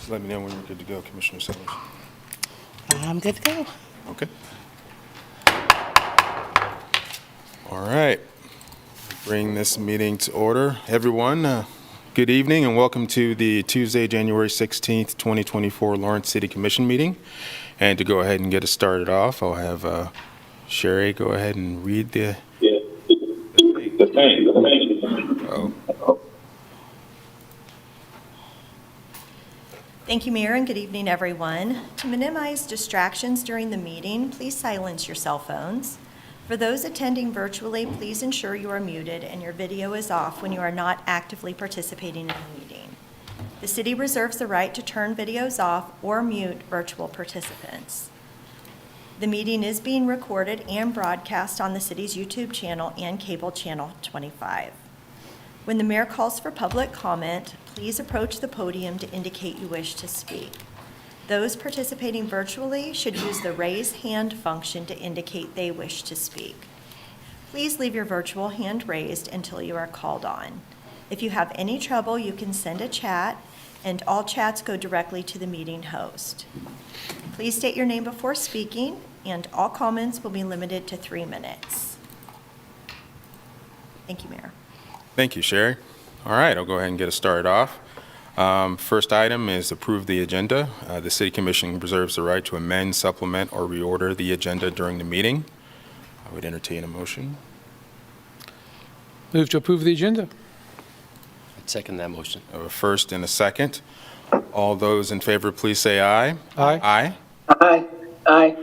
Let me know when you're good to go, Commissioner Sellers. I'm good to go. Okay. All right. Bring this meeting to order. Everyone, good evening and welcome to the Tuesday, January 16th, 2024 Lawrence City Commission meeting. And to go ahead and get us started off, I'll have Sherry go ahead and read the thing. Oh. Thank you, Mayor, and good evening, everyone. To minimize distractions during the meeting, please silence your cell phones. For those attending virtually, please ensure you are muted and your video is off when you are not actively participating in the meeting. The city reserves the right to turn videos off or mute virtual participants. The meeting is being recorded and broadcast on the city's YouTube channel and cable channel 25. When the mayor calls for public comment, please approach the podium to indicate you wish to speak. Those participating virtually should use the raise hand function to indicate they wish to speak. Please leave your virtual hand raised until you are called on. If you have any trouble, you can send a chat, and all chats go directly to the meeting host. Please state your name before speaking, and all comments will be limited to 3 minutes. Thank you, Mayor. Thank you, Sherry. All right, I'll go ahead and get us started off. First item is approve the agenda. The City Commission reserves the right to amend, supplement, or reorder the agenda during the meeting. I would entertain a motion. Move to approve the agenda. I'd second that motion. I have a first and a second. All those in favor, please say aye. Aye. Aye. Aye. Aye.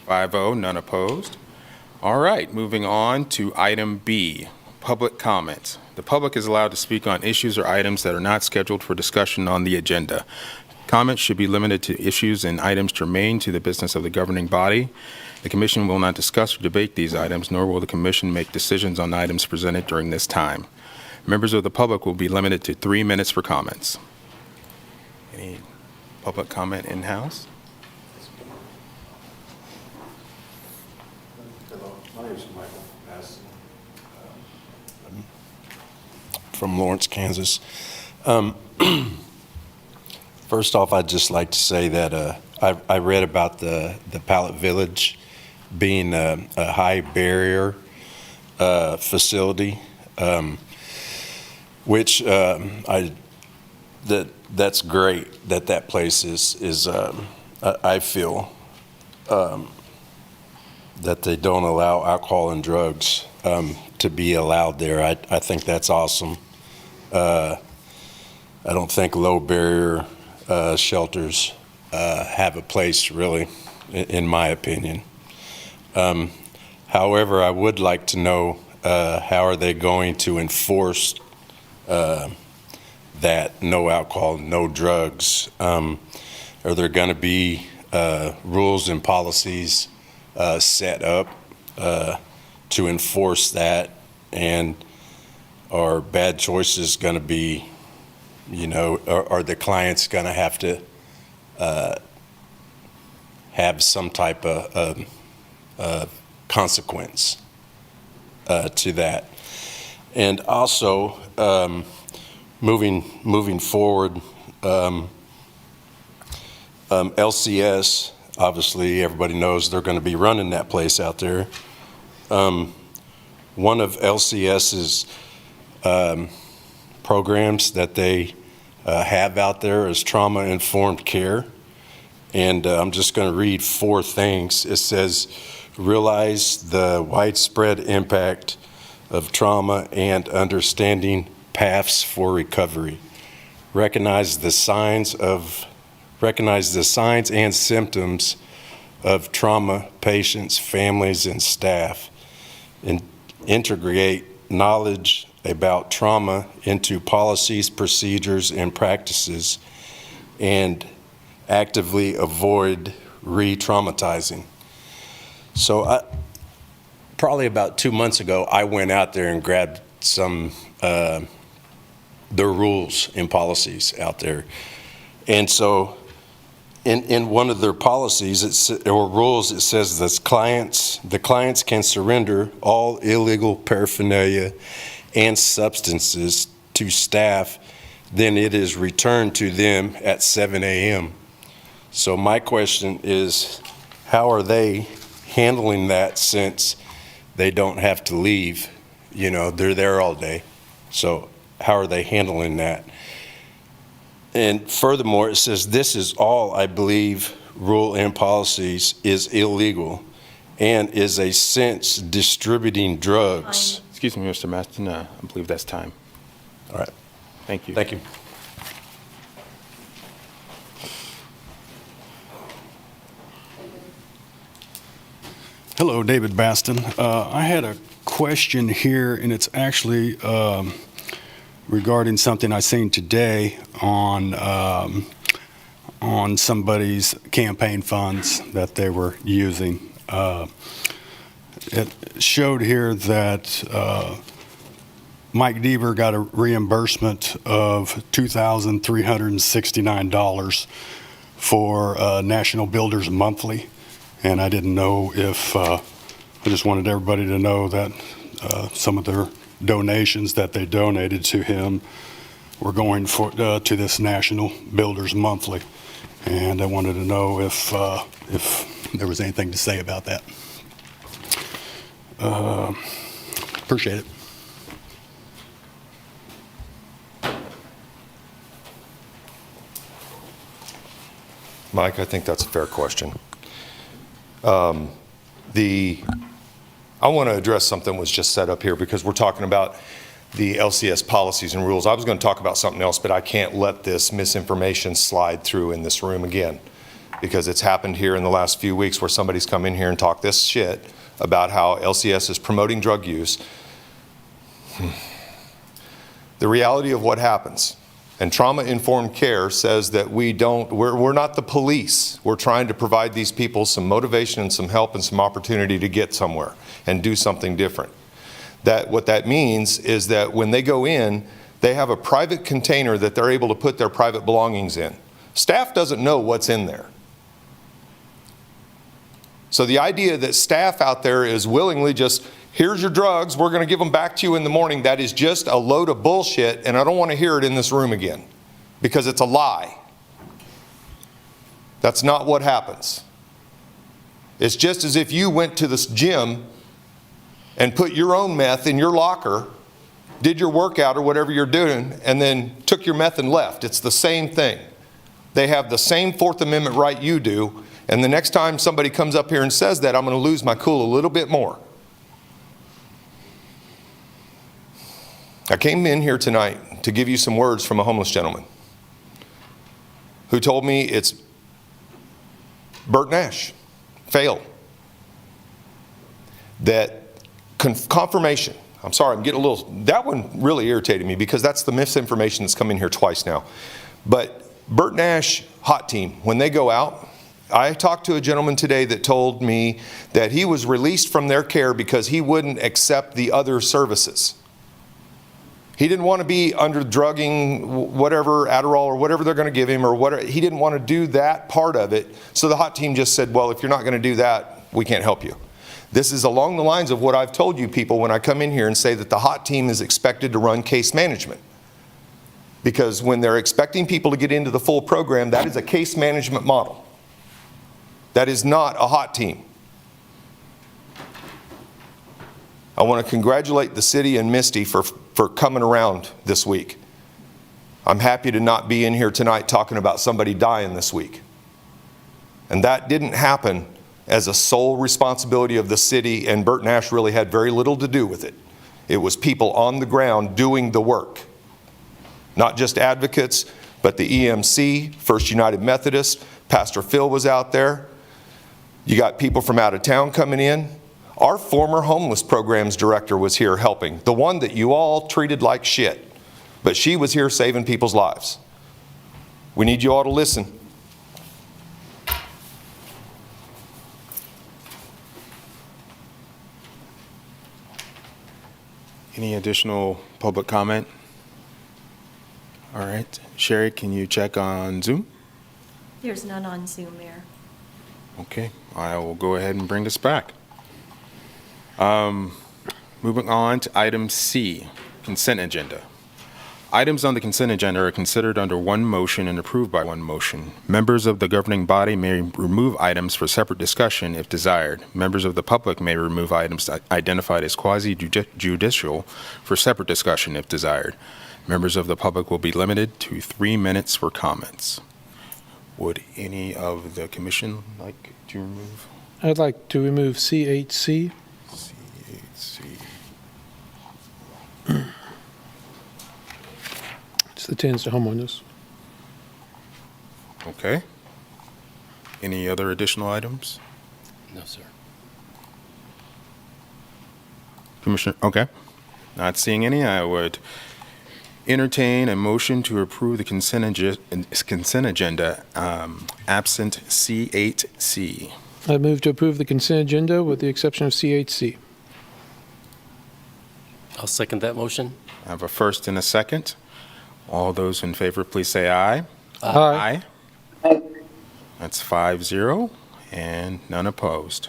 5-0, none opposed. All right, moving on to item B, public comment. The public is allowed to speak on issues or items that are not scheduled for discussion on the agenda. Comments should be limited to issues and items germane to the business of the governing body. The Commission will not discuss or debate these items, nor will the Commission make decisions on items presented during this time. Members of the public will be limited to 3 minutes for comments. Any public comment in-house? Hello, my name is Michael Madison from Lawrence, Kansas. First off, I'd just like to say that I read about the Pallet Village being a high barrier facility, which that's great that place is I feel that they don't allow alcohol and drugs to be allowed there. I think that's awesome. I don't think low barrier shelters have a place really, in my opinion. However, I would like to know how are they going to enforce that no alcohol, no drugs? Are there going to be rules and policies set up to enforce that, and are bad choices going to be, are the clients going to have to have some type of consequence to that? And also, moving forward, LCS, obviously everybody knows they're going to be running that place out there. One of LCS's programs that they have out there is trauma-informed care. And I'm just going to read 4 things. It says, realize the widespread impact of trauma and understanding paths for recovery. Recognize the signs and symptoms of trauma patients, families, and staff. And integrate knowledge about trauma into policies, procedures, and practices, and actively avoid re-traumatizing. So probably about 2 months ago, I went out there and grabbed some the rules and policies out there. And so in one of their policies or rules, it says that the clients can surrender all illegal paraphernalia and substances to staff then it is returned to them at 7 a.m. So my question is, how are they handling that since they don't have to leave? You know, they're there all day. So how are they handling that? And furthermore, it says this is all, I believe, rule and policies is illegal and is a sense distributing drugs. Excuse me, Mr. Maston, I believe that's time. All right. Thank you. Thank you. Hello, David Baston. I had a question here, and it's actually regarding something I seen today on somebody's campaign funds that they were using. It showed here that Mike Deaver got a reimbursement of $2,369 for National Builders Monthly. And I didn't know if, I just wanted everybody to know that some of their donations that they donated to him were going to this National Builders Monthly. And I wanted to know if there was anything to say about that. Appreciate it. Mike, I think that's a fair question. I want to address something that was just set up here because we're talking about the LCS policies and rules. I was going to talk about something else, but I can't let this misinformation slide through in this room again because it's happened here in the last few weeks where somebody's come in here and talked this shit about how LCS is promoting drug use. The reality of what happens, and trauma-informed care says that we're not the police. We're trying to provide these people some motivation and some help and some opportunity to get somewhere and do something different. What that means is that when they go in, they have a private container that they're able to put their private belongings in. Staff doesn't know what's in there. So the idea that staff out there is willingly just, here's your drugs, we're going to give them back to you in the morning, that is just a load of bullshit, and I don't want to hear it in this room again because it's a lie. That's not what happens. It's just as if you went to this gym and put your own meth in your locker, did your workout or whatever you're doing, and then took your meth and left. It's the same thing. They have the same Fourth Amendment right you do, and the next time somebody comes up here and says that, I'm going to lose my cool a little bit more. I came in here tonight to give you some words from a homeless gentleman who told me it's Bert Nash, failed. That confirmation, I'm sorry, I'm getting a little, that one really irritated me because that's the misinformation that's come in here twice now. But Bert Nash hot team, when they go out, I talked to a gentleman today that told me that he was released from their care because he wouldn't accept the other services. He didn't want to be under drugging, whatever, Adderall or whatever they're going to give him or whatever. He didn't want to do that part of it. So the hot team just said, well, if you're not going to do that, we can't help you. This is along the lines of what I've told you people when I come in here and say that the hot team is expected to run case management. Because when they're expecting people to get into the full program, that is a case management model. That is not a hot team. I want to congratulate the city and Misty for coming around this week. I'm happy to not be in here tonight talking about somebody dying this week. And that didn't happen as a sole responsibility of the city, and Bert Nash really had very little to do with it. It was people on the ground doing the work. Not just advocates, but the EMC, First United Methodist, Pastor Phil was out there. You got people from out of town coming in. Our former homeless programs director was here helping, the one that you all treated like shit. But she was here saving people's lives. We need you all to listen. Any additional public comment? All right. Sherry, can you check on Zoom? There's none on Zoom, Mayor. Okay. I will go ahead and bring us back. Moving on to item C, consent agenda. Items on the consent agenda are considered under one motion and approved by one motion. Members of the governing body may remove items for separate discussion if desired. Members of the public may remove items identified as quasi-judicial for separate discussion if desired. Members of the public will be limited to 3 minutes for comments. Would any of the commission like to remove? I'd like to remove C8C. C8C. It's the tenants to homeowners. Okay. Any other additional items? No, sir. Commissioner, okay. Not seeing any, I would entertain a motion to approve the consent agenda absent C8C. I move to approve the consent agenda with the exception of C8C. I'll second that motion. I have a first and a second. All those in favor, please say aye. Aye. Aye. That's 5-0, and none opposed.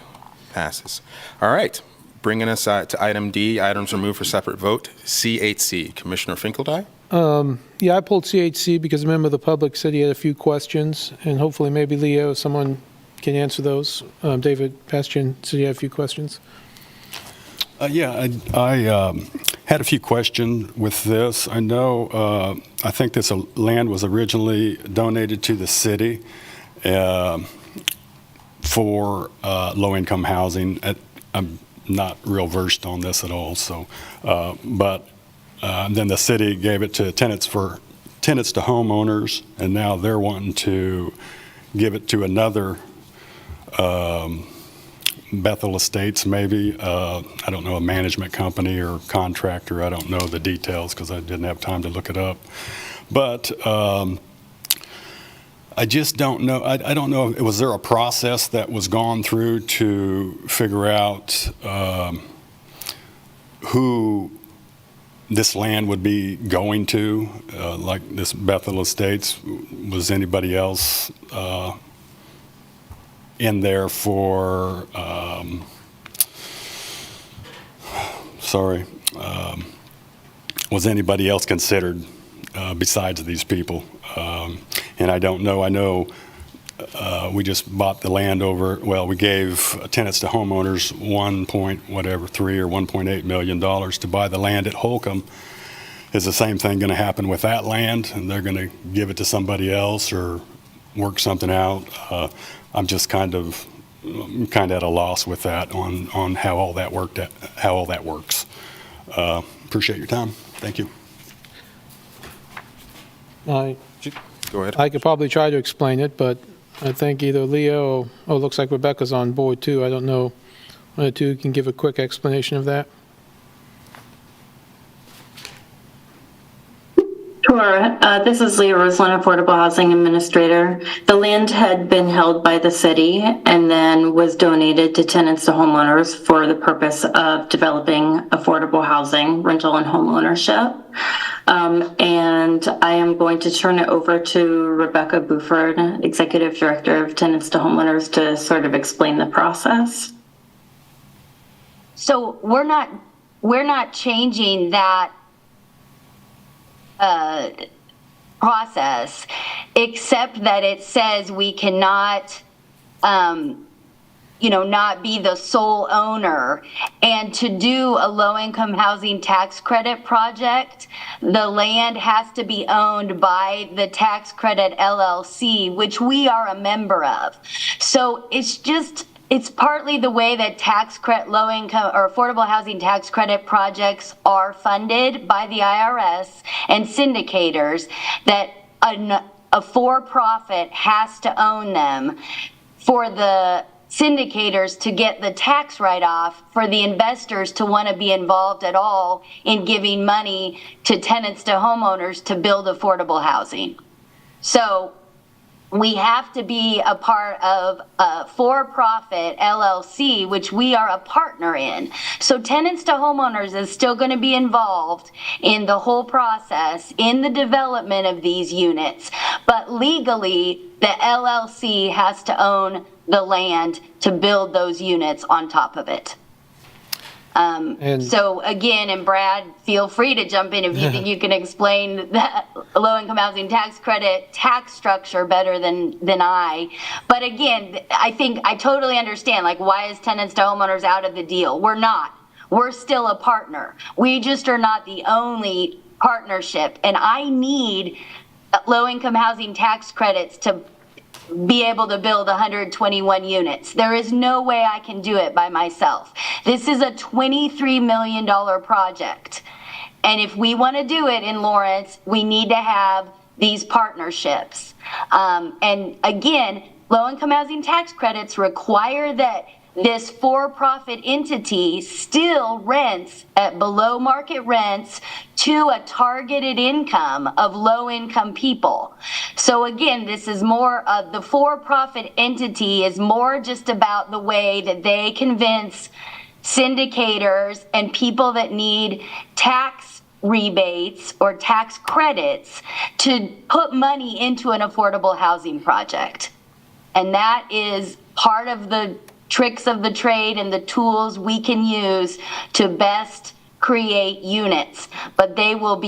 Passes. All right, bringing us to item D, items removed for separate vote, C8C. Commissioner Finkeldie? Yeah, I pulled C8C because a member of the public said he had a few questions, and hopefully maybe Leo, someone can answer those. David Bastian said he had a few questions. Yeah, I had a few questions with this. I know, I think this land was originally donated to the city for low-income housing. I'm not real versed on this at all, so, but then the city gave it to tenants to homeowners, and now they're wanting to give it to another Bethel Estates, maybe, I don't know, a management company or contractor. I don't know the details because I didn't have time to look it up. But I just don't know. I don't know, was there a process that was gone through to figure out who this land would be going to, like this Bethel Estates? Was anybody else in there for, was anybody else considered besides these people? And I don't know. I know we just bought the land over, well, we gave tenants to homeowners 3 or $1.8 million to buy the land at Holcomb. Is the same thing going to happen with that land, and they're going to give it to somebody else or work something out? I'm just kind of at a loss with that on how all that works. Appreciate your time. Thank you. Go ahead. I could probably try to explain it, but I think either Leo or looks like Rebecca's on board too. I don't know. One or two can give a quick explanation of that. Sure. This is Leah Roslin, Affordable Housing Administrator. The land had been held by the city and then was donated to tenants to homeowners for the purpose of developing affordable housing, rental and home ownership. And I am going to turn it over to Rebecca Buford, Executive Director of Tenants to Homeowners, to sort of explain the process. So we're not changing that process, except that it says we cannot, not be the sole owner. And to do a low-income housing tax credit project, the land has to be owned by the tax credit LLC, which we are a member of. So it's partly the way that low-income or affordable housing tax credit projects are funded by the IRS and syndicators, that a for-profit has to own them for the syndicators to get the tax write-off, for the investors to want to be involved at all in giving money to tenants to homeowners to build affordable housing. So we have to be a part of a for-profit LLC, which we are a partner in. So tenants to homeowners is still going to be involved in the whole process, in the development of these units. But legally, the LLC has to own the land to build those units on top of it. So again, and Brad, feel free to jump in if you think you can explain the low-income housing tax credit tax structure better than I. But again, I think I totally understand, like, why is tenants to homeowners out of the deal? We're not. We're still a partner. We just are not the only partnership. And I need low-income housing tax credits to be able to build 121 units. There is no way I can do it by myself. This is a $23 million project. And if we want to do it in Lawrence, we need to have these partnerships. And again, low-income housing tax credits require that this for-profit entity still rents at below market rents to a targeted income of low-income people. So again, this is more of the for-profit entity is more just about the way that they convince syndicators and people that need tax rebates or tax credits to put money into an affordable housing project. And that is part of the tricks of the trade and the tools we can use to best create units. But they will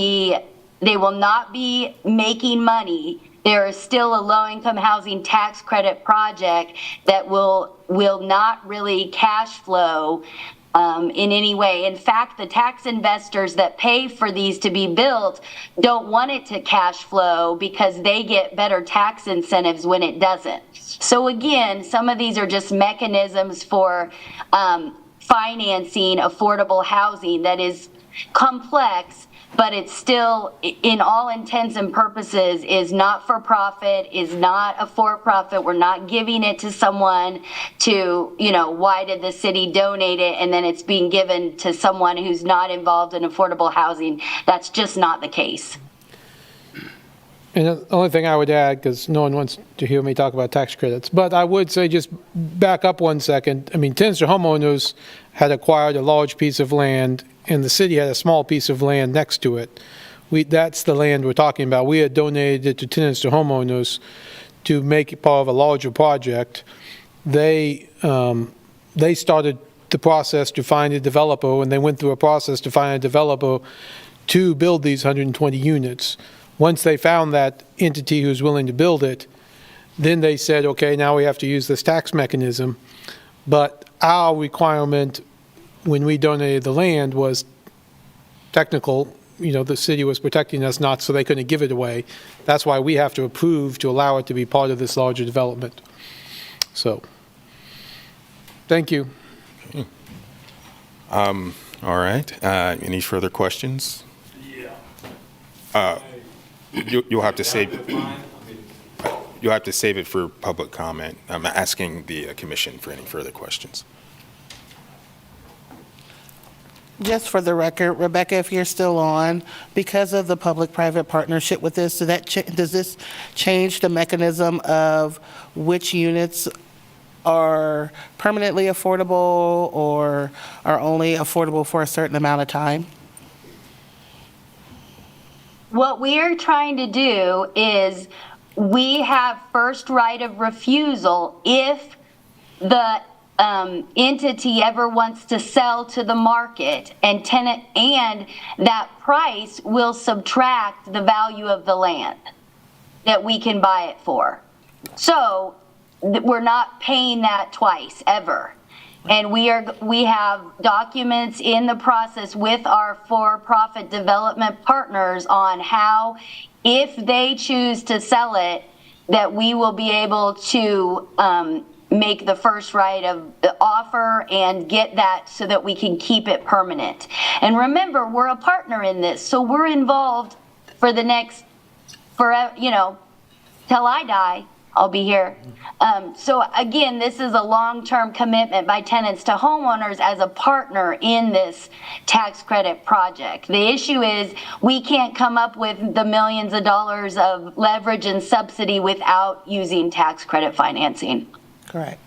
not be making money. There is still a low-income housing tax credit project that will not really cash flow in any way. In fact, the tax investors that pay for these to be built don't want it to cash flow because they get better tax incentives when it doesn't. So again, some of these are just mechanisms for financing affordable housing that is complex, but it's still, in all intents and purposes, is not for profit, is not a for-profit. We're not giving it to someone to, why did the city donate it, and then it's being given to someone who's not involved in affordable housing. That's just not the case. And the only thing I would add, because no one wants to hear me talk about tax credits, but I would say just back up 1 second. I mean, tenants or homeowners had acquired a large piece of land, and the city had a small piece of land next to it. That's the land we're talking about. We had donated it to tenants to homeowners to make it part of a larger project. They started the process to find a developer, and they went through a process to find a developer to build these 120 units. Once they found that entity who was willing to build it, then they said, okay, now we have to use this tax mechanism. But our requirement when we donated the land was technical. The city was protecting us, not so they couldn't give it away. That's why we have to approve to allow it to be part of this larger development. So, thank you. All right. Any further questions? Yeah. You'll have to save. You'll have to save it for public comment. I'm asking the commission for any further questions. Just for the record, Rebecca, if you're still on, because of the public-private partnership with this, does this change the mechanism of which units are permanently affordable or are only affordable for a certain amount of time? What we're trying to do is we have first right of refusal if the entity ever wants to sell to the market, and that price will subtract the value of the land that we can buy it for. So we're not paying that twice ever. And we have documents in the process with our for-profit development partners on how, if they choose to sell it, that we will be able to make the first right of the offer and get that so that we can keep it permanent. And remember, we're a partner in this, so we're involved for the next, forever, till I die. I'll be here. So again, this is a long-term commitment by tenants to homeowners as a partner in this tax credit project. The issue is we can't come up with the millions of dollars of leverage and subsidy without using tax credit financing. Correct.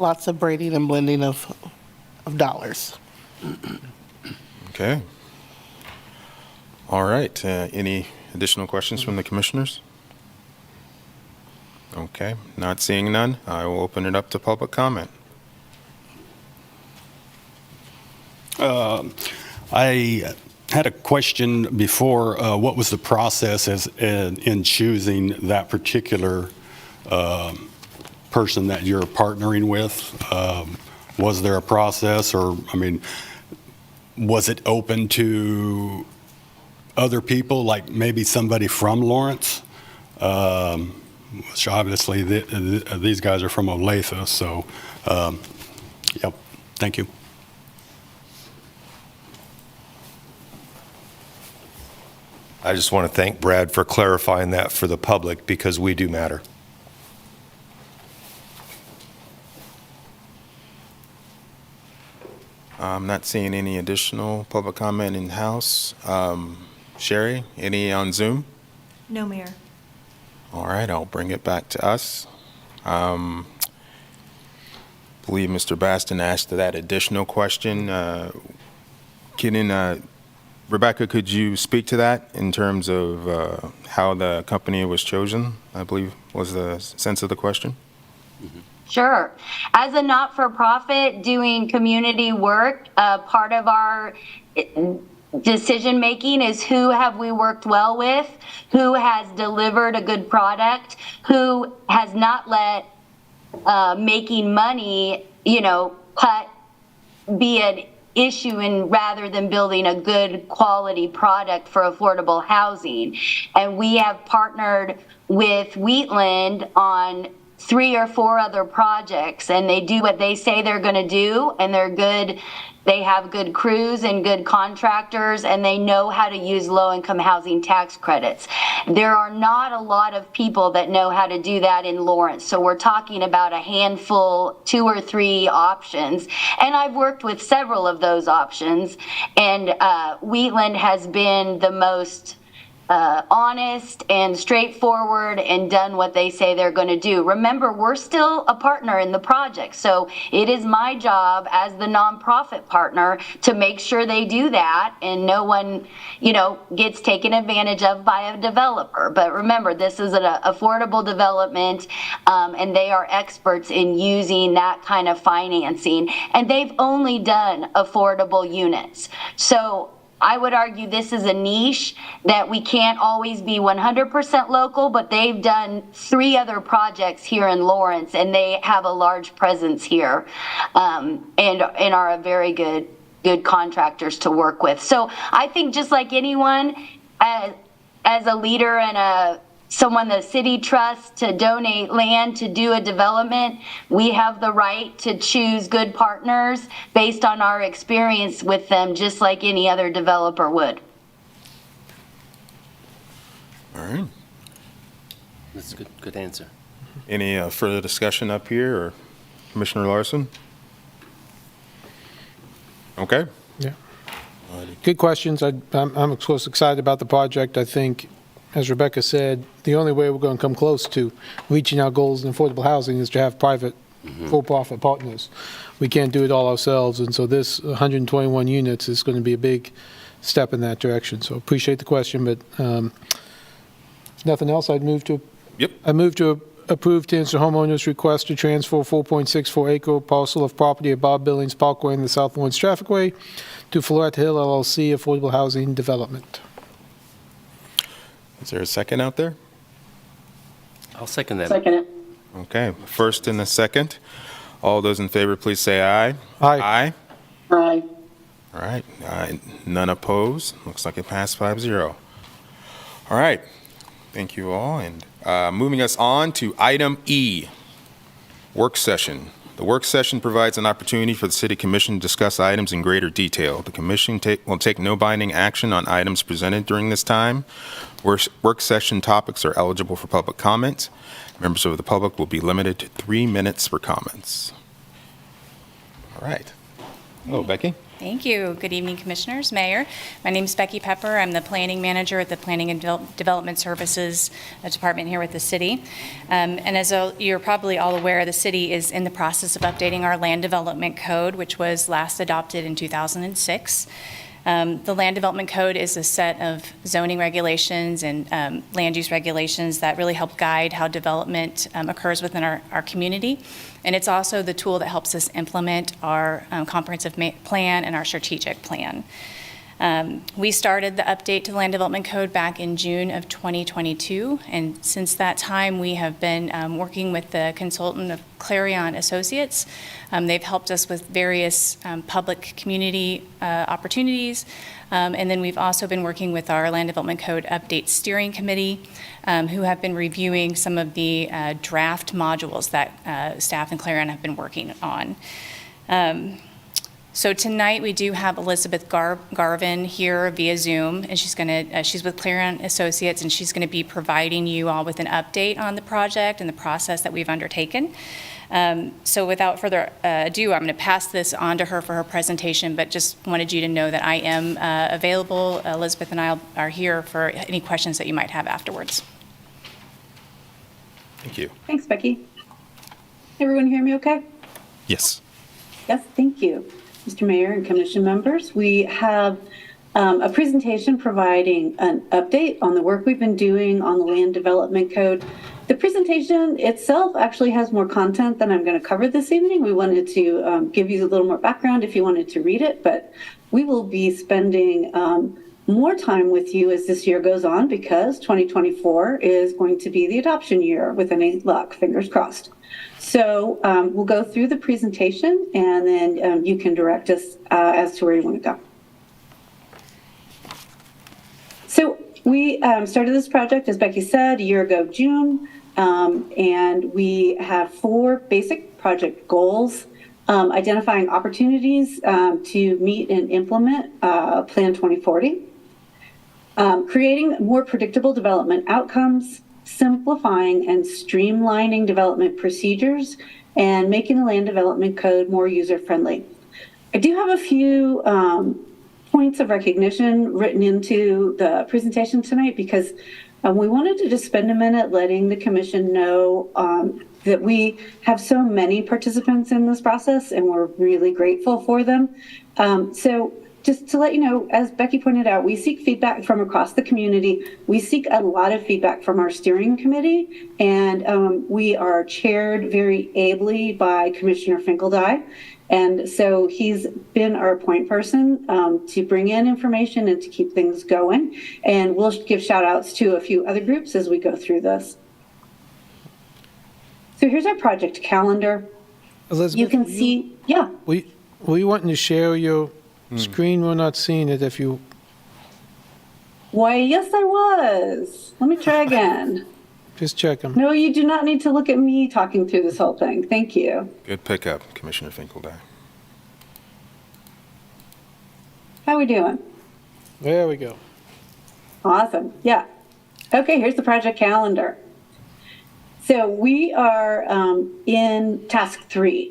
Lots of braiding and blending of dollars. Okay. All right. Any additional questions from the commissioners? Okay. Not seeing none, I will open it up to public comment. I had a question before. What was the process in choosing that particular person that you're partnering with? Was there a process, or, I mean, was it open to other people, like maybe somebody from Lawrence? Which obviously these guys are from Olathe, so, yep, thank you. I just want to thank Brad for clarifying that for the public, because we do matter. I'm not seeing any additional public comment in-house. Sherry, any on Zoom? No, Mayor. All right, I'll bring it back to us. Believe Mr. Baston asked that additional question. Rebecca, could you speak to that in terms of how the company was chosen, I believe was the sense of the question? Sure. As a not-for-profit doing community work, part of our decision-making is who have we worked well with, who has delivered a good product, who has not let making money, be an issue in rather than building a good quality product for affordable housing. And we have partnered with Wheatland on 3 or 4 other projects, and they do what they say they're going to do, and they're good. They have good crews and good contractors, and they know how to use low-income housing tax credits. There are not a lot of people that know how to do that in Lawrence, so we're talking about a handful, 2 or 3 options, and I've worked with several of those options, and Wheatland has been the most honest and straightforward and done what they say they're going to do. Remember, we're still a partner in the project, so it is my job as the nonprofit partner to make sure they do that and no one, gets taken advantage of by a developer. But remember, this is an affordable development, and they are experts in using that kind of financing, and they've only done affordable units. So I would argue this is a niche that we can't always be 100% local, but they've done 3 other projects here in Lawrence, and they have a large presence here, and are a very good contractors to work with. So I think just like anyone, as a leader and someone the city trusts to donate land to do a development, we have the right to choose good partners based on our experience with them, just like any other developer would. All right. That's a good answer. Any further discussion up here, or Commissioner Larson? Okay. Yeah. Good questions. I'm of course excited about the project. I think, as Rebecca said, the only way we're going to come close to reaching our goals in affordable housing is to have private, for-profit partners. We can't do it all ourselves, and so this 121 units is going to be a big step in that direction. So appreciate the question, but nothing else. I move to approve to answer homeowners' request to transfer 4.64 acre parcel of property at Bob Billings Parkway in the South Lawrence Trafficway to Floret Hill LLC Affordable Housing Development. Is there a second out there? I'll second that. Second it. Okay, first and a second. All those in favor, please say aye. Aye. Aye. All right, none opposed. Looks like it passed 5-0. All right, thank you all. And moving us on to item E, work session. The work session provides an opportunity for the City Commission to discuss items in greater detail. The Commission will take no binding action on items presented during this time. Work session topics are eligible for public comment. Members of the public will be limited to 3 minutes for comments. All right. Hello, Becky. Thank you. Good evening, Commissioners, Mayor. My name is Becky Pepper. I'm the Planning Manager at the Planning and Development Services Department here with the City. And as you're probably all aware, the City is in the process of updating our Land Development Code, which was last adopted in 2006. The Land Development Code is a set of zoning regulations and land use regulations that really help guide how development occurs within our community. And it's also the tool that helps us implement our comprehensive plan and our strategic plan. We started the update to the Land Development Code back in June of 2022, and since that time, we have been working with the consultant of Clarion Associates. They've helped us with various public community opportunities, and then we've also been working with our Land Development Code Update Steering Committee, who have been reviewing some of the draft modules that staff and Clarion have been working on. So tonight we do have Elizabeth Garvin here via Zoom, and she's with Clarion Associates, and she's going to be providing you all with an update on the project and the process that we've undertaken. So without further ado, I'm going to pass this on to her for her presentation, but just wanted you to know that I am available. Elizabeth and I are here for any questions that you might have afterwards. Thank you. Thanks, Becky. Everyone hear me okay? Yes. Yes, thank you. Mr. Mayor and Commission members, we have a presentation providing an update on the work we've been doing on the Land Development Code. The presentation itself actually has more content than I'm going to cover this evening. We wanted to give you a little more background if you wanted to read it, but we will be spending more time with you as this year goes on, because 2024 is going to be the adoption year with any luck, fingers crossed. So we'll go through the presentation, and then you can direct us as to where you want to go. So we started this project, as Becky said, a year ago, June, and we have 4 basic project goals: identifying opportunities to meet and implement Plan 2040, creating more predictable development outcomes, simplifying and streamlining development procedures, and making the Land Development Code more user-friendly. I do have a few points of recognition written into the presentation tonight, because we wanted to just spend a minute letting the Commission know that we have so many participants in this process, and we're really grateful for them. So just to let you know, as Becky pointed out, we seek feedback from across the community. We seek a lot of feedback from our steering committee, and we are chaired very ably by Commissioner Finkeldye. And so he's been our point person to bring in information and to keep things going. And we'll give shout outs to a few other groups as we go through this. So here's our project calendar. Elizabeth, You can see, yeah. were you wanting to share your screen? We're not seeing it if you... Why, yes, I was. Let me try again. Just check them. No, you do not need to look at me talking through this whole thing. Thank you. Good pickup, Commissioner Finkeldye. How we doing? There we go. Awesome. Yeah. Okay, here's the project calendar. So we are in task 3,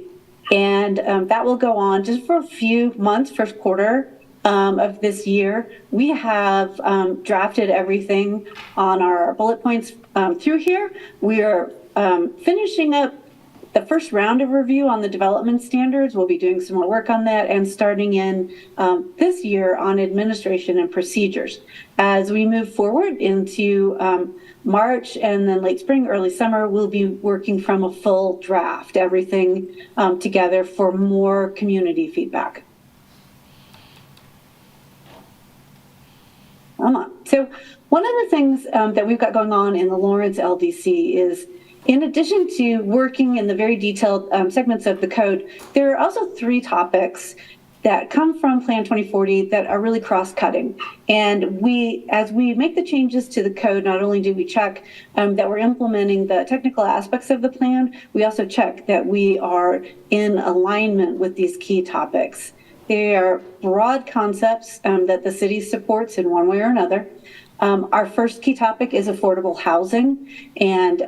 and that will go on just for a few months, first quarter of this year. We have drafted everything on our bullet points through here. We are finishing up the first round of review on the development standards. We'll be doing some more work on that, and starting in this year on administration and procedures. As we move forward into March and then late spring, early summer, we'll be working from a full draft, everything together for more community feedback. So one of the things that we've got going on in the Lawrence LDC is, in addition to working in the very detailed segments of the code, there are also 3 topics that come from Plan 2040 that are really cross-cutting. And as we make the changes to the code, not only do we check that we're implementing the technical aspects of the plan, we also check that we are in alignment with these key topics. They are broad concepts that the city supports in one way or another. Our first key topic is affordable housing, and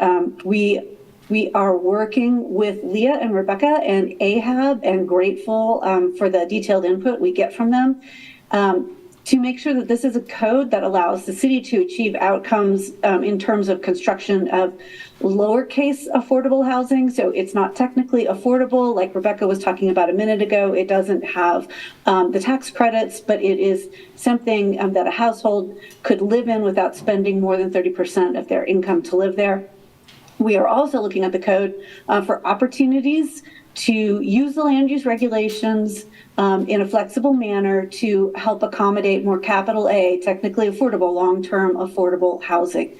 we are working with Leah and Rebecca and Ahab, and grateful for the detailed input we get from them. to make sure that this is a code that allows the city to achieve outcomes in terms of construction of lowercase affordable housing. So it's not technically affordable, like Rebecca was talking about a minute ago. It doesn't have the tax credits, but it is something that a household could live in without spending more than 30% of their income to live there. We are also looking at the code for opportunities to use the land use regulations in a flexible manner to help accommodate more capital A, technically affordable, long-term affordable housing.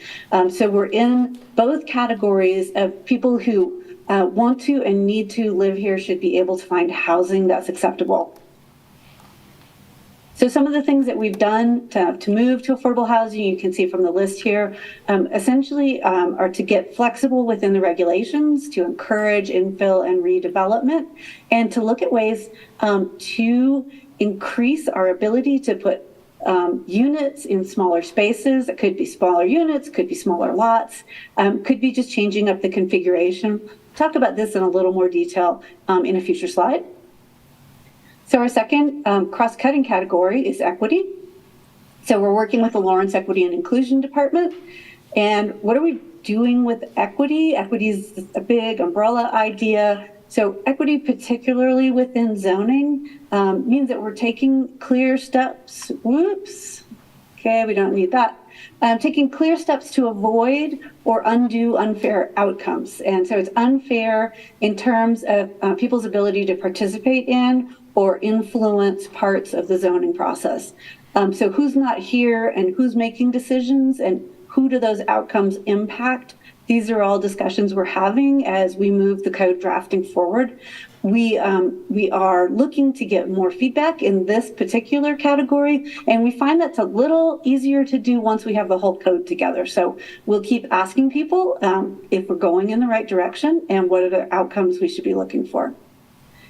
So we're in both categories of people who want to and need to live here should be able to find housing that's acceptable. So some of the things that we've done to move to affordable housing, you can see from the list here, essentially are to get flexible within the regulations, to encourage infill and redevelopment, and to look at ways to increase our ability to put units in smaller spaces. It could be smaller units, could be smaller lots, could be just changing up the configuration. Talk about this in a little more detail in a future slide. So our second cross-cutting category is equity. So we're working with the Lawrence Equity and Inclusion Department. And what are we doing with equity? Equity is a big umbrella idea. So equity, particularly within zoning, means that we're taking clear steps. Whoops. Okay, we don't need that. Taking clear steps to avoid or undo unfair outcomes. And so it's unfair in terms of people's ability to participate in or influence parts of the zoning process. So who's not here and who's making decisions and who do those outcomes impact? These are all discussions we're having as we move the code drafting forward. We are looking to get more feedback in this particular category, and we find that's a little easier to do once we have the whole code together. So we'll keep asking people if we're going in the right direction and what are the outcomes we should be looking for.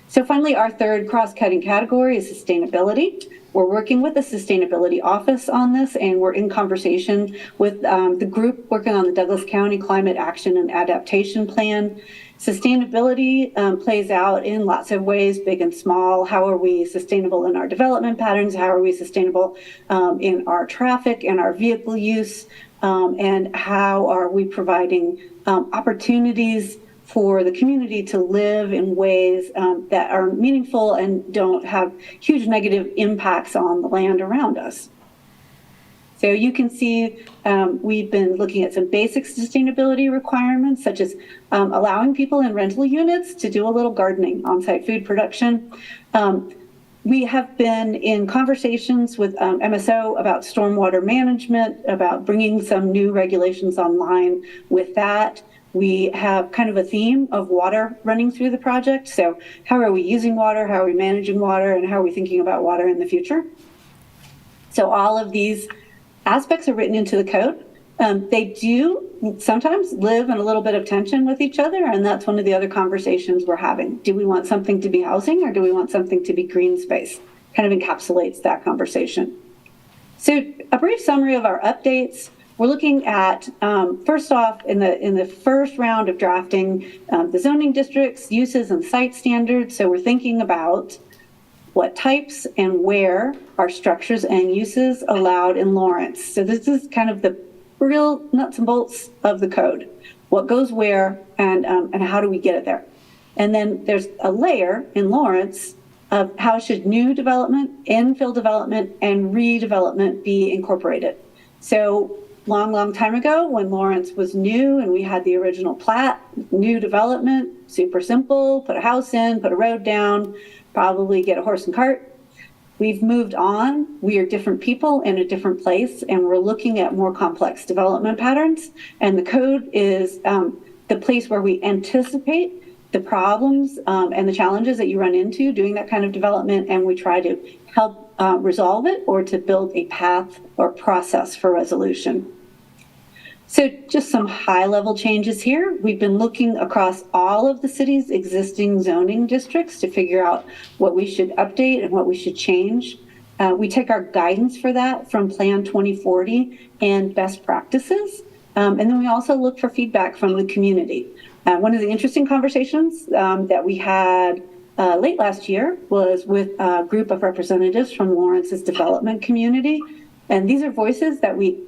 So finally, our third cross-cutting category is sustainability. We're working with the Sustainability Office on this, and we're in conversation with the group working on the Douglas County Climate Action and Adaptation Plan. Sustainability plays out in lots of ways, big and small. How are we sustainable in our development patterns? How are we sustainable in our traffic and our vehicle use? And how are we providing opportunities for the community to live in ways that are meaningful and don't have huge negative impacts on the land around us. So you can see we've been looking at some basic sustainability requirements, such as allowing people in rental units to do a little gardening, on-site food production. We have been in conversations with MSO about stormwater management, about bringing some new regulations online with that. We have kind of a theme of water running through the project. So how are we using water? How are we managing water? And how are we thinking about water in the future? So all of these aspects are written into the code. They do sometimes live in a little bit of tension with each other. And that's one of the other conversations we're having. Do we want something to be housing or do we want something to be green space? Kind of encapsulates that conversation. So a brief summary of our updates. We're looking at, first off, in the first round of drafting, the zoning districts, uses, and site standards. So we're thinking about what types and where are structures and uses allowed in Lawrence. So this is kind of the real nuts and bolts of the code. What goes where and how do we get it there? And then there's a layer in Lawrence of how should new development, infill development, and redevelopment be incorporated. So long time ago when Lawrence was new and we had the original plat, new development, super simple, put a house in, put a road down, probably get a horse and cart. We've moved on. We are different people in a different place, and we're looking at more complex development patterns. And the code is the place where we anticipate the problems and the challenges that you run into doing that kind of development, and we try to help resolve it or to build a path or process for resolution. So just some high-level changes here. We've been looking across all of the city's existing zoning districts to figure out what we should update and what we should change. We take our guidance for that from Plan 2040 and best practices. And then we also look for feedback from the community. One of the interesting conversations that we had late last year was with a group of representatives from Lawrence's development community. And these are voices that we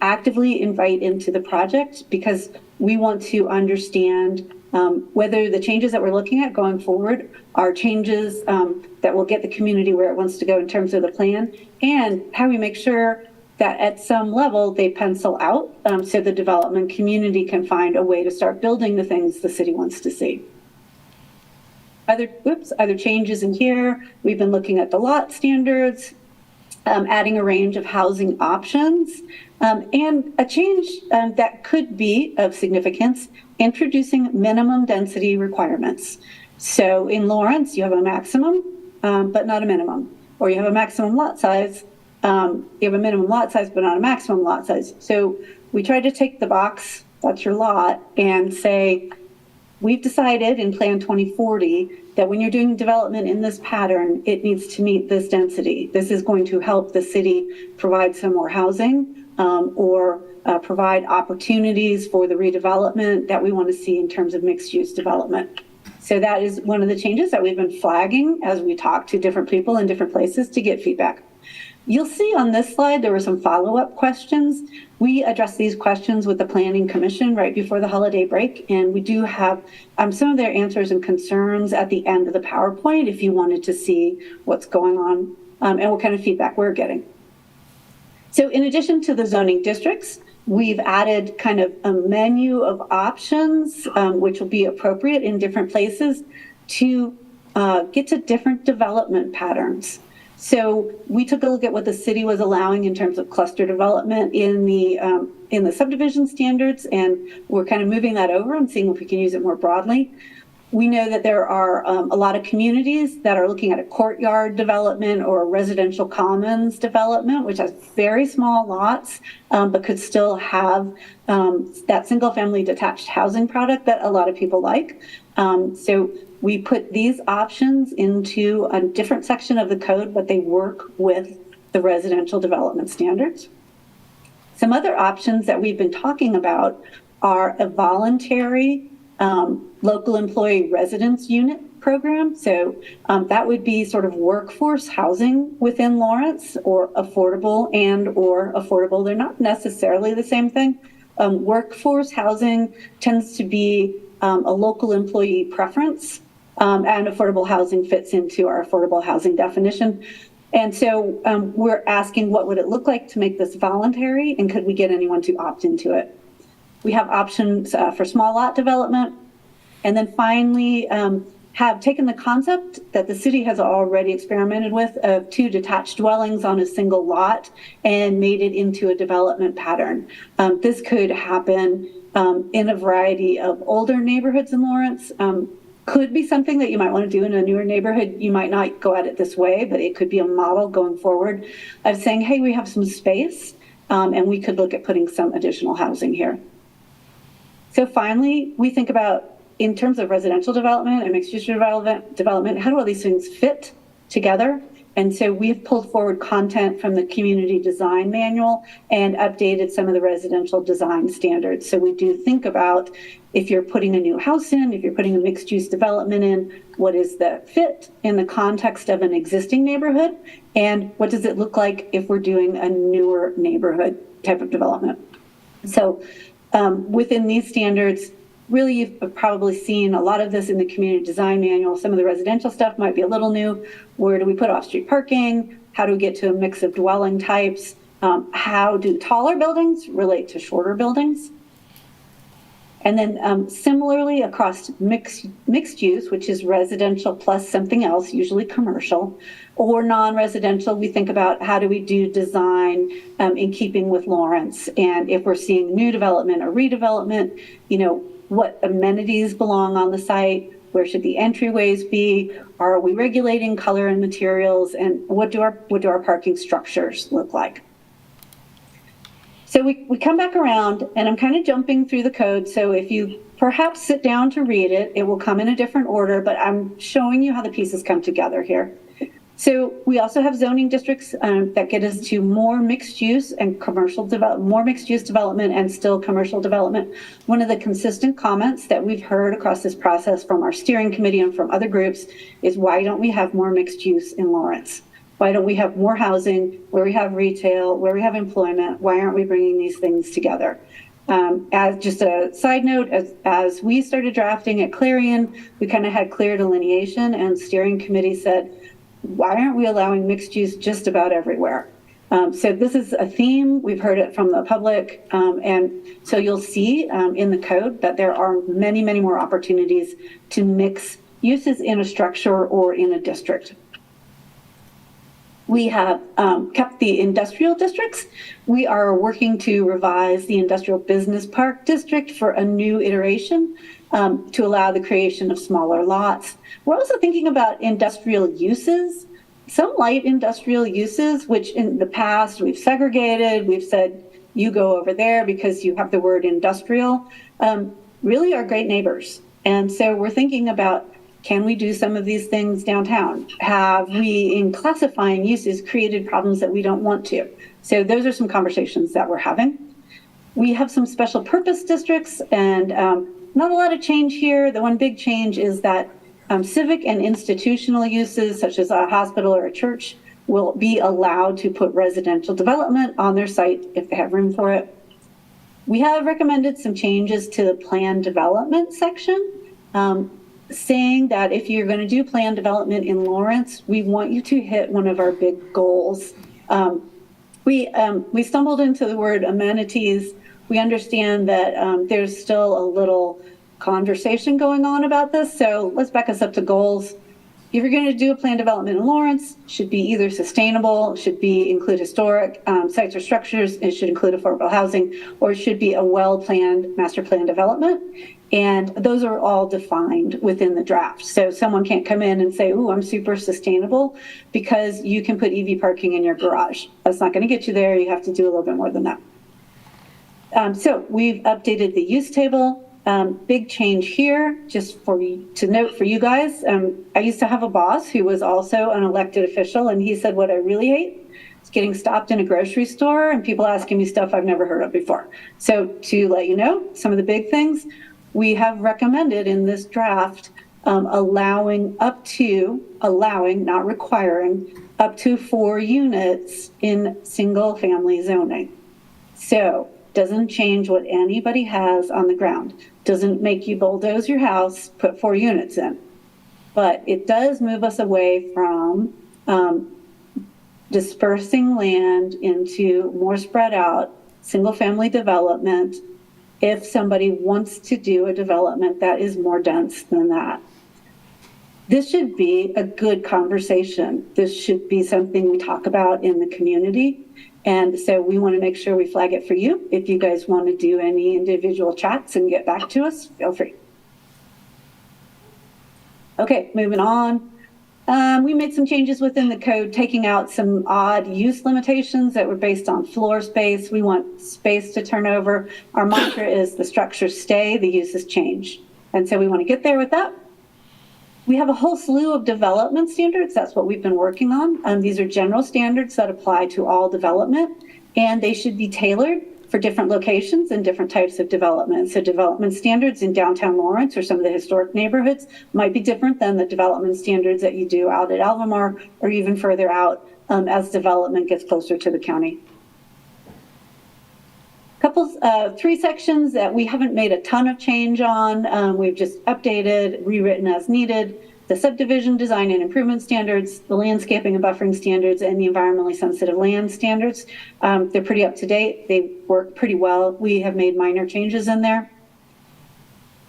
actively invite into the project because we want to understand whether the changes that we're looking at going forward are changes that will get the community where it wants to go in terms of the plan, and how we make sure that at some level they pencil out so the development community can find a way to start building the things the city wants to see. Other changes in here, we've been looking at the lot standards, adding a range of housing options, and a change that could be of significance, introducing minimum density requirements. So in Lawrence, you have a maximum, but not a minimum, or you have a maximum lot size, you have a minimum lot size, but not a maximum lot size. So we tried to take the box, that's your lot, and say, we've decided in Plan 2040 that when you're doing development in this pattern, it needs to meet this density. This is going to help the city provide some more housing or provide opportunities for the redevelopment that we want to see in terms of mixed-use development. So that is one of the changes that we've been flagging as we talk to different people in different places to get feedback. You'll see on this slide, there were some follow-up questions. We addressed these questions with the Planning Commission right before the holiday break, and we do have some of their answers and concerns at the end of the PowerPoint if you wanted to see what's going on and what kind of feedback we're getting. So in addition to the zoning districts, we've added kind of a menu of options, which will be appropriate in different places to get to different development patterns. So we took a look at what the city was allowing in terms of cluster development in the subdivision standards, and we're kind of moving that over and seeing if we can use it more broadly. We know that there are a lot of communities that are looking at a courtyard development or a residential commons development, which has very small lots, but could still have that single-family detached housing product that a lot of people like. So we put these options into a different section of the code, but they work with the residential development standards. Some other options that we've been talking about are a voluntary local employee residence unit program. So that would be sort of workforce housing within Lawrence, or affordable or affordable. They're not necessarily the same thing. Workforce housing tends to be a local employee preference, and affordable housing fits into our affordable housing definition. And so we're asking, what would it look like to make this voluntary, and could we get anyone to opt into it? We have options for small lot development. And then finally, have taken the concept that the city has already experimented with of 2 detached dwellings on a single lot and made it into a development pattern. This could happen in a variety of older neighborhoods in Lawrence. Could be something that you might want to do in a newer neighborhood. You might not go at it this way, but it could be a model going forward of saying, hey, we have some space and we could look at putting some additional housing here. So finally, we think about, in terms of residential development and mixed-use development, how do all these things fit together? And so we've pulled forward content from the community design manual and updated some of the residential design standards. So we do think about, if you're putting a new house in, if you're putting a mixed-use development in, what is the fit in the context of an existing neighborhood? And what does it look like if we're doing a newer neighborhood type of development? So within these standards, really, you've probably seen a lot of this in the community design manual. Some of the residential stuff might be a little new. Where do we put off-street parking? How do we get to a mix of dwelling types? How do taller buildings relate to shorter buildings? And then similarly across mixed use, which is residential plus something else, usually commercial, or non-residential, we think about how do we do design in keeping with Lawrence. And if we're seeing new development or redevelopment, what amenities belong on the site? Where should the entryways be? Are we regulating color and materials? And what do our parking structures look like? So we come back around, and I'm kind of jumping through the code. So if you perhaps sit down to read it, it will come in a different order, but I'm showing you how the pieces come together here. So we also have zoning districts that get us to more mixed use and commercial development, more mixed use development and still commercial development. One of the consistent comments that we've heard across this process from our steering committee and from other groups is, why don't we have more mixed use in Lawrence? Why don't we have more housing where we have retail, where we have employment? Why aren't we bringing these things together? As just a side note, as we started drafting at Clarion, we kind of had clear delineation, and steering committee said, why aren't we allowing mixed use just about everywhere? So this is a theme. We've heard it from the public. And so you'll see in the code that there are many, many more opportunities to mix uses in a structure or in a district. We have kept the industrial districts. We are working to revise the industrial business park district for a new iteration to allow the creation of smaller lots. We're also thinking about industrial uses, some light industrial uses, which in the past we've segregated. We've said, you go over there because you have the word industrial, really are great neighbors. And so we're thinking about, can we do some of these things downtown? Have we, in classifying uses, created problems that we don't want to? So those are some conversations that we're having. We have some special purpose districts, and not a lot of change here. The one big change is that civic and institutional uses, such as a hospital or a church, will be allowed to put residential development on their site if they have room for it. We have recommended some changes to the planned development section, saying that if you're going to do planned development in Lawrence, we want you to hit one of our big goals. We stumbled into the word amenities. We understand that there's still a little conversation going on about this, so let's back us up to goals. If you're going to do a planned development in Lawrence, it should be either sustainable, should be include historic sites or structures, it should include affordable housing, or it should be a well-planned master plan development. And those are all defined within the draft. So someone can't come in and say, ooh, I'm super sustainable, because you can put EV parking in your garage. That's not going to get you there. You have to do a little bit more than that. So we've updated the use table. Big change here, just for you to note for you guys. I used to have a boss who was also an elected official, and he said, what I really hate is getting stopped in a grocery store and people asking me stuff I've never heard of before. So to let you know, some of the big things we have recommended in this draft, allowing, not requiring, up to 4 units in single family zoning. So doesn't change what anybody has on the ground. Doesn't make you bulldoze your house, put 4 units in. But it does move us away from dispersing land into more spread out single family development if somebody wants to do a development that is more dense than that. This should be a good conversation. This should be something we talk about in the community. And so we want to make sure we flag it for you. If you guys want to do any individual chats and get back to us, feel free. Okay, moving on. We made some changes within the code, taking out some odd use limitations that were based on floor space. We want space to turn over. Our mantra is the structures stay, the uses change. And so we want to get there with that. We have a whole slew of development standards. That's what we've been working on. These are general standards that apply to all development, and they should be tailored for different locations and different types of development. So development standards in downtown Lawrence or some of the historic neighborhoods might be different than the development standards that you do out at Albemarle or even further out as development gets closer to the county. Three sections that we haven't made a ton of change on. We've just updated, rewritten as needed. The subdivision design and improvement standards, the landscaping and buffering standards, and the environmentally sensitive land standards. They're pretty up to date. They work pretty well. We have made minor changes in there.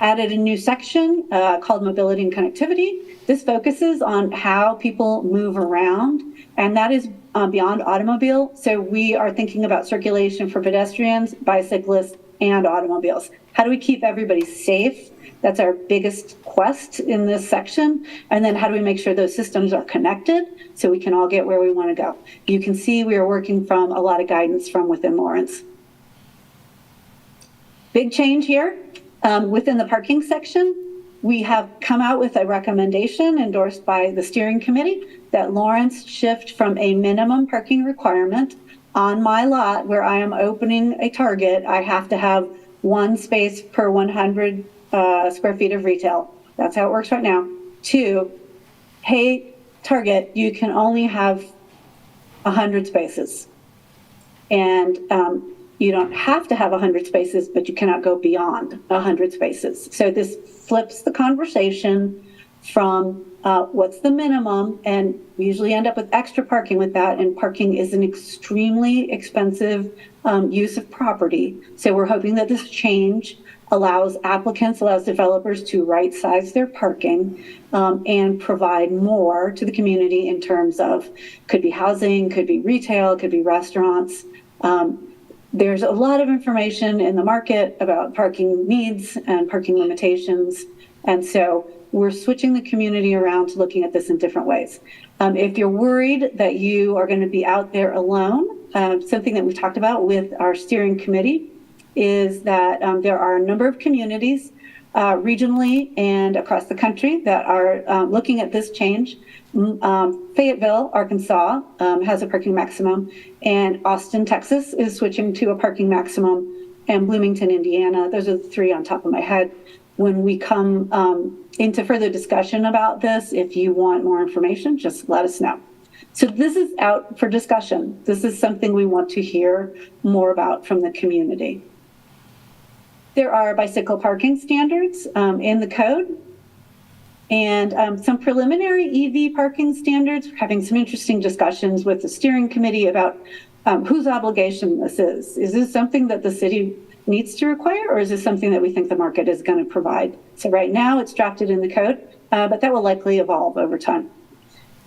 Added a new section called mobility and connectivity. This focuses on how people move around, and that is beyond automobile. So we are thinking about circulation for pedestrians, bicyclists, and automobiles. How do we keep everybody safe? That's our biggest quest in this section. And then how do we make sure those systems are connected so we can all get where we want to go? You can see we are working from a lot of guidance from within Lawrence. Big change here within the parking section. We have come out with a recommendation endorsed by the steering committee that Lawrence shift from a minimum parking requirement on my lot where I am opening a Target. I have to have one space per 100 square feet of retail. That's how it works right now. To, hey, Target, you can only have 100 spaces. And you don't have to have 100 spaces, but you cannot go beyond 100 spaces. So this flips the conversation from what's the minimum, and we usually end up with extra parking with that, and parking is an extremely expensive use of property. So we're hoping that this change allows applicants, allows developers to right-size their parking and provide more to the community in terms of, could be housing, could be retail, could be restaurants. There's a lot of information in the market about parking needs and parking limitations. And so we're switching the community around to looking at this in different ways. If you're worried that you are going to be out there alone, something that we've talked about with our steering committee is that there are a number of communities regionally and across the country that are looking at this change. Fayetteville, Arkansas has a parking maximum, and Austin, Texas is switching to a parking maximum, and Bloomington, Indiana. Those are the three on top of my head. When we come into further discussion about this, if you want more information, just let us know. So this is out for discussion. This is something we want to hear more about from the community. There are bicycle parking standards in the code, and some preliminary EV parking standards. We're having some interesting discussions with the steering committee about whose obligation this is. Is this something that the city needs to require, or is this something that we think the market is going to provide? So right now it's drafted in the code, but that will likely evolve over time.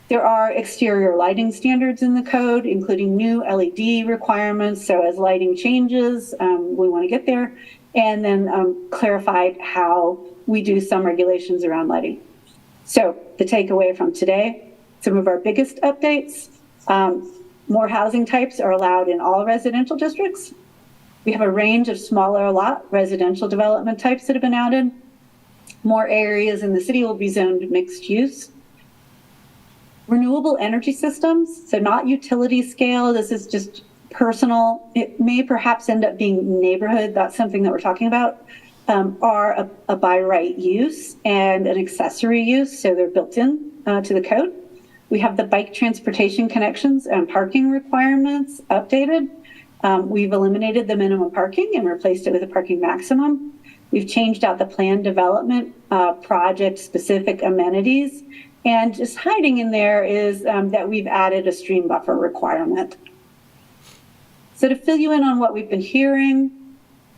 There are exterior lighting standards in the code, including new LED requirements. So as lighting changes, we want to get there. And then clarified how we do some regulations around lighting. So the takeaway from today, some of our biggest updates, more housing types are allowed in all residential districts. We have a range of smaller lot residential development types that have been added. More areas in the city will be zoned mixed use. Renewable energy systems, so not utility scale, this is just personal. It may perhaps end up being neighborhood, that's something that we're talking about, are a by right use and an accessory use, so they're built in to the code. We have the bike transportation connections and parking requirements updated. We've eliminated the minimum parking and replaced it with a parking maximum. We've changed out the planned development project-specific amenities, and just hiding in there is that we've added a stream buffer requirement. So to fill you in on what we've been hearing,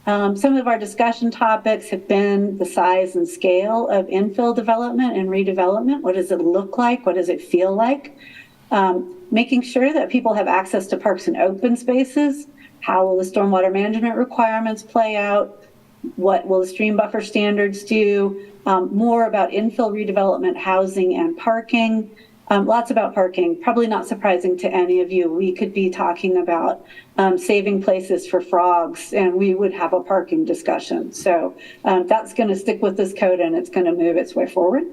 some of our discussion topics have been the size and scale of infill development and redevelopment. What does it look like? What does it feel like? Making sure that people have access to parks and open spaces. How will the stormwater management requirements play out? What will the stream buffer standards do? More about infill redevelopment, housing, and parking. Lots about parking, probably not surprising to any of you. We could be talking about saving places for frogs, and we would have a parking discussion. So that's going to stick with this code, and it's going to move its way forward.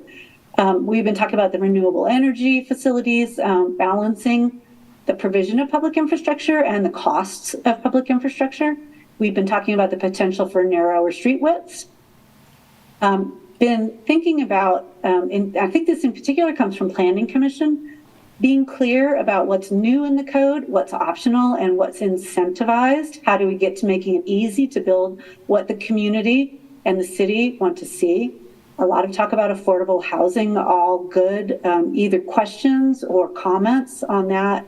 We've been talking about the renewable energy facilities, balancing the provision of public infrastructure and the costs of public infrastructure. We've been talking about the potential for narrower street widths. Been thinking about, and I think this in particular comes from Planning Commission, being clear about what's new in the code, what's optional, and what's incentivized. How do we get to making it easy to build what the community and the city want to see? A lot of talk about affordable housing, all good. Either questions or comments on that.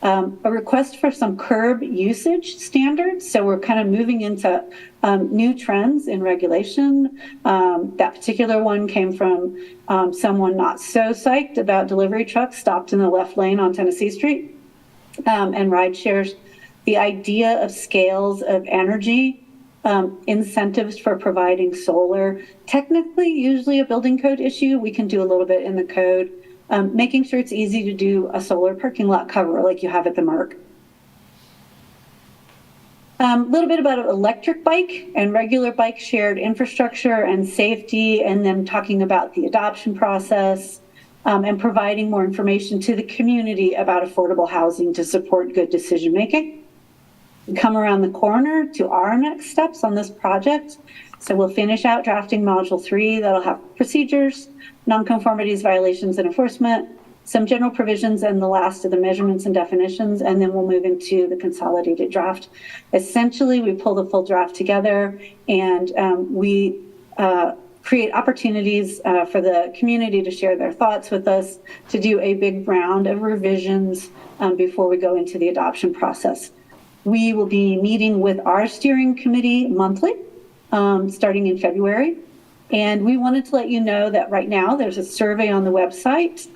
A request for some curb usage standards. So we're kind of moving into new trends in regulation. That particular one came from someone not so psyched about delivery trucks stopped in the left lane on Tennessee Street and ride shares. The idea of scales of energy, incentives for providing solar, technically usually a building code issue. We can do a little bit in the code. Making sure it's easy to do a solar parking lot cover like you have at the Merck. Little bit about electric bike and regular bike shared infrastructure and safety, and then talking about the adoption process, and providing more information to the community about affordable housing to support good decision making. We come around the corner to our next steps on this project. So we'll finish out drafting module 3 that'll have procedures, nonconformities, violations, and enforcement, some general provisions, and the last of the measurements and definitions, and then we'll move into the consolidated draft. Essentially, we pull the full draft together, and we create opportunities for the community to share their thoughts with us, to do a big round of revisions before we go into the adoption process. We will be meeting with our steering committee monthly, starting in February. And we wanted to let you know that right now there's a survey on the website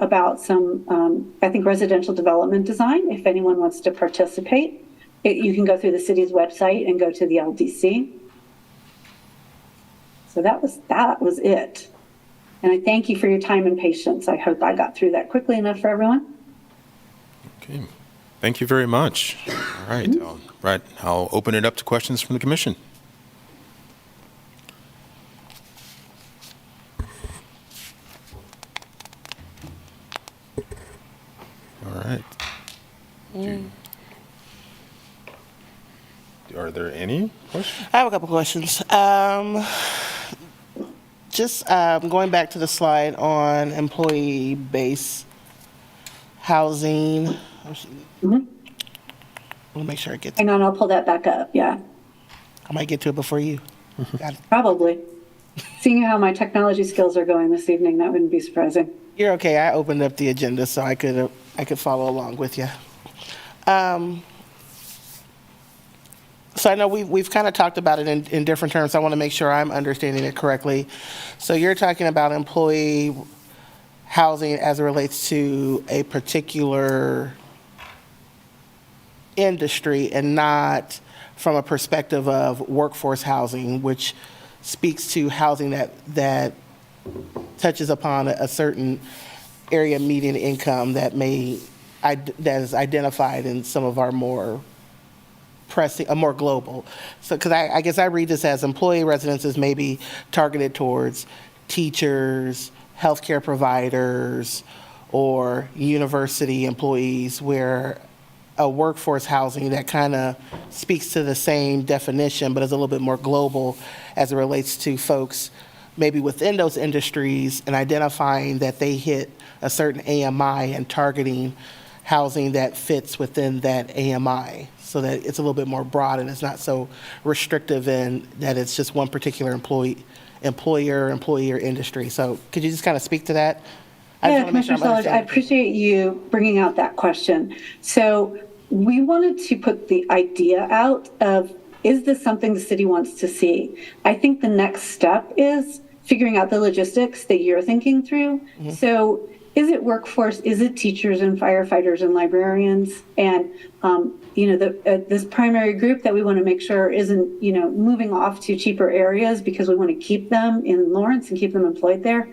about some, I think, residential development design. If anyone wants to participate, you can go through the city's website and go to the LDC. So that was it. And I thank you for your time and patience. I hope I got through that quickly enough for everyone. Okay. Thank you very much. All right. I'll open it up to questions from the commission. All right. Are there any questions? I have a couple questions. Just going back to the slide on employee base housing. Let me make sure I get to Hang on, I'll pull that back up. Yeah, I might get to it before you. Got it. probably. Seeing how my technology skills are going this evening, that wouldn't be surprising. You're okay. I opened up the agenda so I could follow along with you. So I know we've kind of talked about it in different terms. I want to make sure I'm understanding it correctly. So you're talking about employee housing as it relates to a particular industry and not from a perspective of workforce housing, which speaks to housing that touches upon a certain area median income that is identified in some of our more pressing, more global. So, because I guess I read this as employee residences may be targeted towards teachers, healthcare providers, or university employees, where a workforce housing that kind of speaks to the same definition, but is a little bit more global as it relates to folks maybe within those industries and identifying that they hit a certain AMI and targeting housing that fits within that AMI, so that it's a little bit more broad and it's not so restrictive in that it's just one particular employer, industry. So could you just kind of speak to that? Yeah, Commissioner Sellers, I appreciate you bringing out that question. So we wanted to put the idea out of, is this something the city wants to see? I think the next step is figuring out the logistics that you're thinking through. Mm-hmm. So is it workforce? Is it teachers and firefighters and librarians? And, this primary group that we want to make sure isn't, moving off to cheaper areas because we want to keep them in Lawrence and keep them employed there.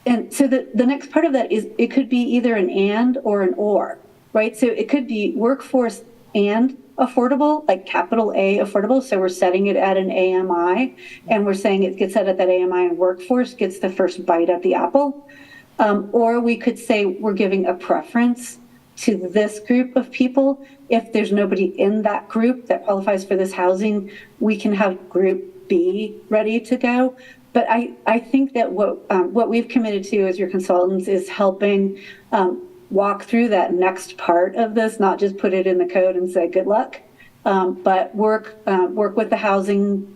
And so the next part of that is it could be either an and or an or, right? So it could be workforce and affordable, like capital A affordable. So we're setting it at an AMI, and we're saying it gets set at that AMI, and workforce gets the first bite at the apple. Or we could say we're giving a preference to this group of people. If there's nobody in that group that qualifies for this housing, we can have group B ready to go. But I think that what we've committed to as your consultants is helping walk through that next part of this, not just put it in the code and say good luck, but work with the housing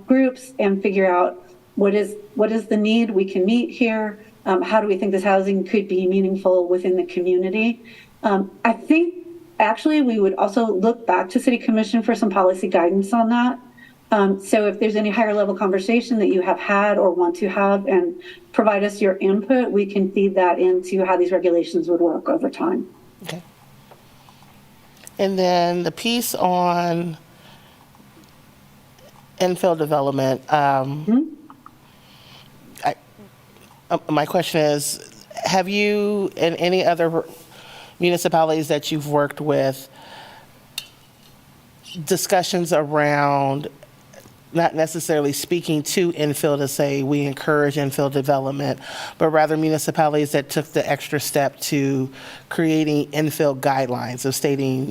groups and figure out what is the need we can meet here. How do we think this housing could be meaningful within the community? I think actually we would also look back to City Commission for some policy guidance on that. So if there's any higher level conversation that you have had or want to have and provide us your input, we can feed that into how these regulations would work over time. Okay. And then the piece on infill development, my question is, have you, in any other municipalities that you've worked with, discussions around not necessarily speaking to infill to say we encourage infill development, but rather municipalities that took the extra step to creating infill guidelines of stating,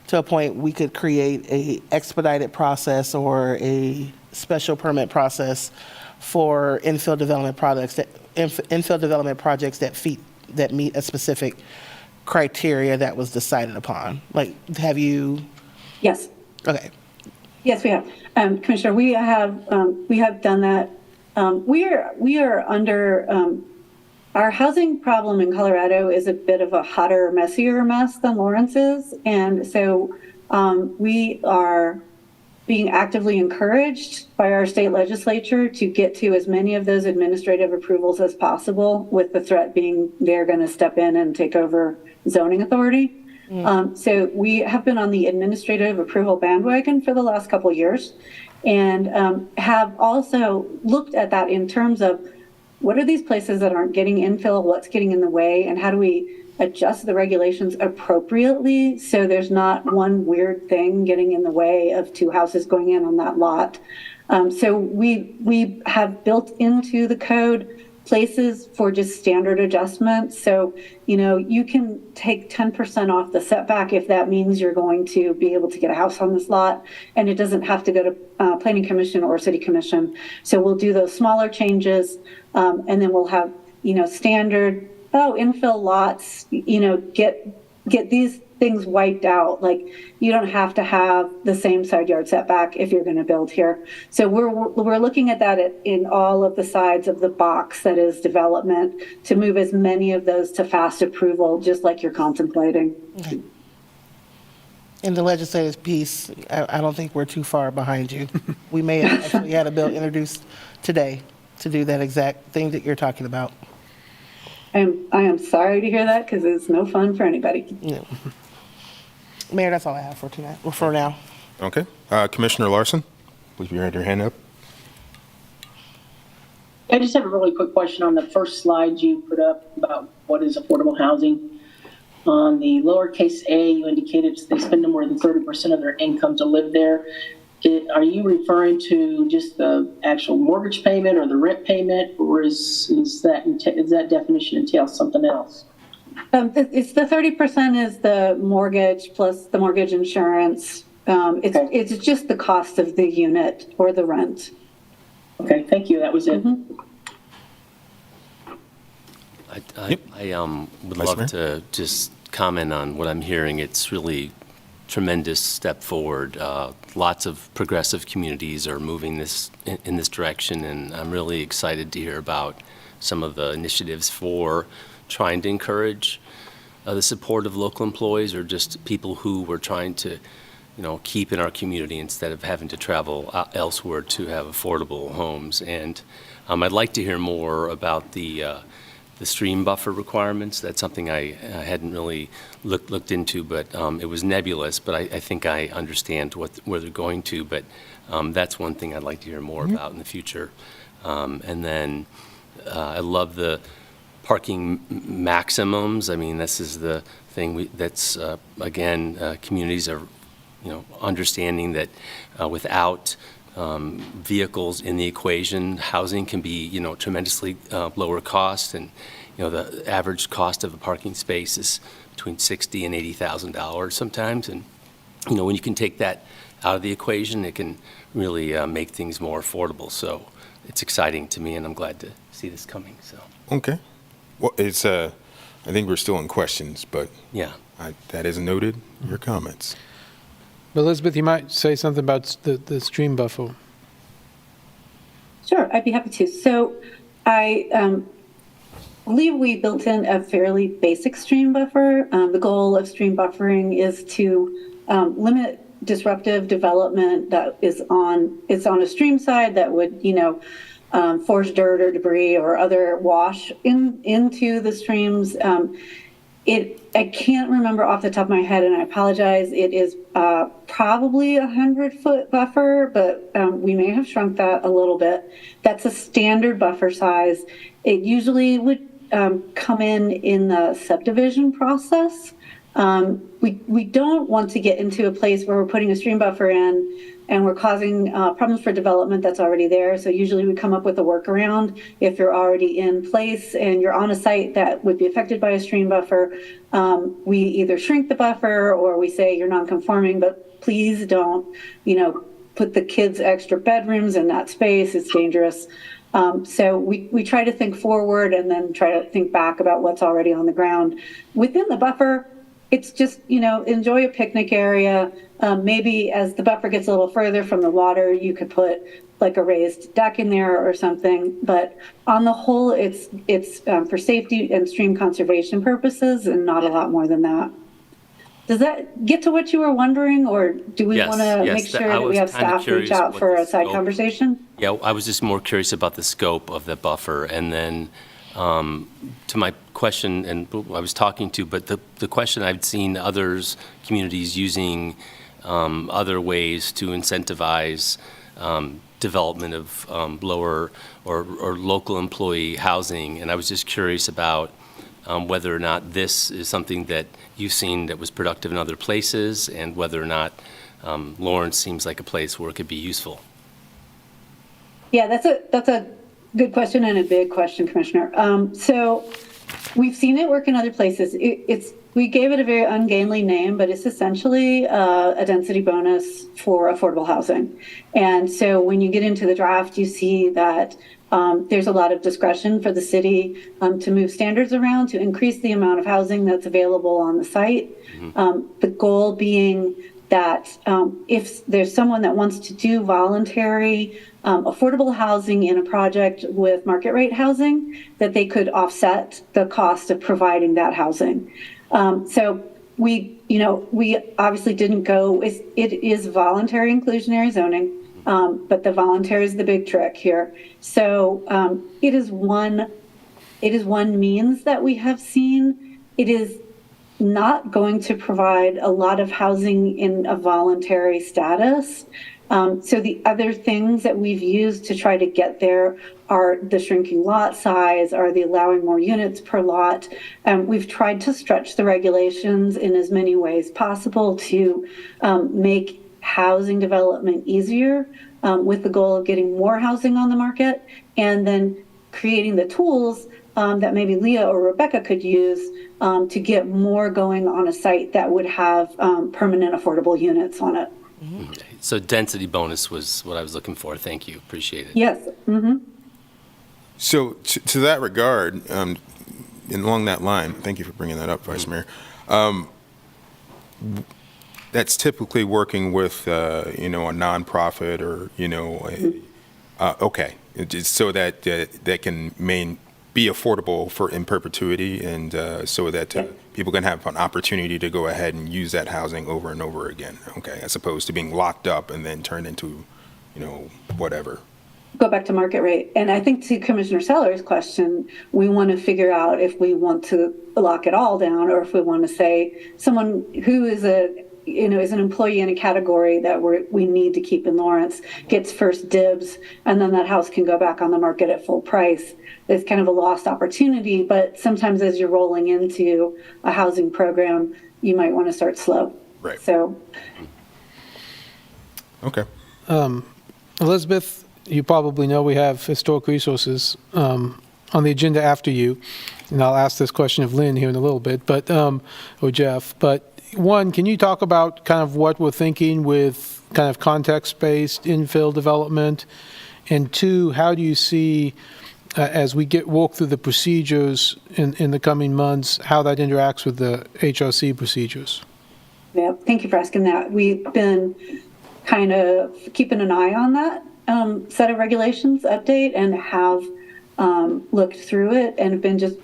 to a point we could create a expedited process or a special permit process for infill development projects that meet a specific criteria that was decided upon. Like, have you? Yes. Okay. Yes, we have. Commissioner, we have done that. We are under, our housing problem in Colorado is a bit of a hotter, messier mess than Lawrence is. And so we are being actively encouraged by our state legislature to get to as many of those administrative approvals as possible, with the threat being they're going to step in and take over zoning authority. So we have been on the administrative approval bandwagon for the last couple of years, and have also looked at that in terms of what are these places that aren't getting infill, what's getting in the way, and how do we adjust the regulations appropriately so there's not one weird thing getting in the way of two houses going in on that lot. So we have built into the code places for just standard adjustments. So, you can take 10% off the setback if that means you're going to be able to get a house on this lot, and it doesn't have to go to planning commission or city commission. So we'll do those smaller changes, and then we'll have, standard, infill lots, get these things wiped out. Like, you don't have to have the same side yard setback if you're going to build here. So we're looking at that in all of the sides of the box that is development, to move as many of those to fast approval, just like you're contemplating. Okay. In the legislative piece, I don't think we're too far behind you. We may have actually had a bill introduced today to do that exact thing that you're talking about. I am sorry to hear that, because it's no fun for anybody. Yeah. Mayor, that's all I have for tonight, or for now. Okay. Commissioner Larson, please you had your hand up. I just have a really quick question on the first slide you put up about what is affordable housing. On the lowercase a, you indicated they spend no more than 30% of their income to live there. Are you referring to just the actual mortgage payment or the rent payment, or is that definition entail something else? It's the 30% is the mortgage plus the mortgage insurance. It's just the cost of the unit or the rent. Okay, thank you. That was it. Mm-hmm. I would Vice love Mayor? to just comment on what I'm hearing. It's really tremendous step forward. Lots of progressive communities are moving in this direction, and I'm really excited to hear about some of the initiatives for trying to encourage the support of local employees, or just people who we're trying to, keep in our community instead of having to travel elsewhere to have affordable homes. And I'd like to hear more about the stream buffer requirements. That's something I hadn't really looked into, but it was nebulous, but I think I understand where they're going to, but that's one thing I'd like to hear more about in the future. And then I love the parking maximums. I mean, this is the thing that's, again, communities are, understanding that without vehicles in the equation, housing can be, tremendously lower cost, and the average cost of a parking space is between $60,000 and $80,000 sometimes, and when you can take that out of the equation, it can really make things more affordable. So it's exciting to me, and I'm glad to see this coming. So Okay. Well, it's I think we're still in questions, but yeah, that is noted. Your comments. Elizabeth, you might say something about the stream buffer. Sure, I'd be happy to. So I believe we built in a fairly basic stream buffer. The goal of stream buffering is to limit disruptive development that is on a stream side that would, force dirt or debris or other wash into the streams. I can't remember off the top of my head, and I apologize. It is probably 100-foot buffer, but we may have shrunk that a little bit. That's a standard buffer size. It usually would come in the subdivision process. We don't want to get into a place where we're putting a stream buffer in and we're causing problems for development that's already there. So usually we come up with a workaround. If you're already in place and you're on a site that would be affected by a stream buffer, we either shrink the buffer or we say you're non-conforming, but please don't, put the kids' extra bedrooms in that space. It's dangerous. So we try to think forward and then try to think back about what's already on the ground. Within the buffer, it's just, enjoy a picnic area. Maybe as the buffer gets a little further from the water, you could put like a raised deck in there or something. But on the whole, it's for safety and stream conservation purposes and not a lot more than that. Does that get to what you were wondering, or do we want to make sure that we have staff reach out for a side conversation? Yeah, I was just more curious about the scope of the buffer. And then to my question, and I was talking to, but the question I've seen others, communities using other ways to incentivize development of lower or local employee housing. And I was just curious about whether or not this is something that you've seen that was productive in other places, and whether or not Lawrence seems like a place where it could be useful. Yeah, that's a good question and a big question, Commissioner. So we've seen it work in other places. We gave it a very ungainly name, but it's essentially a density bonus for affordable housing. And so when you get into the draft, you see that there's a lot of discretion for the city to move standards around to increase the amount of housing that's available on the site. The goal being that if there's someone that wants to do voluntary affordable housing in a project with market rate housing, that they could offset the cost of providing that housing. So we obviously didn't go, it is voluntary inclusionary zoning. But the voluntary is the big trick here. So it is one means that we have seen. It is not going to provide a lot of housing in a voluntary status. So the other things that we've used to try to get there are the shrinking lot size, are the allowing more units per lot. We've tried to stretch the regulations in as many ways possible to make housing development easier, with the goal of getting more housing on the market, and then creating the tools that maybe Leah or Rebecca could use to get more going on a site that would have permanent affordable units on it. Okay. So density bonus was what I was looking for. Thank you. Appreciate it. Yes. Mm-hmm. So to that regard, and along that line, thank you for bringing that up, Vice Mayor. That's typically working with, a nonprofit or, okay, just so that that can be affordable in perpetuity, and so that people can have an opportunity to go ahead and use that housing over and over again. Okay, as opposed to being locked up and then turned into, whatever. Go back to market rate. And I think to Commissioner Seller's question, we want to figure out if we want to lock it all down, or if we want to say someone who is is an employee in a category that we need to keep in Lawrence gets first dibs, and then that house can go back on the market at full price. It's kind of a lost opportunity, but sometimes as you're rolling into a housing program, you might want to start slow. Right. So. Okay. Elizabeth, you probably know we have historic resources on the agenda after you, and I'll ask this question of Lynn here in a little bit, but or Jeff. But one, can you talk about kind of what we're thinking with kind of context-based infill development? And two, how do you see, as we walk through the procedures in the coming months, how that interacts with the HRC procedures? Yeah, thank you for asking that. We've been kind of keeping an eye on that set of regulations update, and have looked through it and have been just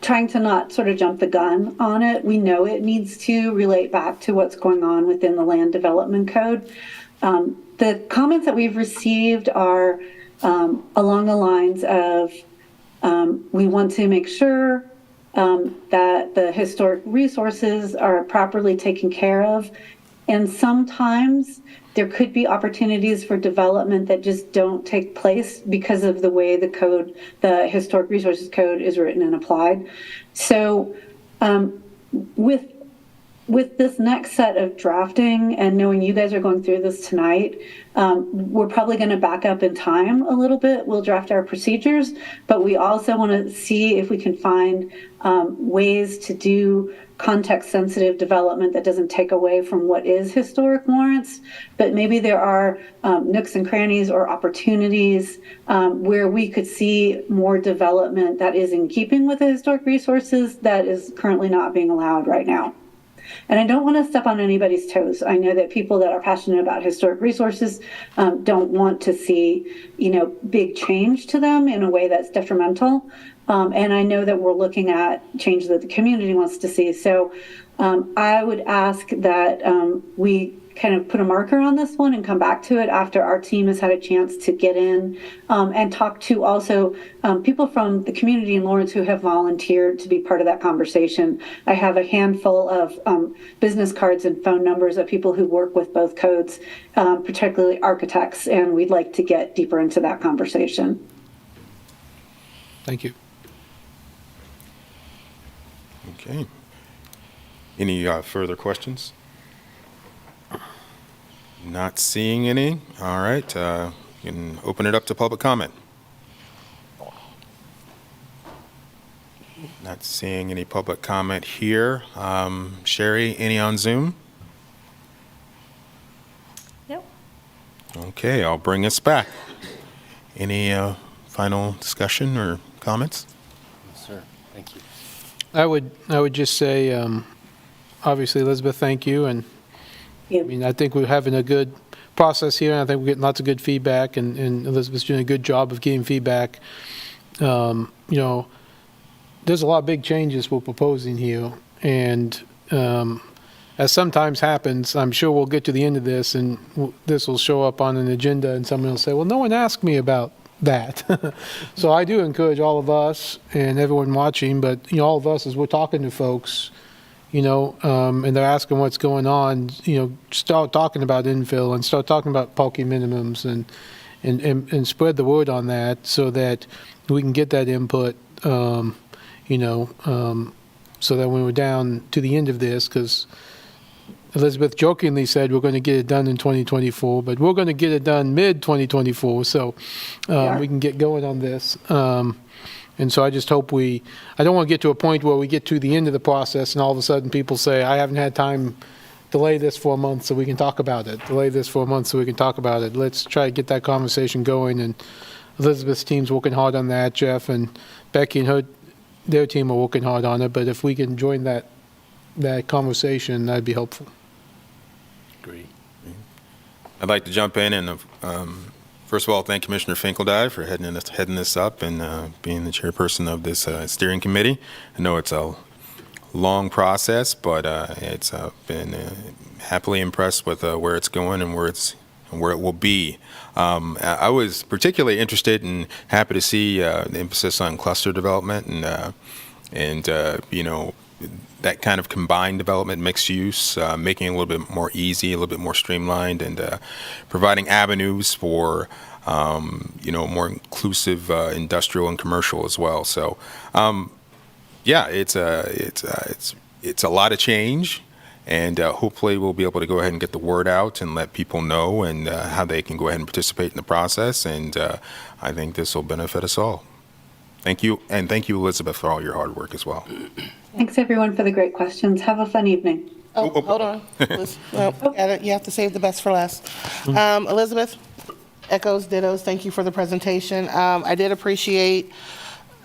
trying to not sort of jump the gun on it. We know it needs to relate back to what's going on within the land development code. The comments that we've received are along the lines of we want to make sure that the historic resources are properly taken care of. And sometimes there could be opportunities for development that just don't take place because of the way the Historic Resources Code is written and applied. So with with this next set of drafting and knowing you guys are going through this tonight, we're probably going to back up in time a little bit. We'll draft our procedures, but we also want to see if we can find ways to do context-sensitive development that doesn't take away from what is historic Lawrence, but maybe there are nooks and crannies or opportunities where we could see more development that is in keeping with the historic resources that is currently not being allowed right now. And I don't want to step on anybody's toes. I know that people that are passionate about historic resources don't want to see, big change to them in a way that's detrimental. And I know that we're looking at change that the community wants to see. So I would ask that we kind of put a marker on this one and come back to it after our team has had a chance to get in and talk to also people from the community in Lawrence who have volunteered to be part of that conversation. I have a handful of business cards and phone numbers of people who work with both codes, particularly architects, and we'd like to get deeper into that conversation. Thank you. Okay. Any further questions? Not seeing any. All right. You can open it up to public comment. Not seeing any public comment here. Sherry, any on Zoom? Nope. Okay, I'll bring us back. Any final discussion or comments? Yes, sir. Thank you. I would just say, obviously, Elizabeth, thank you. And Yeah. I mean, I think we're having a good process here, and I think we're getting lots of good feedback, and Elizabeth's doing a good job of getting feedback. There's a lot of big changes we're proposing here, and as sometimes happens, I'm sure we'll get to the end of this, and this will show up on an agenda, and someone will say, well, no one asked me about that. So I do encourage all of us and everyone watching, but all of us, as we're talking to folks, and they're asking what's going on, start talking about infill and start talking about parking minimums and spread the word on that so that we can get that input, so that when we're down to the end of this, because Elizabeth jokingly said we're going to get it done in 2024, but we're going to get it done mid-2024, so we can get going on this. And so I just hope I don't want to get to a point where we get to the end of the process and all of a sudden people say, I haven't had time, delay this for a month so we can talk about it. Delay this for a month so we can talk about it. Let's try to get that conversation going. And Elizabeth's team's working hard on that. Jeff and Becky and their team are working hard on it. But if we can join that conversation, that'd be helpful. Agree. I'd like to jump in and first of all, thank Commissioner Finkeldye for heading this up and being the chairperson of this steering committee. I know it's a long process, but it's been happily impressed with where it's going and where it will be. I was particularly interested and happy to see the emphasis on cluster development and that kind of combined development, mixed use, making it a little bit more easy, a little bit more streamlined, and providing avenues for more inclusive industrial and commercial as well. So, it's a lot of change, and hopefully we'll be able to go ahead and get the word out and let people know and how they can go ahead and participate in the process. And I think this will benefit us all. Thank you, and thank you, Elizabeth, for all your hard work as well. Thanks, everyone, for the great questions. Have a fun evening. Oh, hold on. You have to save the best for last. Elizabeth, echoes, dittos, thank you for the presentation. I did appreciate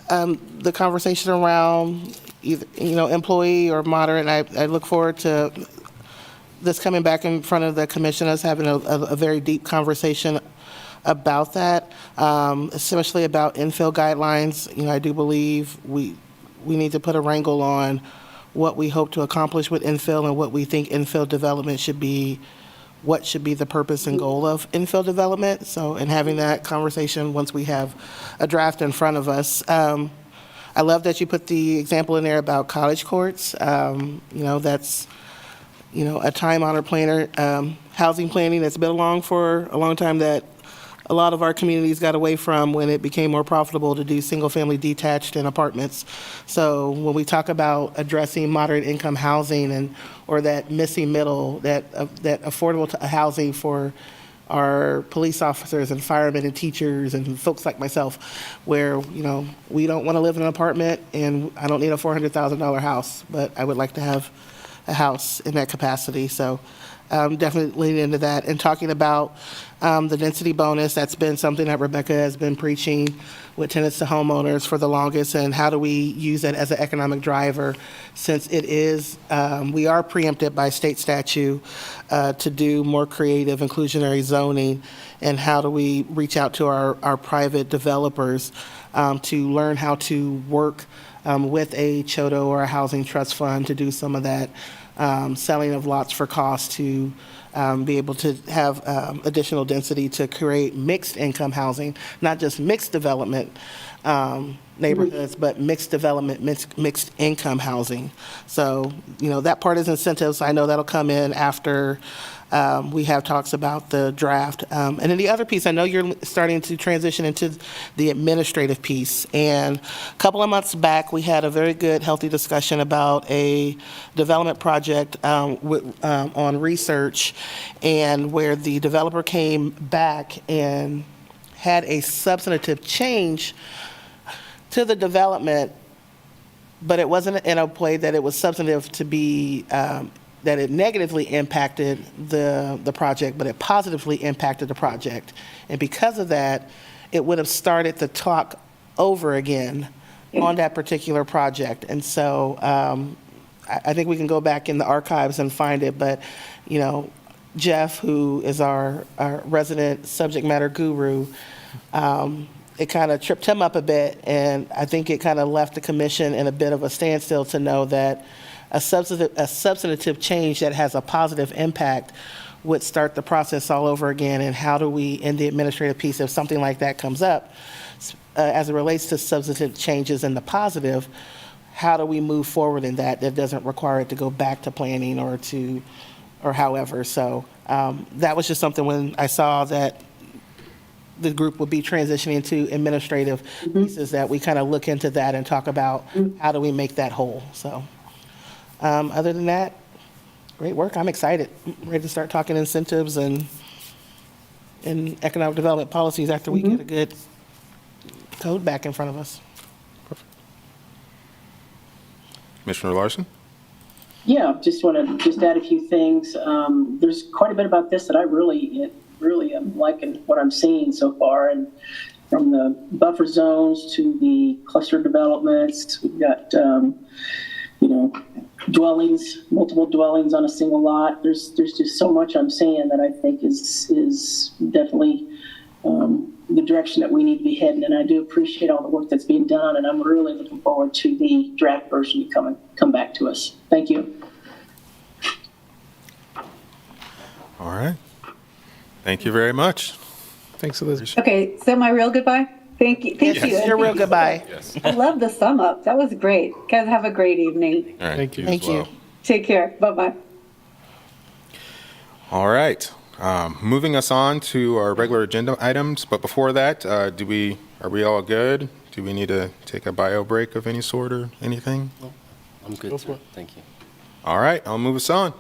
the conversation around either, employee or moderate. I look forward to this coming back in front of the commission, us having a very deep conversation about that, especially about infill guidelines. I do believe we need to put a wrangle on what we hope to accomplish with infill and what we think infill development should be, what should be the purpose and goal of infill development. So, and having that conversation once we have a draft in front of us. I love that you put the example in there about college courts. That's, a time-honored planner, housing planning that's been along for a long time that a lot of our communities got away from when it became more profitable to do single-family detached and apartments. So when we talk about addressing moderate income housing or that missing middle, that affordable housing for our police officers and firemen and teachers and folks like myself, where, we don't want to live in an apartment and I don't need a $400,000 house, but I would like to have a house in that capacity. So definitely leaning into that and talking about the density bonus. That's been something that Rebecca has been preaching with tenants to homeowners for the longest, and how do we use that as an economic driver, since it is, we are preempted by state statute to do more creative inclusionary zoning, and how do we reach out to our private developers to learn how to work with a CHOTO or a housing trust fund to do some of that selling of lots for cost, to be able to have additional density to create mixed income housing, not just mixed development neighborhoods, but mixed development, mixed income housing. So, that part is incentives. I know that'll come in after we have talks about the draft. And then the other piece, I know you're starting to transition into the administrative piece. And a couple of months back, we had a very good, healthy discussion about a development project on research, and where the developer came back and had a substantive change to the development, but it wasn't in a way that it was substantive to be that it negatively impacted the project, but it positively impacted the project. And because of that, it would have started the talk over again on that particular project. And so I think we can go back in the archives and find it, but, Jeff, who is our resident subject matter guru, it kind of tripped him up a bit, and I think it kind of left the commission in a bit of a standstill to know that a substantive change that has a positive impact would start the process all over again. And how do we, in the administrative piece, if something like that comes up, as it relates to substantive changes in the positive, how do we move forward in that doesn't require it to go back to planning or however. So that was just something when I saw that the group would be transitioning to administrative pieces, that we kind of look into that and talk about how do we make that whole. So other than that, great work. I'm excited. I'm ready to start talking incentives and economic development policies after we get a good code back in front of us. Commissioner Larson? Yeah, just want to add a few things. There's quite a bit about this that I really am liking what I'm seeing so far, and from the buffer zones to the cluster developments, we've got dwellings, multiple dwellings on a single lot. There's just so much I'm seeing that I think is definitely the direction that we need to be heading. And I do appreciate all the work that's being done, and I'm really looking forward to the draft version to come back to us. Thank you. All right. Thank you very much. Thanks, Elizabeth. Okay, so my real goodbye? Thank you. Thank you. Your real goodbye. I love the sum up. That was great. Guys, have a great evening. All right. Thank you. as Thank you. well. Take care. Bye-bye. All right. Moving us on to our regular agenda items, but before that, are we all good? Do we need to take a bio break of any sort or anything? I'm good, sir. Thank you. All right, I'll move us on.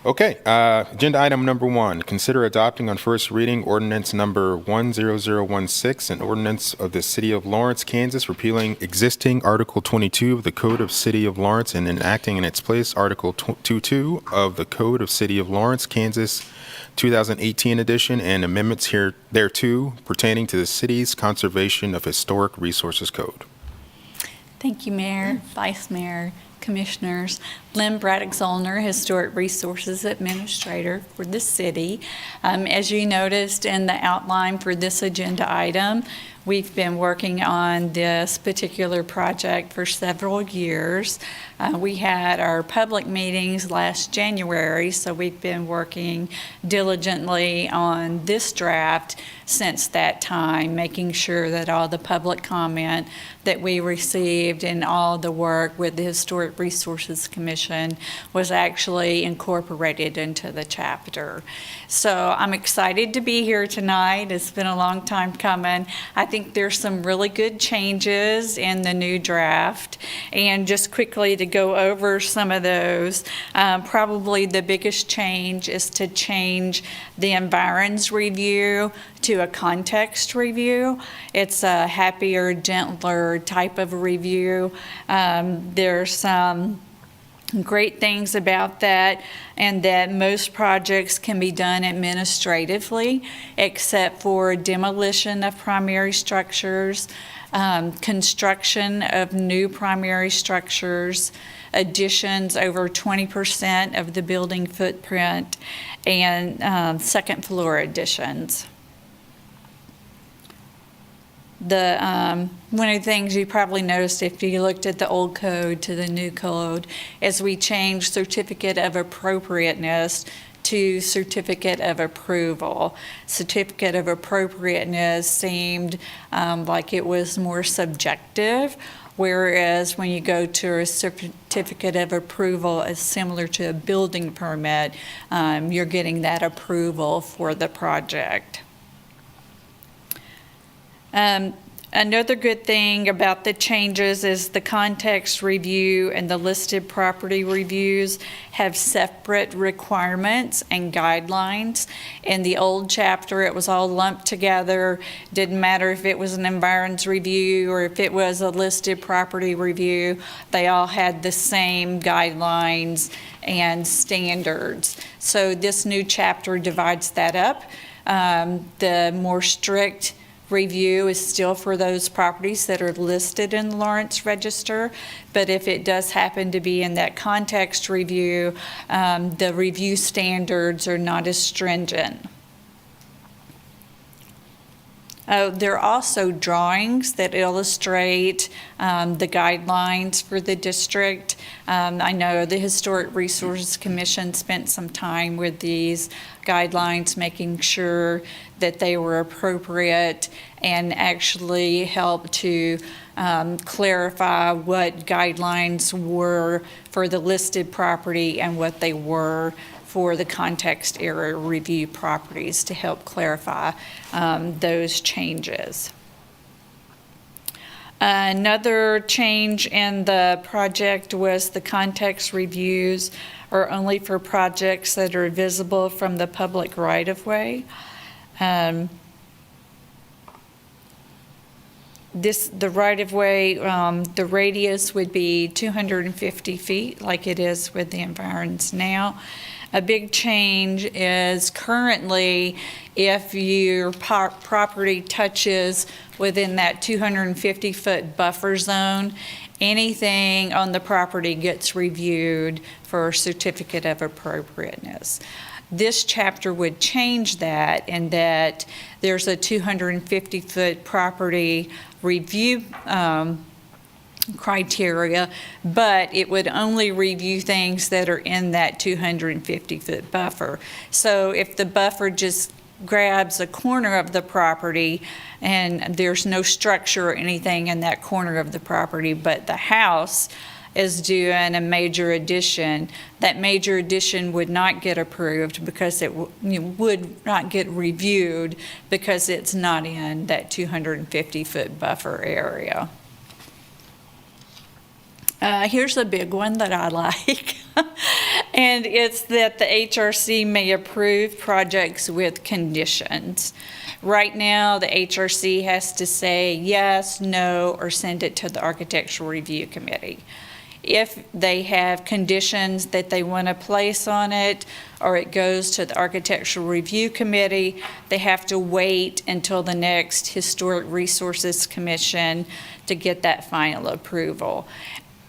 Okay, agenda item number 1, consider adopting on first reading ordinance number 10016, an ordinance of the City of Lawrence, Kansas, repealing existing Article 22 of the Code of City of Lawrence and enacting in its place Article 22 of the Code of City of Lawrence, Kansas, 2018 edition, and amendments thereto pertaining to the city's conservation of historic resources code. Thank you, Mayor, Vice Mayor, Commissioners. Lynn Braddock-Zollner, Historic Resources Administrator for the city. As you noticed in the outline for this agenda item, we've been working on this particular project for several years. We had our public meetings last January, so we've been working diligently on this draft since that time, making sure that all the public comment that we received and all the work with the Historic Historic Resources Commission was actually incorporated into the chapter. So I'm excited to be here tonight. It's been a long time coming. I think there's some really good changes in the new draft. And just quickly to go over some of those, probably the biggest change is to change the environs review to a context review. It's a happier, gentler type of review. There's some great things about that, and that most projects can be done administratively, except for demolition of primary structures, construction of new primary structures, additions over 20% of the building footprint, and second floor additions. One of the things you probably noticed if you looked at the old code to the new code is we changed certificate of appropriateness to certificate of approval. Certificate of appropriateness seemed like it was more subjective, whereas when you go to a certificate of approval, it's similar to a building permit. You're getting that approval for the project. Another good thing about the changes is the context review and the listed property reviews have separate requirements and guidelines. In the old chapter, it was all lumped together. Didn't matter if it was an environs review or if it was a listed property review. They all had the same guidelines and standards. So this new chapter divides that up. The more strict review is still for those properties that are listed in the Lawrence Register, but if it does happen to be in that context review, the review standards are not as stringent. There are also drawings that illustrate the guidelines for the district. I know the Historic Resources Commission spent some time with these guidelines, making sure that they were appropriate and actually help to clarify what guidelines were for the listed property and what they were for the context area review properties to help clarify those changes. Another change in the project was the context reviews are only for projects that are visible from the public right-of-way. The right-of-way, the radius would be 250 feet like it is with the environs now. A big change is currently if your property touches within that 250-foot buffer zone, anything on the property gets reviewed for a certificate of appropriateness. This chapter would change that in that there's a 250-foot property review criteria, but it would only review things that are in that 250-foot buffer. So if the buffer just grabs a corner of the property and there's no structure or anything in that corner of the property, but the house is doing a major addition, that major addition would not get approved because it would not get reviewed because it's not in that 250-foot buffer area. Here's a big one that I like, and it's that the HRC may approve projects with conditions. Right now, the HRC has to say yes, no, or send it to the Architectural Review Committee. If they have conditions that they want to place on it, or it goes to the Architectural Review Committee, they have to wait until the next Historic Resources Commission to get that final approval.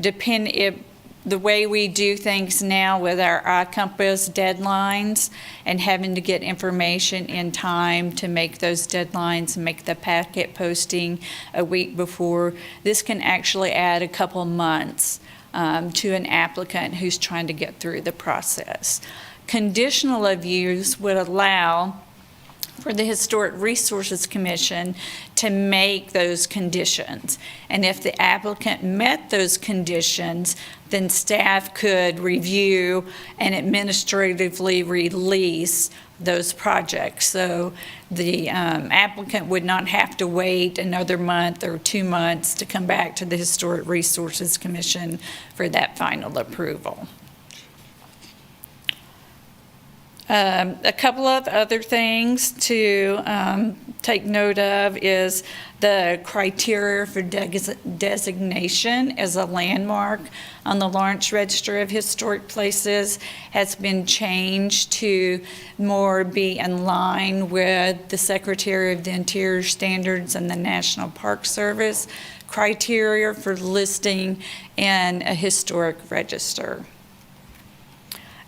The way we do things now with our iCompass deadlines and having to get information in time to make those deadlines, make the packet posting a week before, this can actually add a couple months to an applicant who's trying to get through the process. Conditional reviews would allow for the Historic Resources Commission to make those conditions. And if the applicant met those conditions, then staff could review and administratively release those projects. So the applicant would not have to wait another month or 2 months to come back to the Historic Resources Commission for that final approval. A couple of other things to take note of is the criteria for designation as a landmark on the Lawrence Register of Historic Places has been changed to more be in line with the Secretary of the Interior standards and the National Park Service criteria for listing in a historic register.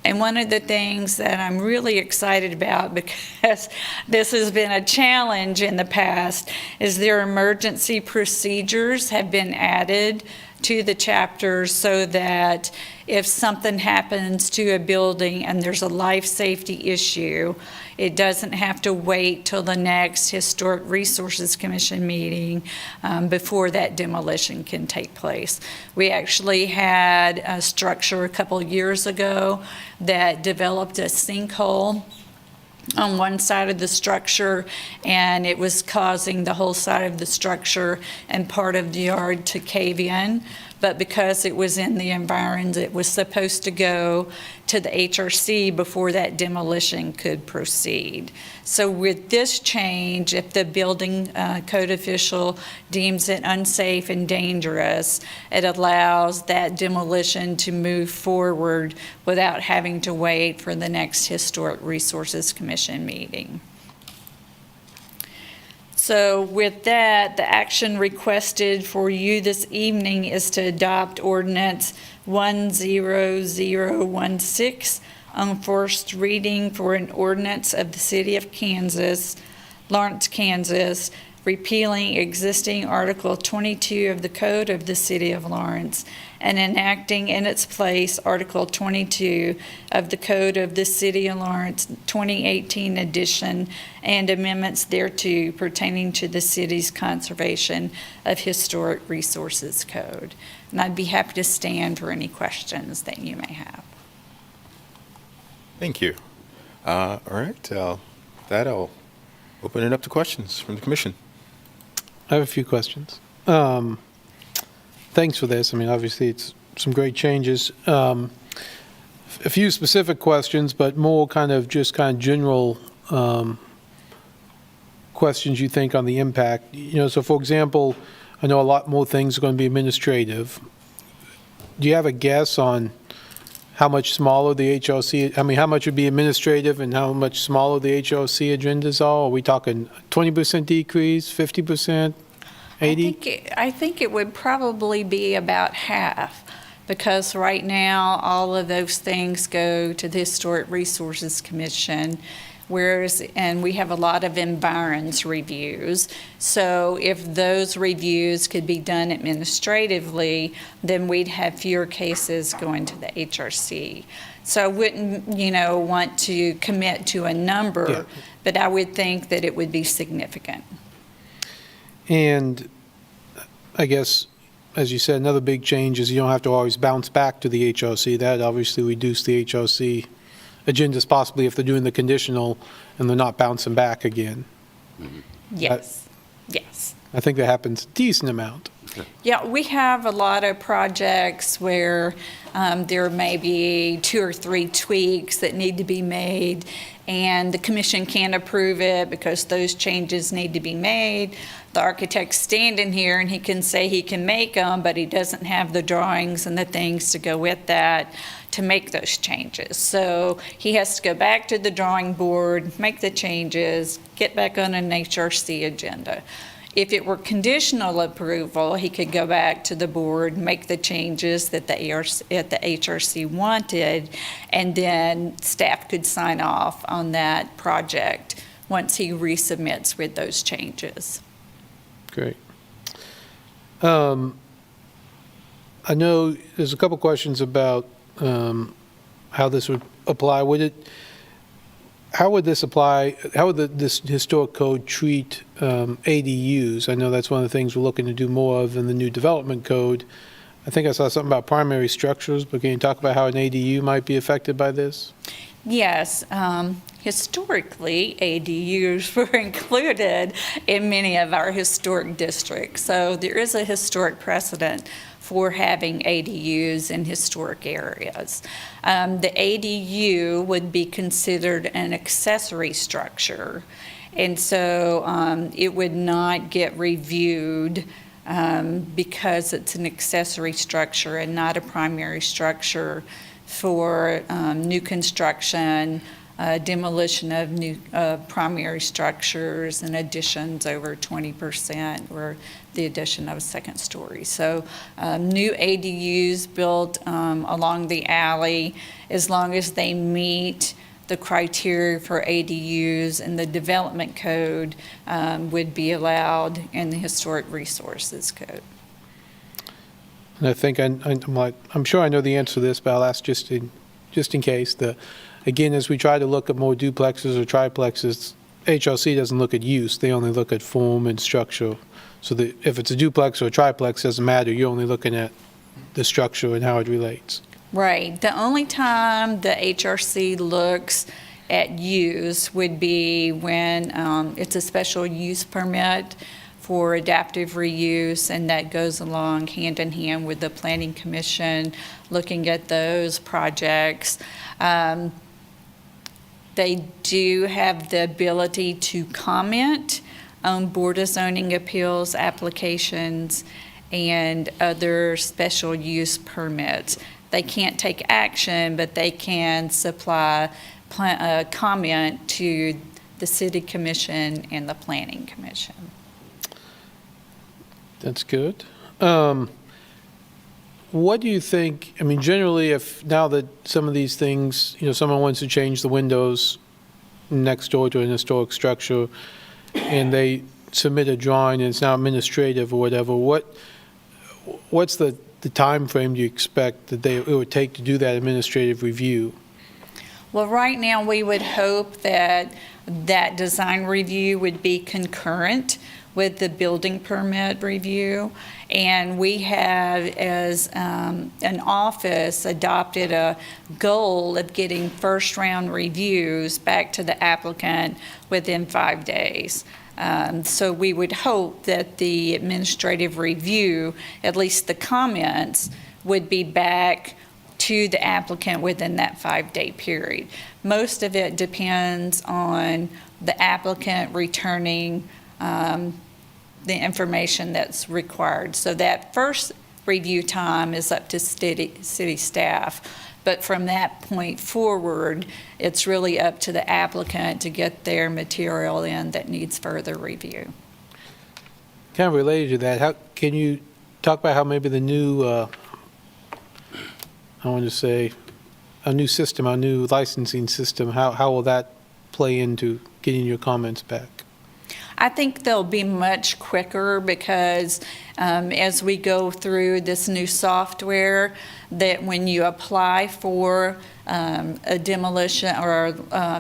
And one of the things that I'm really excited about, because this has been a challenge in the past, is their emergency procedures have been added to the chapters so that if something happens to a building and there's a life safety issue, it doesn't have to wait till the next Historic Resources Commission meeting before that demolition can take place. We actually had a structure a couple years ago that developed a sinkhole on one side of the structure, and it was causing the whole side of the structure and part of the yard to cave in. But because it was in the environs, it was supposed to go to the HRC before that demolition could proceed. So with this change, if the building code official deems it unsafe and dangerous, it allows that demolition to move forward without having to wait for the next Historic Resources Commission meeting. So with that, the action requested for you this evening is to adopt ordinance 10016 on first reading for an ordinance of the City of Kansas, Lawrence, Kansas, repealing existing Article 22 of the Code of the City of Lawrence and enacting in its place Article 22 of the Code of the City of Lawrence 2018 edition and amendments thereto pertaining to the city's conservation of historic resources code. And I'd be happy to stand for any questions that you may have. Thank you. All right, I'll open it up to questions from the commission. I have a few questions. Thanks for this. I mean, obviously, it's some great changes. A few specific questions, but more kind of general questions you think on the impact. You know, so for example, I know a lot more things are going to be administrative. Do you have a guess on how much smaller the HLC, I mean, how much would be administrative and how much smaller the HLC agendas are? Are we talking 20% decrease, 50%, 80? I think it would probably be about half, because right now, all of those things go to the Historic Resources Commission, and we have a lot of environs reviews. So if those reviews could be done administratively, then we'd have fewer cases going to the HRC. So I wouldn't, want to commit to a number, but I would think that it would be significant. And I guess, as you said, another big change is you don't have to always bounce back to the HLC. That obviously reduced the HLC agendas, possibly if they're doing the conditional and they're not bouncing back again. Mm-hmm. Yes, yes. I think that happens a decent amount. Yeah, we have a lot of projects where there may be 2 or 3 tweaks that need to be made, and the commission can't approve it because those changes need to be made. The architect's standing here and he can say he can make them, but he doesn't have the drawings and the things to go with that to make those changes. So he has to go back to the drawing board, make the changes, get back on an HRC agenda. If it were conditional approval, he could go back to the board, make the changes that the HRC wanted, and then staff could sign off on that project once he resubmits with those changes. Great. I know there's a couple questions about how this would apply. how would this apply, how would this historic code treat ADUs? I know that's one of the things we're looking to do more of in the new development code. I think I saw something about primary structures, but can you talk about how an ADU might be affected by this? Yes, historically, ADUs were included in many of our historic districts. So there is a historic precedent for having ADUs in historic areas. The ADU would be considered an accessory structure, and so it would not get reviewed because it's an accessory structure and not a primary structure for new construction, demolition of new primary structures, and additions over 20%, or the addition of a second story. So new ADUs built along the alley, as long as they meet the criteria for ADUs and the development code, would be allowed in the historic resources code. And I think I'm sure I know the answer to this, but I'll ask just in case. Again, as we try to look at more duplexes or triplexes, HLC doesn't look at use; they only look at form and structure. So that if it's a duplex or a triplex, doesn't matter. You're only looking at the structure and how it relates. Right. The only time the HRC looks at use would be when it's a special use permit for adaptive reuse, and that goes along hand in hand with the Planning Commission looking at those projects. They do have the ability to comment on Board of Zoning Appeals applications and other special use permits. They can't take action, but they can supply comment to the City Commission and the Planning Commission. That's good. What do you think, I mean, generally, if now that some of these things, someone wants to change the windows next door to an historic structure, and they submit a drawing and it's now administrative or whatever, what's the time frame do you expect that it would take to do that administrative review? Well, right now, we would hope that that design review would be concurrent with the building permit review. And we have, as an office, adopted a goal of getting first-round reviews back to the applicant within 5 days. So we would hope that the administrative review, at least the comments, would be back to the applicant within that 5-day period. Most of it depends on the applicant returning the information that's required. So that first review time is up to city staff. But from that point forward, it's really up to the applicant to get their material in that needs further review. Kind of related to that, can you talk about how maybe the new, I want to say, a new system, a new licensing system, how will that play into getting your comments back? I think they'll be much quicker because as we go through this new software, that when you apply for a demolition or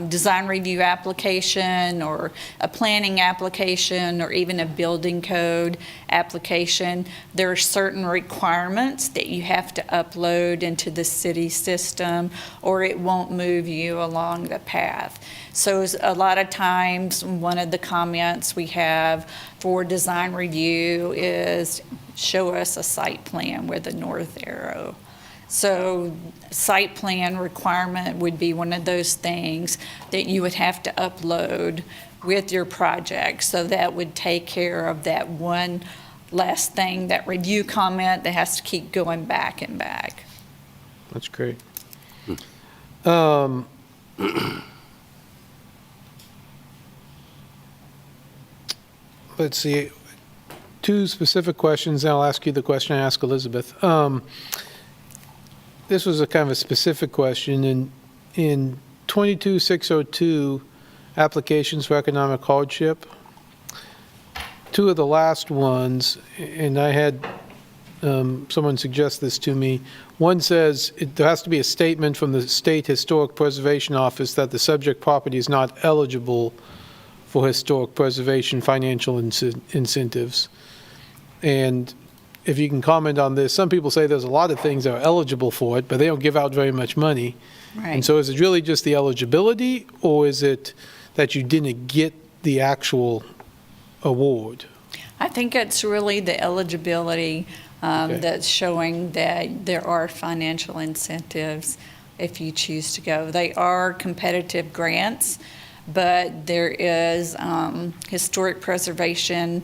design review application or a planning application or even a building code application, there are certain requirements that you have to upload into the city system or it won't move you along the path. So a lot of times, one of the comments we have for design review is show us a site plan with a north arrow. So site plan requirement would be one of those things that you would have to upload with your project. So that would take care of that one last thing, that review comment that has to keep going back and back. That's great. Let's see, 2 specific questions, and I'll ask you the question I asked Elizabeth. This was a kind of a specific question. In 22602, applications for economic hardship, 2 of the last ones, and I had someone suggests this to me. One says there has to be a statement from the State Historic Preservation Office that the subject property is not eligible for historic preservation financial incentives. And if you can comment on this, some people say there's a lot of things that are eligible for it, but they don't give out very much money. Right. And so is it really just the eligibility, or is it that you didn't get the actual award? I think it's really the eligibility Okay. that's showing that there are financial incentives if you choose to go. They are competitive grants, but there is historic preservation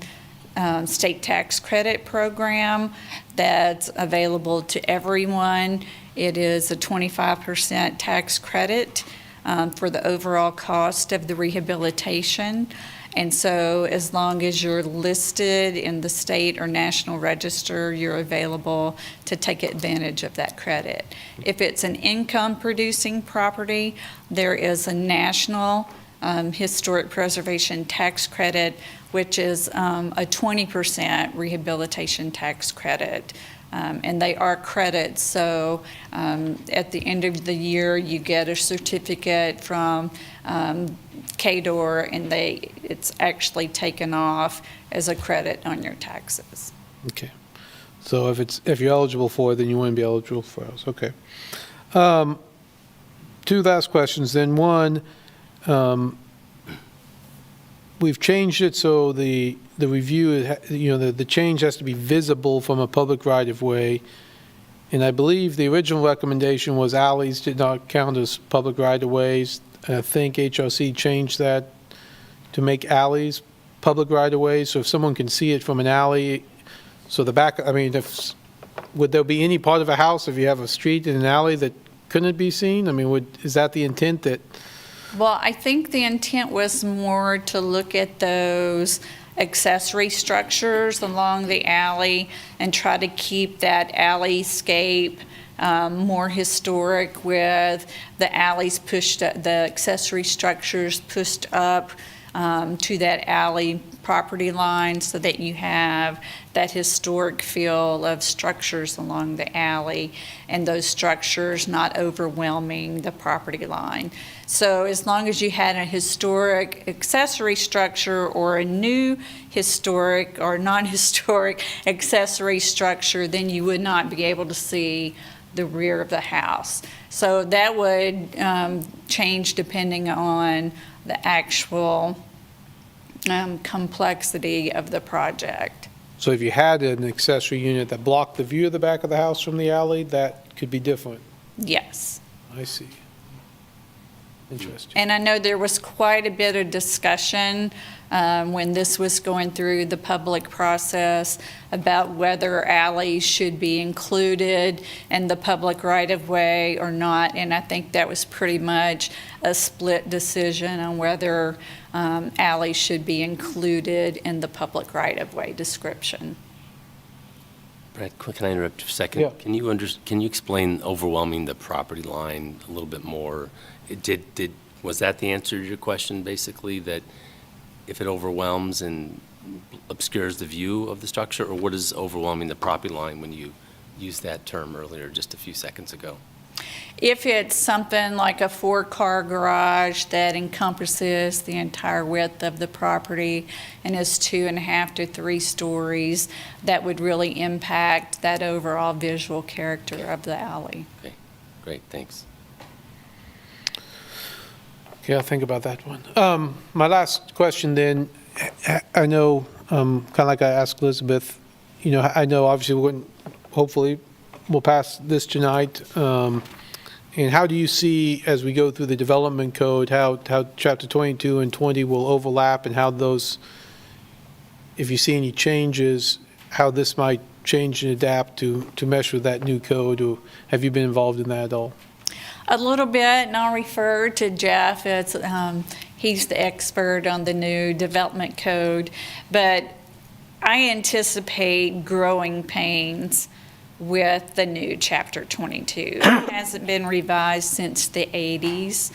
state tax credit program that's available to everyone. It is a 25% tax credit for the overall cost of the rehabilitation. And so as long as you're listed in the state or national register, you're available to take advantage of that credit. If it's an income-producing property, there is a national historic preservation tax credit, which is a 20% rehabilitation tax credit. And they are credits, so at the end of the year, you get a certificate from KDOR, and it's actually taken off as a credit on your taxes. Okay. So if you're eligible for it, then you wouldn't be eligible for us. Okay. Two last questions then. One, we've changed it so the review, the change has to be visible from a public right-of-way. And I believe the original recommendation was alleys did not count as public right-of-ways. And I think HRC changed that to make alleys public right-of-ways. So if someone can see it from an alley, so the back, I mean, would there be any part of a house if you have a street and an alley that couldn't be seen? I mean, is that the intent that? Well, I think the intent was more to look at those accessory structures along the alley and try to keep that alleyscape more historic, with the alleys pushed up, the accessory structures pushed up to that alley property line, so that you have that historic feel of structures along the alley, and those structures not overwhelming the property line. So as long as you had a historic accessory structure or a new historic or non-historic accessory structure, then you would not be able to see the rear of the house. So that would change depending on the actual complexity of the project. So if you had an accessory unit that blocked the view of the back of the house from the alley, that could be different? Yes. I see. Interesting. And I know there was quite a bit of discussion when this was going through the public process about whether alleys should be included in the public right-of-way or not. And I think that was pretty much a split decision on whether alleys should be included in the public right-of-way description. Brad, can I interrupt for a second? Yeah. Can you explain overwhelming the property line a little bit more? Was that the answer to your question, basically, that if it overwhelms and obscures the view of the structure, or what is overwhelming the property line when you used that term earlier, just a few seconds ago? If it's something like a 4-car garage that encompasses the entire width of the property and is 2.5 to 3 stories, that would really impact that overall visual character of the alley. Okay, great, thanks. Okay, I'll think about that one. My last question then, I know, kind of like I asked Elizabeth, I know obviously hopefully we'll pass this tonight. And how do you see, as we go through the development code, how Chapter 22 and 20 will overlap, and how those, if you see any changes, how this might change and adapt to mesh with that new code, or have you been involved in that at all? A little bit, and I'll refer to Jeff. He's the expert on the new development code, but I anticipate growing pains with the new Chapter 22. It hasn't been revised since the 80s.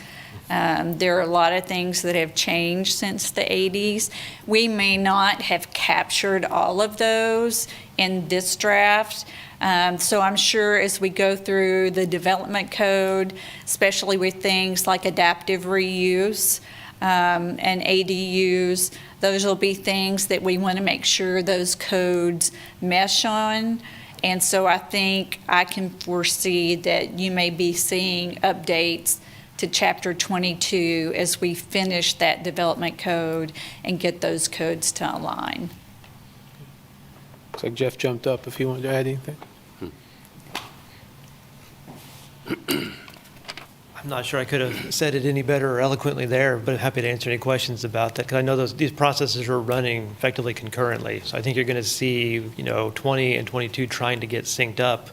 There are a lot of things that have changed since the 80s. We may not have captured all of those in this draft. So I'm sure as we go through the development code, especially with things like adaptive reuse and ADUs, those will be things that we want to make sure those codes mesh on. And so I think I can foresee that you may be seeing updates to Chapter 22 as we finish that development code and get those codes to align. Looks like Jeff jumped up if he wanted to add anything. I'm not sure I could have said it any better or eloquently there, but I'm happy to answer any questions about that, because I know these processes are running effectively concurrently. So I think you're going to see, 20 and 22 trying to get synced up,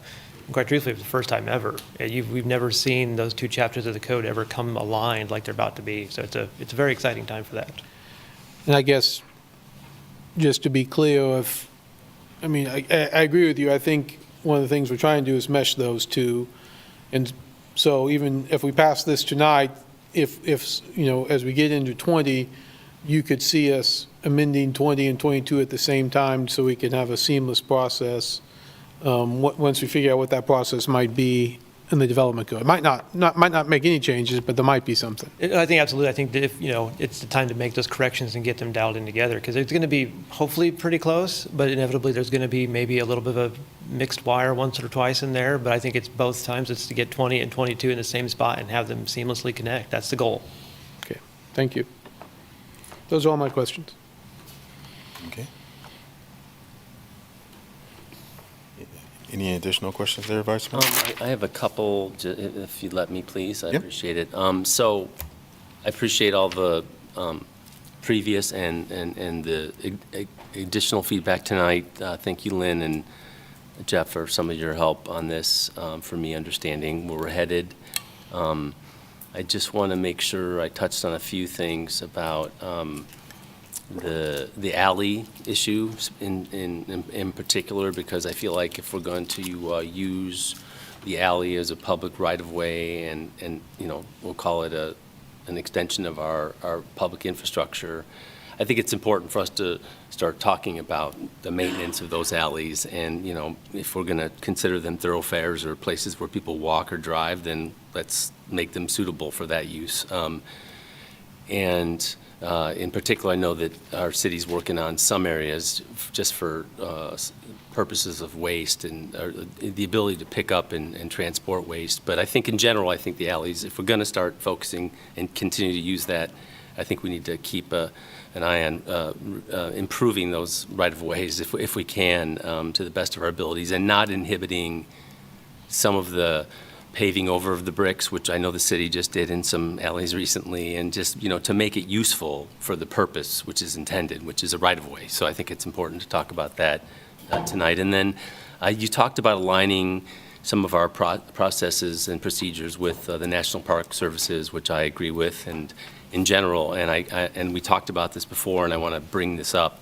quite truthfully, for the first time ever. We've never seen those two chapters of the code ever come aligned like they're about to be. So it's a very exciting time for that. And I guess, just to be clear, I agree with you. I think one of the things we're trying to do is mesh those two. And so even if we pass this tonight, if as we get into 20, you could see us amending 20 and 22 at the same time so we can have a seamless process once we figure out what that process might be in the development code. It might not make any changes, but there might be something. I think absolutely. I think that if, it's the time to make those corrections and get them dialed in together, because it's going to be hopefully pretty close, but inevitably there's going to be maybe a little bit of a mixed wire once or twice in there. But I think it's both times. It's to get 20 and 22 in the same spot and have them seamlessly connect. That's the goal. Okay, thank you. Those are all my questions. Okay. Any additional questions there, Vice Mayor? I have a couple, if you'd let me, please. I Yep. appreciate it. So I appreciate all the previous and the additional feedback tonight. Thank you, Lynn and Jeff, for some of your help on this, for me understanding where we're headed. I just want to make sure I touched on a few things about the alley issue in particular, because I feel like if we're going to use the alley as a public right-of-way and we'll call it an extension of our public infrastructure, I think it's important for us to start talking about the maintenance of those alleys. And if we're going to consider them thoroughfares or places where people walk or drive, then let's make them suitable for that use. In particular, I know that our city's working on some areas just for purposes of waste and the ability to pick up and transport waste. But I think in general, I think the alleys, if we're going to start focusing and continue to use that, I think we need to keep an eye on improving those right-of-ways if we can to the best of our abilities, and not inhibiting some of the paving over of the bricks, which I know the city just did in some alleys recently, and just, to make it useful for the purpose which is intended, which is a right-of-way. So I think it's important to talk about that tonight. And then you talked about aligning some of our processes and procedures with the National Park Services, which I agree with, and in general, and we talked about this before, and I want to bring this up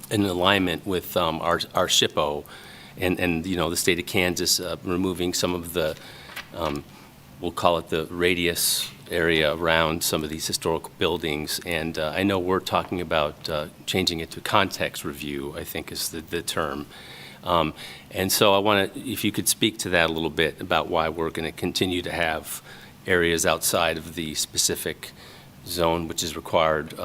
in alignment with our SHPO and the state of Kansas removing some of the we'll call it the radius area around some of these historical buildings. And I know we're talking about changing it to context review, I think is the term. And so I want to, if you could speak to that a little bit about why we're going to continue to have areas outside of the specific zone which is required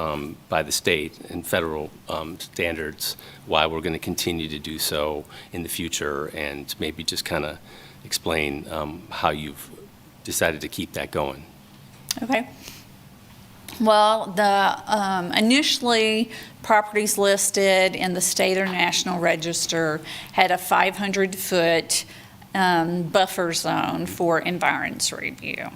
by the state and federal standards, why we're going to continue to do so in the future, and maybe just kind of explain how you've decided to keep that going. Okay. Well, initially, properties listed in the state or national register had a 500-foot buffer zone for environs review.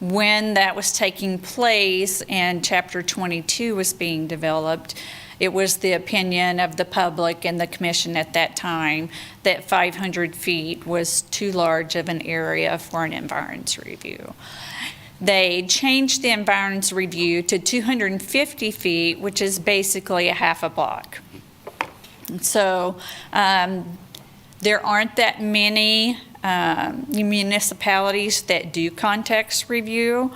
When that was taking place and Chapter 22 was being developed, it was the opinion of the public and the commission at that time that 500 feet was too large of an area for an environs review. They changed the environs review to 250 feet, which is basically a half a block. So there aren't that many municipalities that do context review.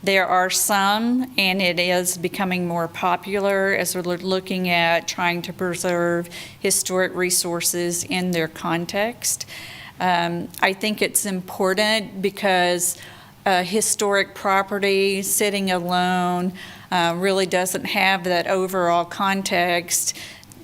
There are some, and it is becoming more popular as we're looking at trying to preserve historic resources in their context. I think it's important because historic property sitting alone really doesn't have that overall context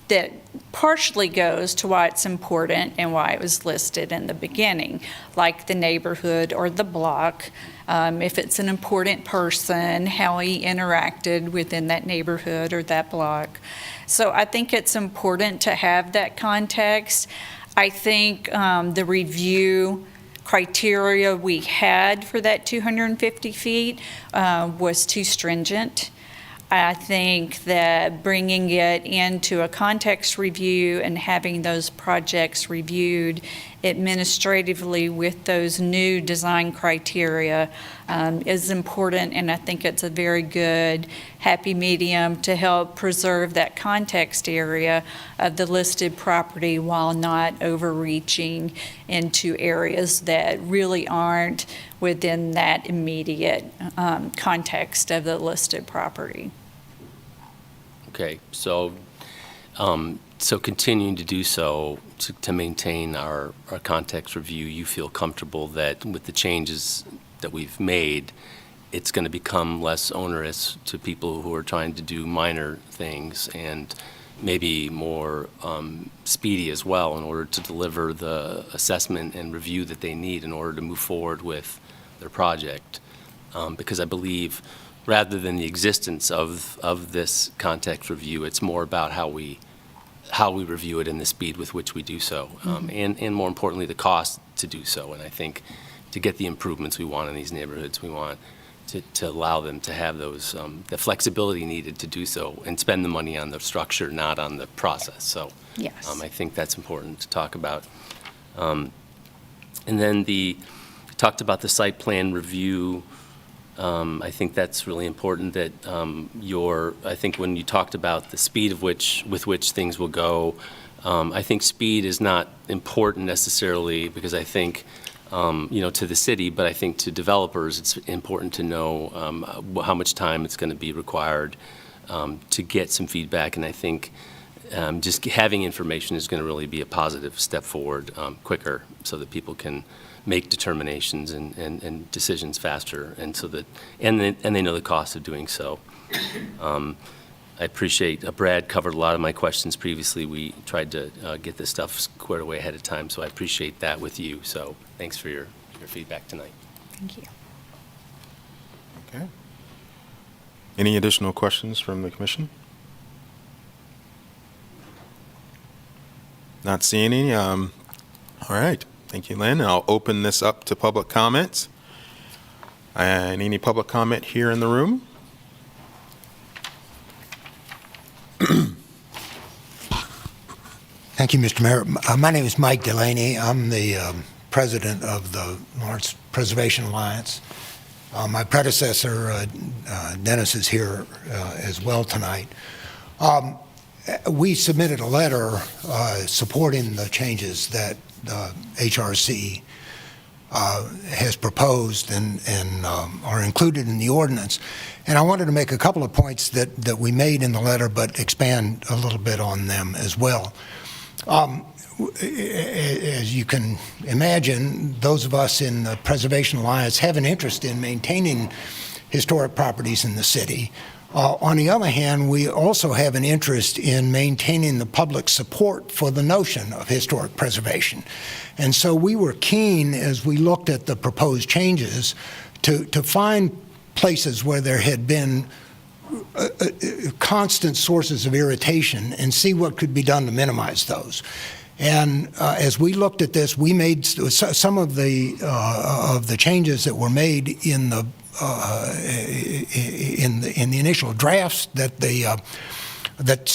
that partially goes to why it's important and why it was listed in the beginning, like the neighborhood or the block. If it's an important person, how he interacted within that neighborhood or that block. So I think it's important to have that context. I think the review criteria we had for that 250 feet was too stringent. I think that bringing it into a context review and having those projects reviewed administratively with those new design criteria is important, and I think it's a very good happy medium to help preserve that context area of the listed property while not overreaching into areas that really aren't within that immediate context of the listed property. Okay, so continuing to do so to maintain our context review, you feel comfortable that with the changes that we've made, it's going to become less onerous to people who are trying to do minor things and maybe more speedy as well in order to deliver the assessment and review that they need in order to move forward with their project. Because I believe rather than the existence of this context review, it's more about how we review it and the speed with which we do so, and more importantly, the cost to do so. And I think to get the improvements we want in these neighborhoods, we want to allow them to have those the flexibility needed to do so and spend the money on the structure, not on the process. So Yes. I think that's important to talk about. And then talked about the site plan review. I think that's really important that I think when you talked about the speed with which things will go, I think speed is not important necessarily because I think, to the city, but I think to developers, it's important to know how much time it's going to be required to get some feedback. And I think just having information is going to really be a positive step forward quicker so that people can make determinations and decisions faster, and so that they know the cost of doing so. I appreciate Brad covered a lot of my questions previously. We tried to get this stuff squared away ahead of time, so I appreciate that with you. So thanks for your feedback tonight. Thank you. Okay. Any additional questions from the commission? Not seeing any. All right. Thank you, Lynn. I'll open this up to public comments. And any public comment here in the room? Thank you, Mr. Mayor. My name is Mike Delaney. I'm the president of the Lawrence Preservation Alliance. My predecessor, Dennis, is here as well tonight. We submitted a letter supporting the changes that HRC has proposed and are included in the ordinance. And I wanted to make a couple of points that we made in the letter, but expand a little bit on them as well. As you can imagine, those of us in the Preservation Alliance have an interest in maintaining historic properties in the city. On the other hand, we also have an interest in maintaining the public support for the notion of historic preservation. And so we were keen, as we looked at the proposed changes, to find places where there had been constant sources of irritation and see what could be done to minimize those. And as we looked at this, we made some of the changes that were made in the initial drafts that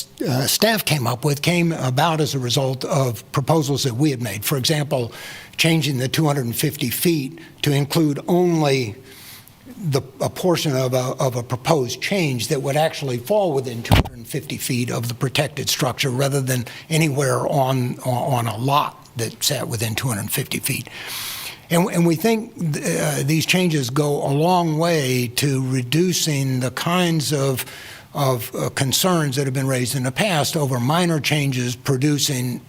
staff came up with came about as a result of proposals that we had made. For example, changing the 250 feet to include only a portion of a proposed change that would actually fall within 250 feet of the protected structure rather than anywhere on a lot that sat within 250 feet. And we think these changes go a long way to reducing the kinds of concerns that have been raised in the past over minor changes producing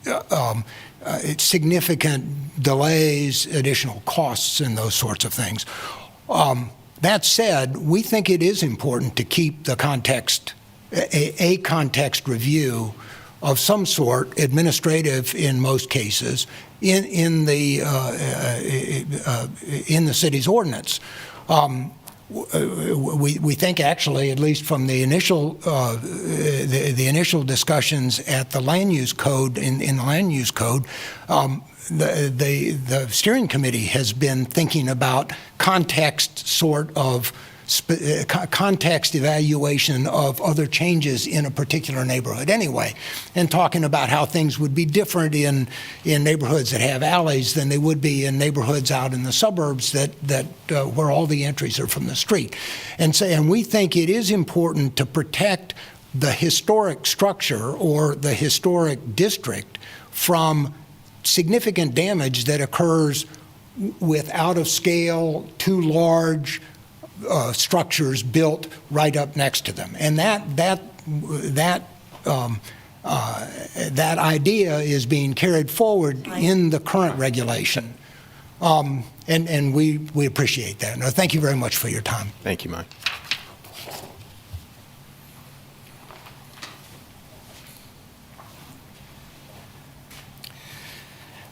significant delays, additional costs, and those sorts of things. That said, we think it is important to keep the context, a context review of some sort, administrative in most cases, in the city's ordinance. We think actually, at least from the initial the initial discussions at the land use code in the land use code, the steering committee has been thinking about context sort of context evaluation of other changes in a particular neighborhood anyway, and talking about how things would be different in neighborhoods that have alleys than they would be in neighborhoods out in the suburbs that where all the entries are from the street. And we think it is important to protect the historic structure or the historic district from significant damage that occurs with out of scale, too large structures built right up next to them. And that idea is being carried forward in the current regulation. And we appreciate that. No, thank you very much for your time. Thank you, Mike.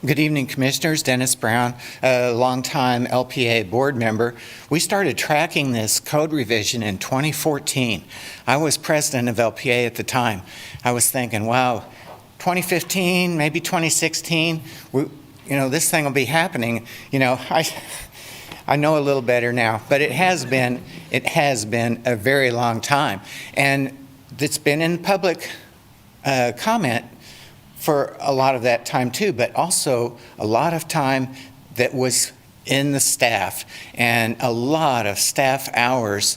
Good evening, Commissioners. Dennis Brown, a longtime LPA board member. We started tracking this code revision in 2014. I was president of LPA at the time. I was thinking, wow, 2015, maybe 2016, this thing will be happening. I know a little better now, but it has been a very long time. And it's been in public comment for a lot of that time too, but also a lot of time that was in the staff and a lot of staff hours,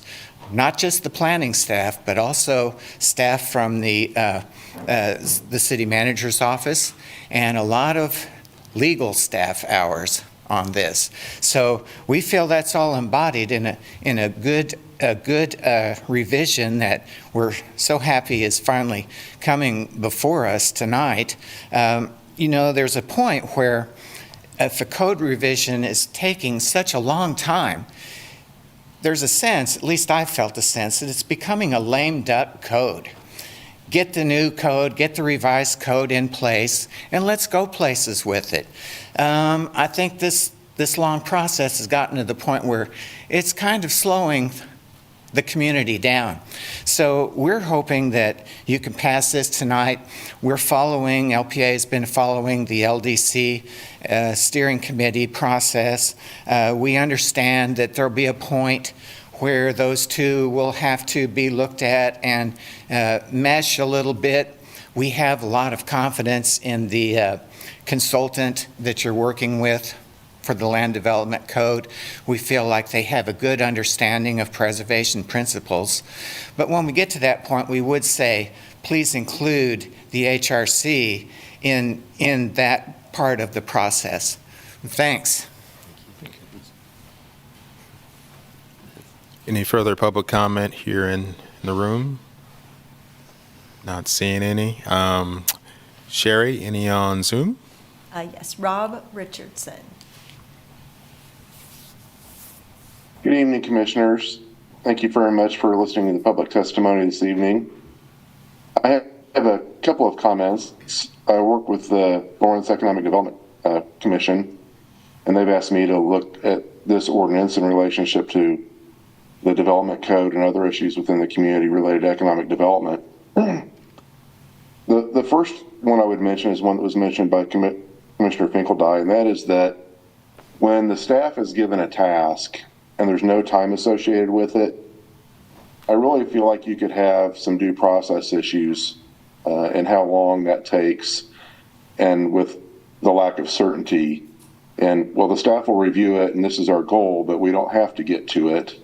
not just the planning staff, but also staff from the city manager's office and a lot of legal staff hours on this. So we feel that's all embodied in a good revision that we're so happy is finally coming before us tonight. There's a point where if a code revision is taking such a long time, there's a sense, at least I felt a sense, that it's becoming a lame duck code. Get the new code, get the revised code in place, and let's go places with it. I think this long process has gotten to the point where it's kind of slowing the community down. So we're hoping that you can pass this tonight. LPA has been following the LDC steering committee process. We understand that there'll be a point where those two will have to be looked at and mesh a little bit. We have a lot of confidence in the consultant that you're working with for the Land Development Code. We feel like they have a good understanding of preservation principles. But when we get to that point, we would say, please include the HRC in that part of the process. Thanks. Any further public comment here in the room? Not seeing any. Sherry, any on Zoom? Yes, Rob Richardson. Good evening, Commissioners. Thank you very much for listening to the public testimony this evening. I have a couple of comments. I work with the Lawrence Economic Development Commission, and they've asked me to look at this ordinance in relationship to the development code and other issues within the community related to economic development. The first one I would mention is one that was mentioned by Commissioner Finkeldye, and that is that when the staff is given a task and there's no time associated with it, I really feel like you could have some due process issues in how long that takes and with the lack of certainty. And, well, the staff will review it, and this is our goal, but we don't have to get to it.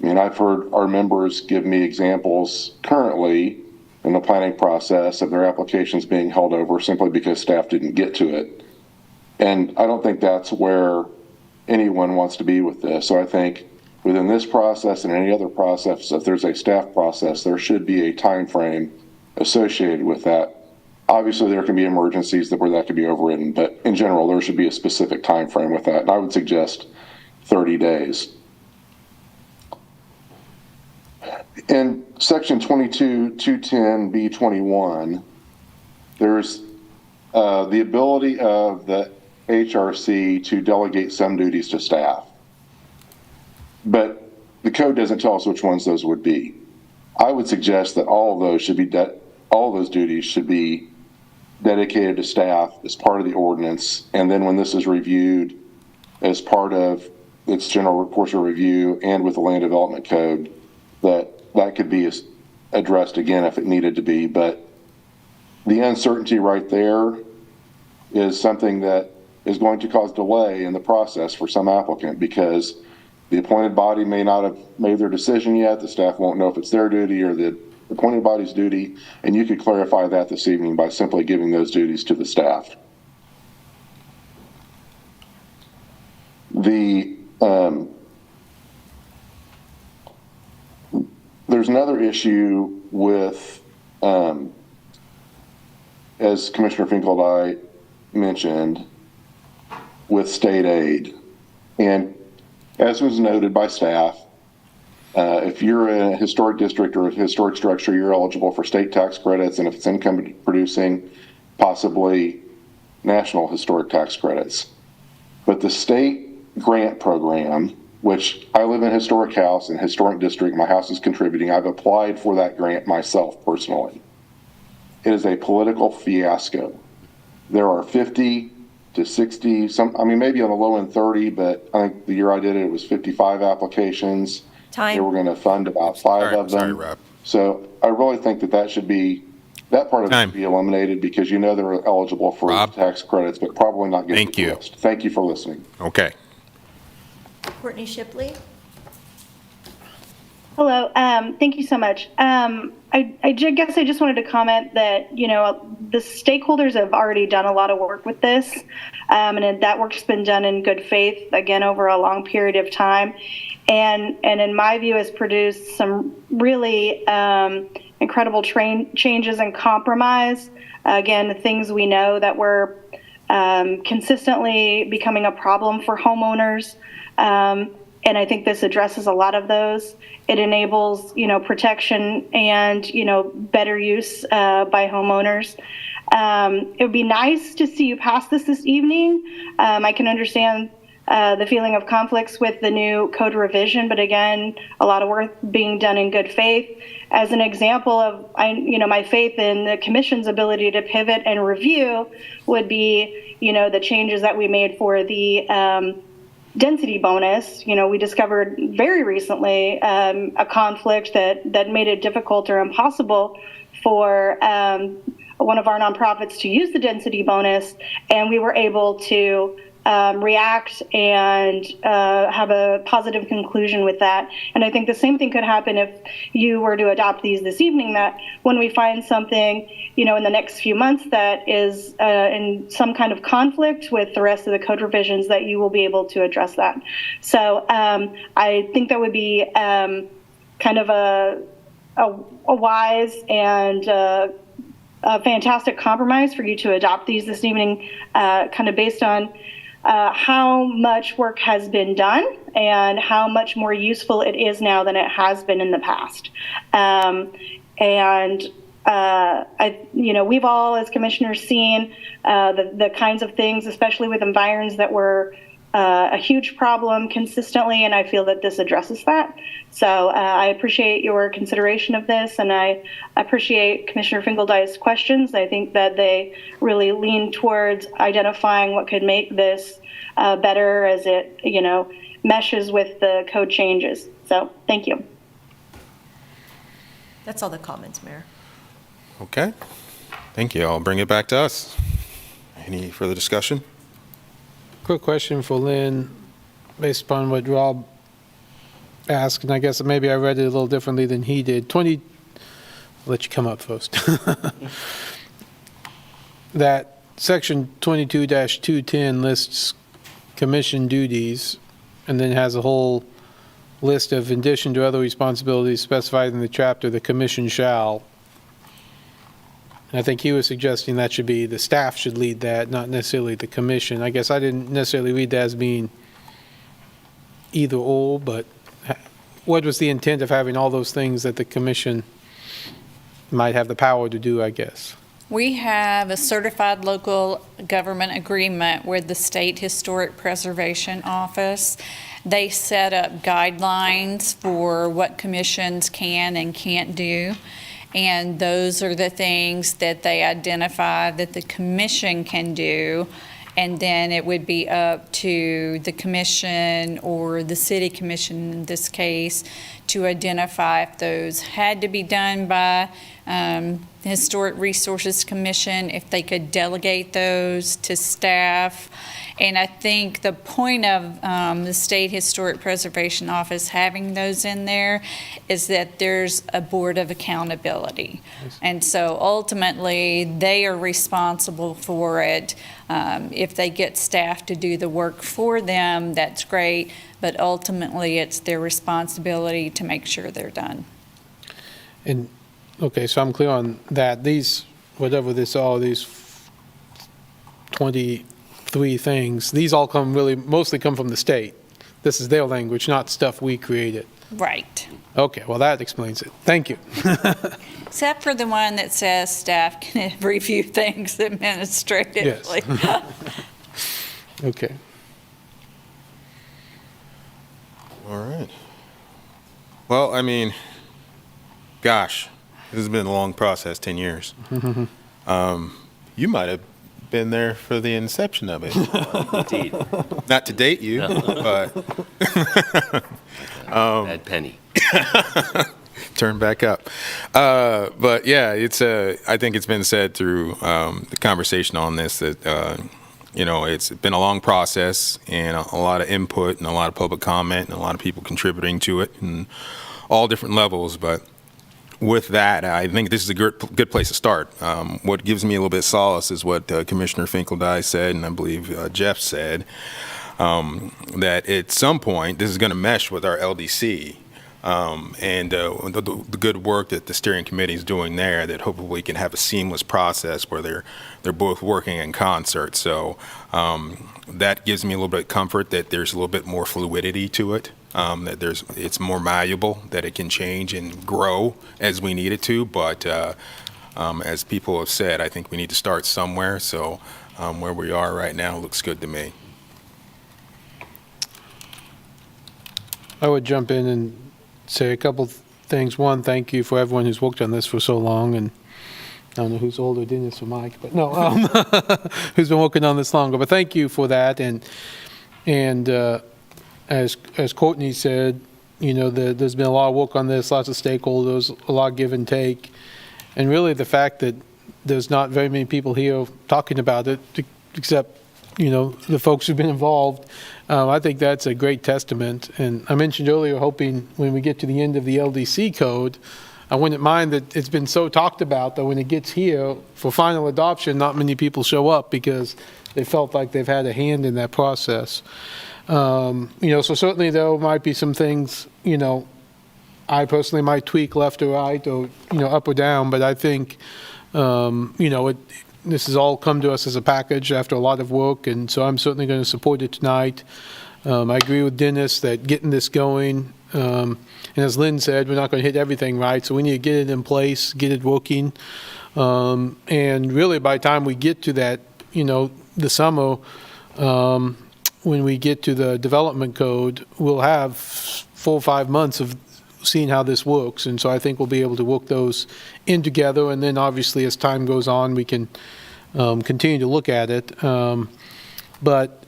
I mean, I've heard our members give me examples currently in the planning process of their applications being held over simply because staff didn't get to it. And I don't think that's where anyone wants to be with this. So I think within this process and any other process, if there's a staff process, there should be a time frame associated with that. Obviously, there can be emergencies where that could be overridden, but in general, there should be a specific time frame with that. And I would suggest 30 days. In section 22-210B21, there's the ability of the HRC to delegate some duties to staff. But the code doesn't tell us which ones those would be. I would suggest that all of those duties should be dedicated to staff as part of the ordinance, and then when this is reviewed as part of its general course of review and with the land development code, that could be addressed again if it needed to be. But the uncertainty right there is something that is going to cause delay in the process for some applicant, because the appointed body may not have made their decision yet. The staff won't know if it's their duty or the appointed body's duty, and you could clarify that this evening by simply giving those duties to the staff. There's another issue with, as Commissioner Finkeldye mentioned, with state aid. And as was noted by staff, if you're in a historic district or a historic structure, you're eligible for state tax credits, and if it's income producing, possibly national historic tax credits. But the state grant program, which I live in a historic house and historic district, my house is contributing, I've applied for that grant myself personally. It is a political fiasco. There are 50 to 60, maybe on the low end 30, but I think the year I did it, it was 55 applications. Time. They were going to fund about 5 of them. Sorry, Rob. So I really think that that part of it should be eliminated, because they're eligible for tax credits, but probably not getting the list. Thank you for listening. Okay. Courtney Shipley. Hello, thank you so much. I guess I just wanted to comment that, the stakeholders have already done a lot of work with this, and that work's been done in good faith, again, over a long period of time. And in my view, has produced some really incredible changes and compromise. Again, things we know that were consistently becoming a problem for homeowners. And I think this addresses a lot of those. It enables, protection and, better use by homeowners. It would be nice to see you pass this evening. I can understand the feeling of conflicts with the new code revision, but again, a lot of work being done in good faith. As an example of, my faith in the commission's ability to pivot and review would be, the changes that we made for the density bonus. We discovered very recently a conflict that made it difficult or impossible for one of our nonprofits to use the density bonus, and we were able to react and have a positive conclusion with that. And I think the same thing could happen if you were to adopt these this evening, that when we find something, in the next few months that is in some kind of conflict with the rest of the code revisions, that you will be able to address that. So I think that would be kind of a wise and a fantastic compromise for you to adopt these this evening, kind of based on how much work has been done and how much more useful it is now than it has been in the past. We've all, as commissioners, seen the kinds of things, especially with environs, that were a huge problem consistently, and I feel that this addresses that. So I appreciate your consideration of this, and I appreciate Commissioner Finkeldye's questions. I think that they really lean towards identifying what could make this better as it, meshes with the code changes. So thank you. That's all the comments, Mayor. Okay. Thank you. I'll bring it back to us. Any further discussion? Quick question for Lynn, based upon what Rob asked, and I guess maybe I read it a little differently than he did. I'll let you come up first. That section 22-210 lists commission duties, and then has a whole list of, in addition to other responsibilities specified in the chapter, the commission shall. And I think he was suggesting that should be, the staff should lead that, not necessarily the commission. I guess I didn't necessarily read that as being either or, but what was the intent of having all those things that the commission might have the power to do, I guess? We have a certified local government agreement with the State Historic Preservation Office. They set up guidelines for what commissions can and can't do. And those are the things that they identify that the commission can do. And then it would be up to the commission or the city commission in this case to identify if those had to be done by the Historic Resources Commission, if they could delegate those to staff. And I think the point of the State Historic Preservation Office having those in there is that there's a board of accountability. And so ultimately, they are responsible for it. If they get staff to do the work for them, that's great, but ultimately, it's their responsibility to make sure they're done. And, okay, so I'm clear on that. These, whatever this are, these 23 things, these all come really, mostly come from the state. This is their language, not stuff we created. Right. Okay, well, that explains it. Thank you. Except for the one that says staff can review things administratively. Yes. Okay. All right. Well, I mean, gosh, this has been a long process, 10 years. You might have been there for the inception of it. Indeed. Not to date you, but Bad penny. turn back up. But yeah, it's I think it's been said through the conversation on this that it's been a long process and a lot of input and a lot of public comment and a lot of people contributing to it and all different levels. But with that, I think this is a good place to start. What gives me a little bit of solace is what Commissioner Finkeldye said, and I believe Jeff said, that at some point this is going to mesh with our LDC. And the good work that the steering committee is doing there, that hopefully we can have a seamless process where they're both working in concert. So that gives me a little bit of comfort that there's a little bit more fluidity to it, that it's more malleable, that it can change and grow as we need it to. But as people have said, I think we need to start somewhere. So where we are right now looks good to me. I would jump in and say a couple things. One, thank you for everyone who's worked on this for so long, and I don't know who's older, Dennis or Mike, but no, who's been working on this longer. But thank you for that. And as Courtney said, there's been a lot of work on this, lots of stakeholders, a lot of give and take, and really the fact that there's not very many people here talking about it, except the folks who've been involved. I think that's a great testament. And I mentioned earlier, hoping when we get to the end of the LDC code, I wouldn't mind that it's been so talked about that when it gets here for final adoption, not many people show up because they felt like they've had a hand in that process. So certainly there might be some things, I personally might tweak left or right or, up or down, but I think, this has all come to us as a package after a lot of work, and so I'm certainly going to support it tonight. I agree with Dennis that getting this going, and as Lynn said, we're not going to hit everything right, so we need to get it in place, get it working. And really by the time we get to that, the summer, when we get to the development code, we'll have 4 or 5 months of seeing how this works. And so I think we'll be able to work those in together. And then obviously as time goes on, we can continue to look at it. But,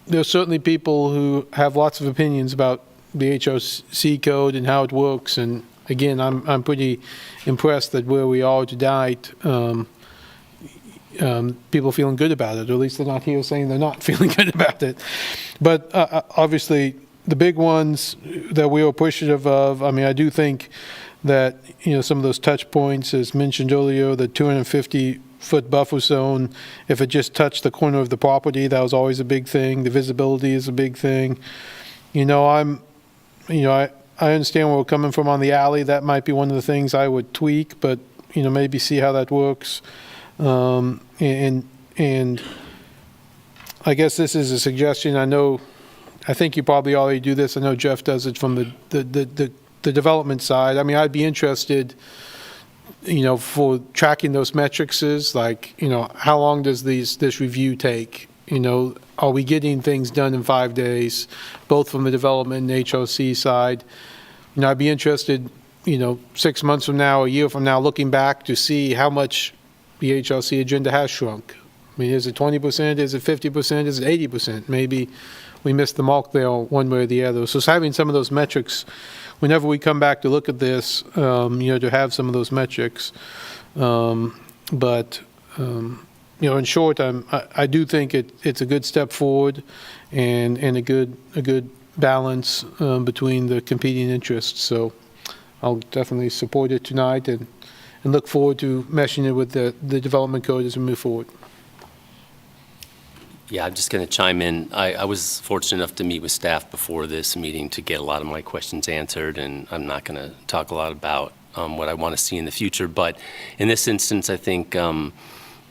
there's certainly people who have lots of opinions about the HOC code and how it works. And again, I'm pretty impressed that where we are tonight, people feeling good about it, or at least they're not here saying they're not feeling good about it. But obviously, the big ones that we were appreciative of, I do think that, some of those touch points, as mentioned earlier, the 250 20-foot buffer zone. If it just touched the corner of the property, that was always a big thing. The visibility is a big thing. I understand where we're coming from on the alley. That might be one of the things I would tweak, but, maybe see how that works. And I guess this is a suggestion. I think you probably already do this. I know Jeff does it from the development side. I mean, I'd be interested, for tracking those metrics is like, how long does this review take? Are we getting things done in 5 days, both from the development and HOC side? I'd be interested, 6 months from now, a year from now, looking back to see how much the HOC agenda has shrunk. I mean, is it 20%? Is it 50%? Is it 80%? Maybe we missed the mark there one way or the other. So having some of those metrics, whenever we come back to look at this, to have some of those metrics. In short, I do think it's a good step forward and a good balance between the competing interests. So I'll definitely support it tonight and look forward to meshing it with the development code as we move forward. Yeah, I'm just going to chime in. I was fortunate enough to meet with staff before this meeting to get a lot of my questions answered, and I'm not going to talk a lot about what I want to see in the future. But in this instance, I think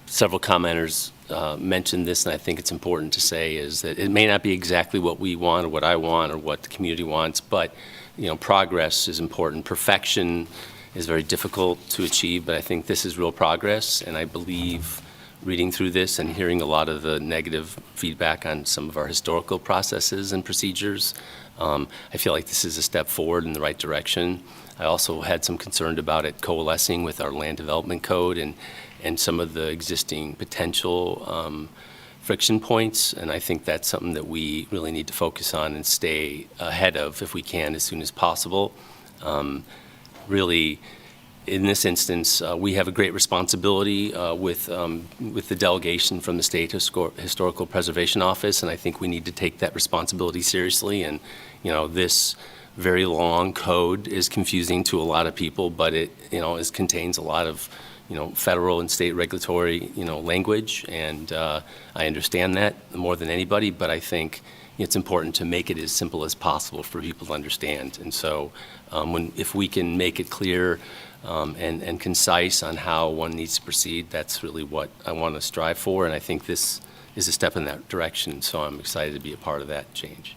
several commenters mentioned this, and I think it's important to say is that it may not be exactly what we want or what I want or what the community wants, but progress is important. Perfection is very difficult to achieve, but I think this is real progress, and I believe reading through this and hearing a lot of the negative feedback on some of our historical processes and procedures, I feel like this is a step forward in the right direction. I also had some concern about it coalescing with our land development code and some of the existing potential friction points, and I think that's something that we really need to focus on and stay ahead of if we can as soon as possible. Really, in this instance, we have a great responsibility with the delegation from the State Historical Preservation Office, and I think we need to take that responsibility seriously. And this very long code is confusing to a lot of people, but it contains a lot of federal and state regulatory language, and I understand that more than anybody. But I think it's important to make it as simple as possible for people to understand. And so, if we can make it clear and concise on how one needs to proceed, that's really what I want to strive for, and I think this is a step in that direction, so I'm excited to be a part of that change.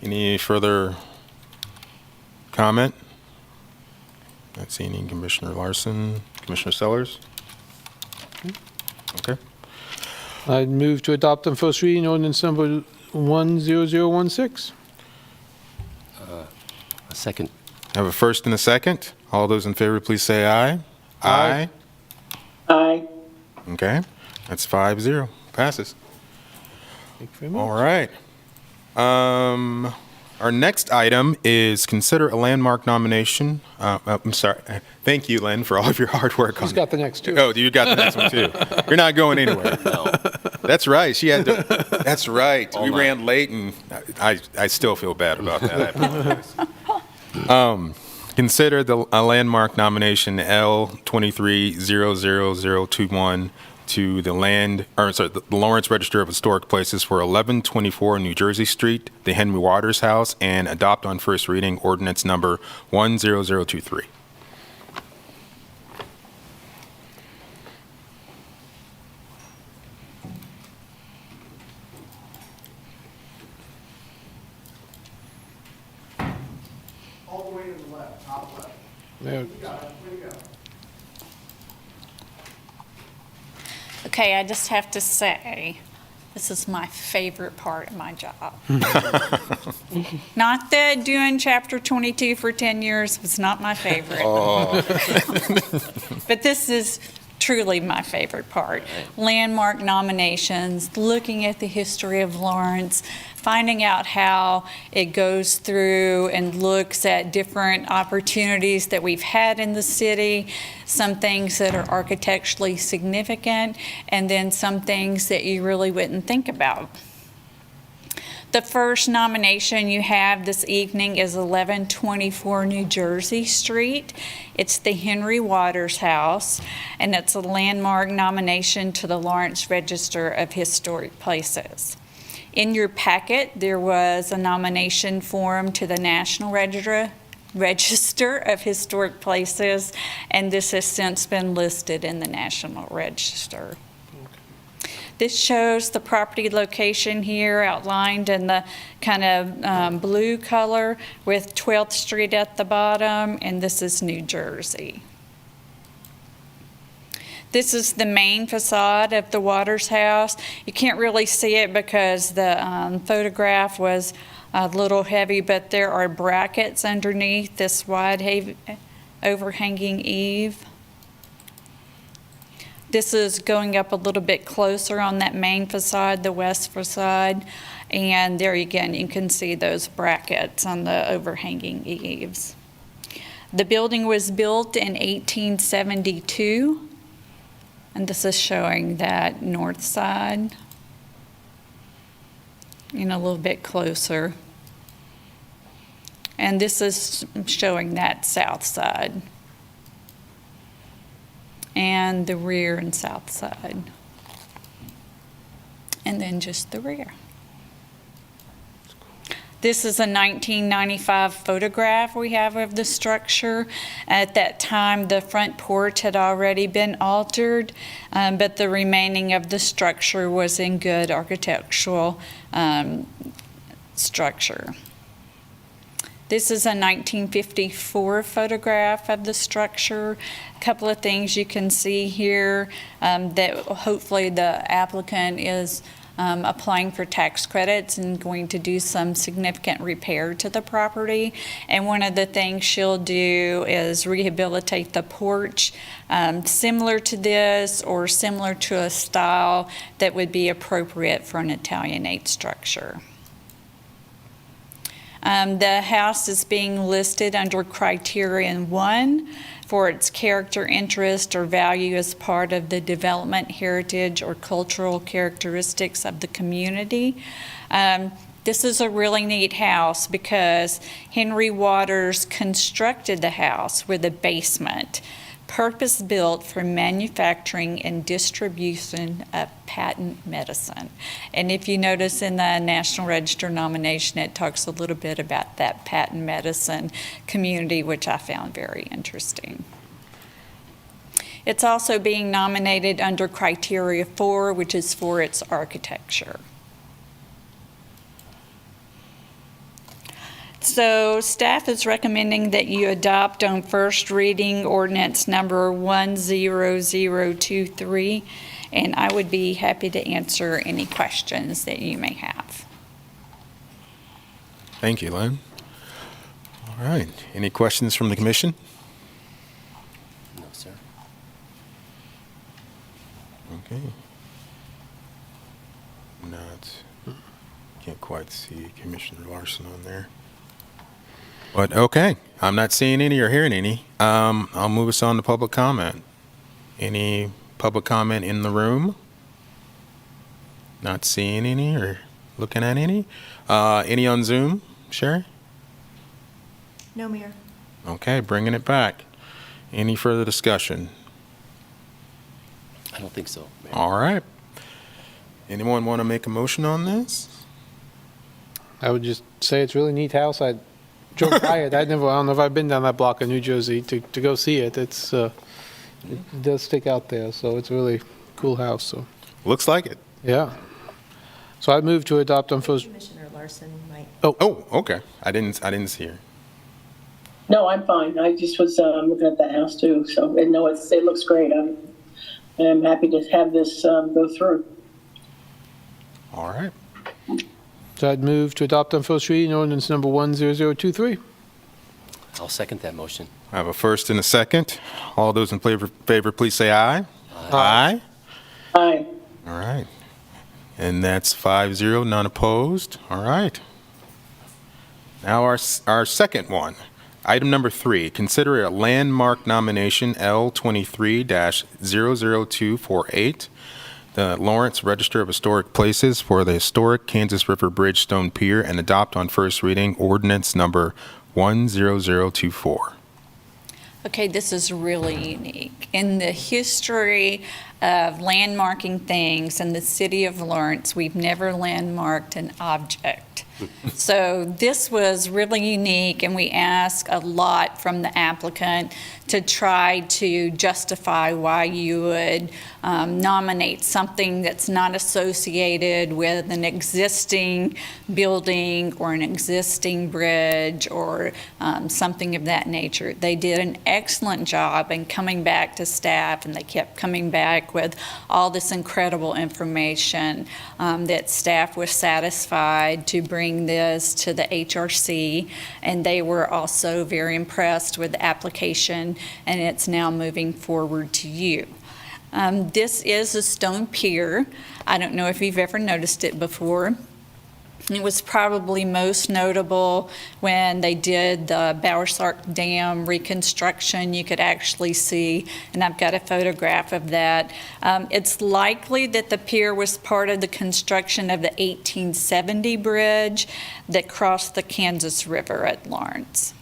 Any further comment? Not seeing any. Commissioner Larson, Commissioner Sellers? Okay. I'd move to adopt on first reading ordinance number 10016. A second. I have a first and a second. All those in favor, please say aye. Aye. Aye. Okay, that's 5-0. Passes. Thank you very much. All right. Our next item is consider a landmark nomination. I'm sorry. Thank you, Len, for all of your hard work on Who's got the next two? Oh, you got the next one too. You're not going anywhere. No. That's right. She had to. That's right. All We night. ran late, and I still feel bad about that. I apologize. Consider a landmark nomination L23000021 to the Lawrence Register of Historic Places for 1124 New Jersey Street, the Henry Waters House, and adopt on first reading ordinance number 10023. All the way to the left, top left. There. Okay, I just have to say, this is my favorite part of my job. Not that doing chapter 22 for 10 years was not my favorite. But this is truly my favorite part. Landmark nominations, looking at the history of Lawrence, finding out how it goes through and looks at different opportunities that we've had in the city, some things that are architecturally significant, and then some things that you really wouldn't think about. The first nomination you have this evening is 1124 New Jersey Street. It's the Henry Waters House, and it's a landmark nomination to the Lawrence Register of Historic Places. In your packet, there was a nomination form to the National Register of Historic Places, and this has since been listed in the National Register. This shows the property location here outlined in the kind of blue color with 12th Street at the bottom, and this is New Jersey. This is the main facade of the Waters House. You can't really see it because the photograph was a little heavy, but there are brackets underneath this wide overhanging eave. This is going up a little bit closer on that main facade, the west facade, and there again you can see those brackets on the overhanging eaves. The building was built in 1872, and this is showing that north side and a little bit closer. And this is showing that south side and the rear and south side, and then just the rear. This is a 1995 photograph we have of the structure. At that time, the front porch had already been altered, but the remaining of the structure was in good architectural structure. This is a 1954 photograph of the structure. A couple of things you can see here that hopefully the applicant is applying for tax credits and going to do some significant repair to the property. And one of the things she'll do is rehabilitate the porch similar to this or similar to a style that would be appropriate for an Italianate structure. The house is being listed under criterion 1 for its character, interest, or value as part of the development, heritage, or cultural characteristics of the community. This is a really neat house because Henry Waters constructed the house with a basement, purpose-built for manufacturing and distribution of patent medicine. And if you notice in the National Register nomination, it talks a little bit about that patent medicine community, which I found very interesting. It's also being nominated under criteria 4, which is for its architecture. So staff is recommending that you adopt on first reading ordinance number 10023, and I would be happy to answer any questions that you may have. Thank you, Lynn. All right. Any questions from the commission? No, sir. Okay. Can't quite see Commissioner Larson on there. But okay, I'm not seeing any or hearing any. I'll move us on to public comment. Any public comment in the room? Not seeing any or looking at any? Any on Zoom, Sherry? No, Mayor. Okay, bringing it back. Any further discussion? I don't think so, Mayor. All right. Anyone want to make a motion on this? I would just say it's a really neat house. I drove by it. I don't know if I've been down that block of New Jersey to go see it. It does stick out there, so it's a really cool house. So Looks like it. yeah. So I'd move to adopt on first. Commissioner Larson might. Oh, okay. I didn't see her. No, I'm fine. I just was looking at that house too. So, and no, it looks great. I'm happy to have this go through. All right. So I'd move to adopt on first reading ordinance number 10023. I'll second that motion. I have a first and a second. All those in favor, please say aye. Aye. Aye. All right. And that's 5-0, none opposed. All right. Now our second one. Item number 3, consider a landmark nomination L23-00248 the Lawrence Register of Historic Places for the historic Kansas River Bridge Stone Pier and adopt on first reading ordinance number 10024. Okay, this is really unique. In the history of landmarking things in the city of Lawrence, we've never landmarked an object. So this was really unique, and we asked a lot from the applicant to try to justify why you would nominate something that's not associated with an existing building or an existing bridge or something of that nature. They did an excellent job in coming back to staff, and they kept coming back with all this incredible information that staff was satisfied to bring this to the HRC, and they were also very impressed with the application, and it's now moving forward to you. This is a stone pier. I don't know if you've ever noticed it before. It was probably most notable when they did the Bowersark Dam reconstruction. You could actually see, and I've got a photograph of that. It's likely that the pier was part of the construction of the 1870 bridge that crossed the Kansas River at Lawrence.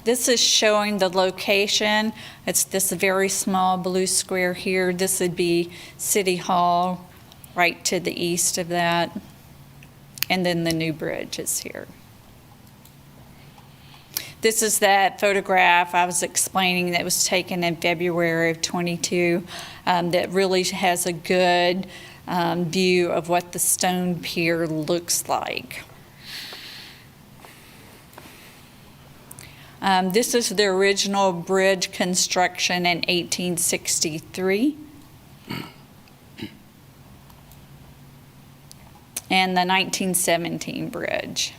This is showing the location. It's this very small blue square here. This would be City Hall, right to the east of that, and then the new bridge is here. This is that photograph I was explaining that was taken in February of 22 that really has a good view of what the stone pier looks like. This is the original bridge construction in 1863. And the 1917 bridge.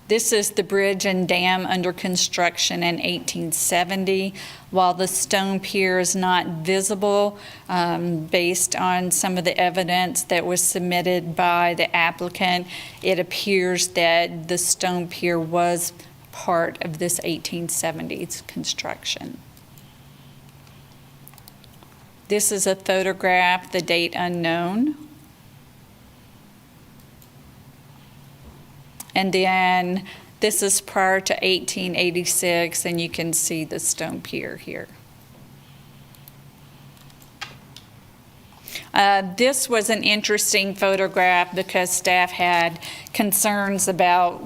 This is the bridge and dam under construction in 1870. While the stone pier is not visible, based on some of the evidence that was submitted by the applicant, it appears that the stone pier was part of this 1870s construction. This is a photograph, the date unknown. And then this is prior to 1886, and you can see the stone pier here. This was an interesting photograph because staff had concerns about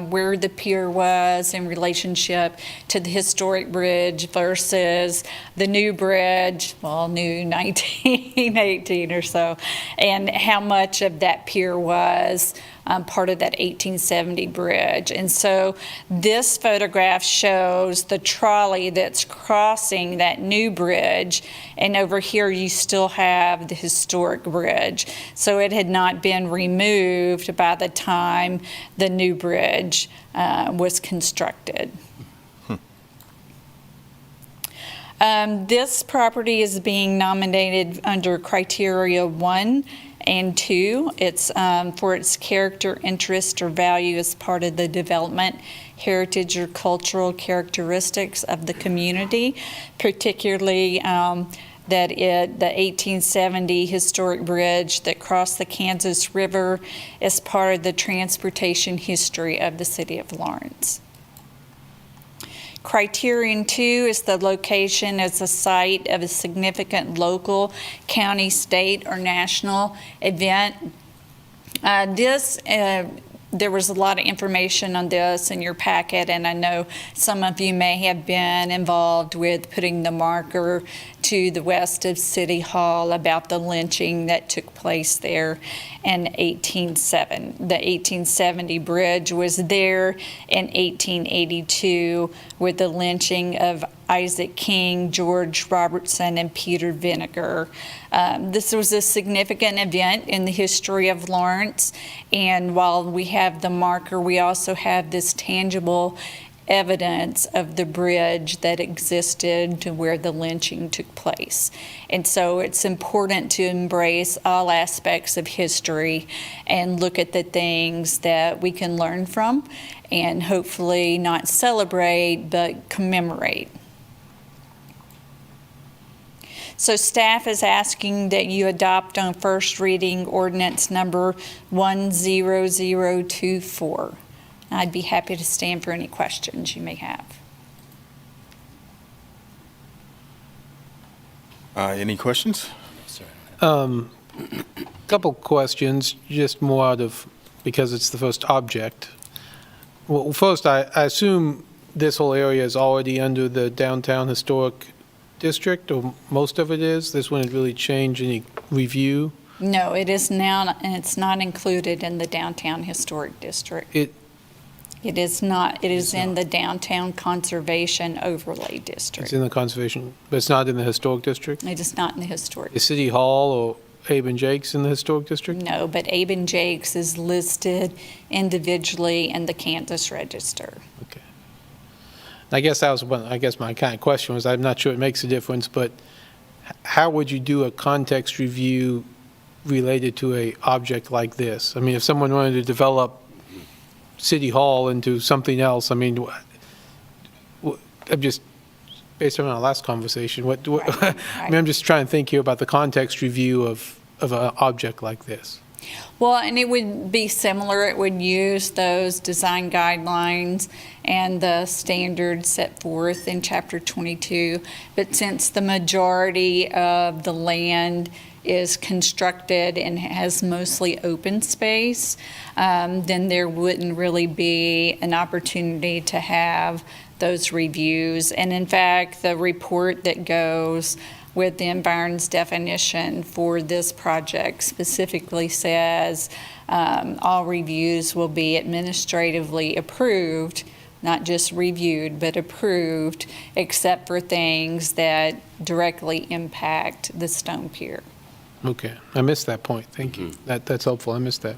where the pier was in relationship to the historic bridge versus the new bridge, well, new 1918 or so, and how much of that pier was part of that 1870 bridge. And so this photograph shows the trolley that's crossing that new bridge, and over here you still have the historic bridge. So it had not been removed by the time the new bridge was constructed. This property is being nominated under criteria 1 and 2. It's for its character, interest, or value as part of the development, heritage, or cultural characteristics of the community, particularly that the 1870 historic bridge that crossed the Kansas River is part of the transportation history of the city of Lawrence. Criterion 2 is the location as a site of a significant local, county, state, or national event. There was a lot of information on this in your packet, and I know some of you may have been involved with putting the marker to the west of City Hall about the lynching that took place there in 1870. The 1870 bridge was there in 1882 with the lynching of Isaac King, George Robertson, and Peter Vinegar. This was a significant event in the history of Lawrence, and while we have the marker, we also have this tangible evidence of the bridge that existed to where the lynching took place. And so it's important to embrace all aspects of history and look at the things that we can learn from and hopefully not celebrate, but commemorate. So staff is asking that you adopt on first reading ordinance number 10024. I'd be happy to stand for any questions you may have. Any questions? Couple questions, just more out of, because it's the first object. Well, first, I assume this whole area is already under the downtown historic district, or most of it is? This wouldn't really change any review? No, it is now, and it's not included in the downtown historic district. It is not. It is in the downtown conservation overlay district. It's in the conservation, but it's not in the historic district? It is not in the historic. Is City Hall or Abe and Jake's in the historic district? No, but Abe and Jake's is listed individually in the Kansas Register. Okay. I guess that was my kind of question was, I'm not sure it makes a difference, but how would you do a context review related to a object like this? I mean, if someone wanted to develop City Hall into something else, I mean, I'm just, based on our last conversation, I mean, I'm just trying to think here about the context review of an object like this. Well, and it would be similar. It would use those design guidelines and the standards set forth in Chapter 22. But since the majority of the land is constructed and has mostly open space, then there wouldn't really be an opportunity to have those reviews. And in fact, the report that goes with the environs definition for this project specifically says all reviews will be administratively approved, not just reviewed, but approved, except for things that directly impact the stone pier. Okay, I missed that point. Thank you. That's helpful. I missed that.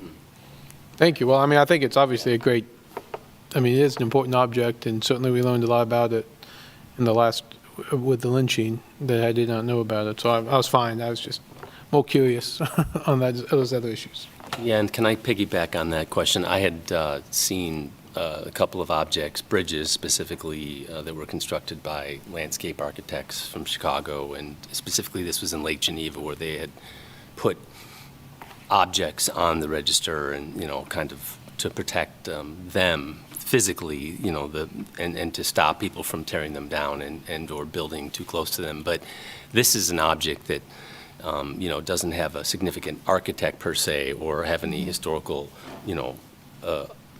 Thank you. Well, I mean, I think it's obviously it is an important object, and certainly we learned a lot about it in the last, with the lynching, that I did not know about it. So I was fine. I was just more curious on those other issues. Yeah, and can I piggyback on that question? I had seen a couple of objects, bridges specifically, that were constructed by landscape architects from Chicago, and specifically this was in Lake Geneva, where they had put objects on the register and, kind of to protect them physically, and to stop people from tearing them down and or building too close to them. But this is an object that, doesn't have a significant architect per se or have any historical,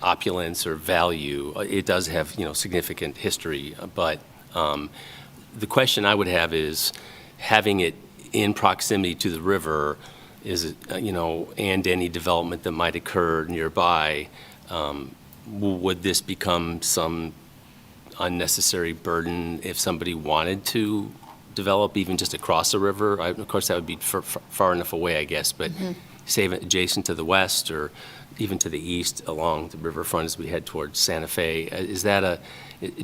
opulence or value. It does have, significant history, but the question I would have is, having it in proximity to the river, is it, and any development that might occur nearby, would this become some unnecessary burden if somebody wanted to develop even just across the river? Of course, that would be far enough away, I guess, but say adjacent to the west or even to the east along the riverfront as we head towards Santa Fe.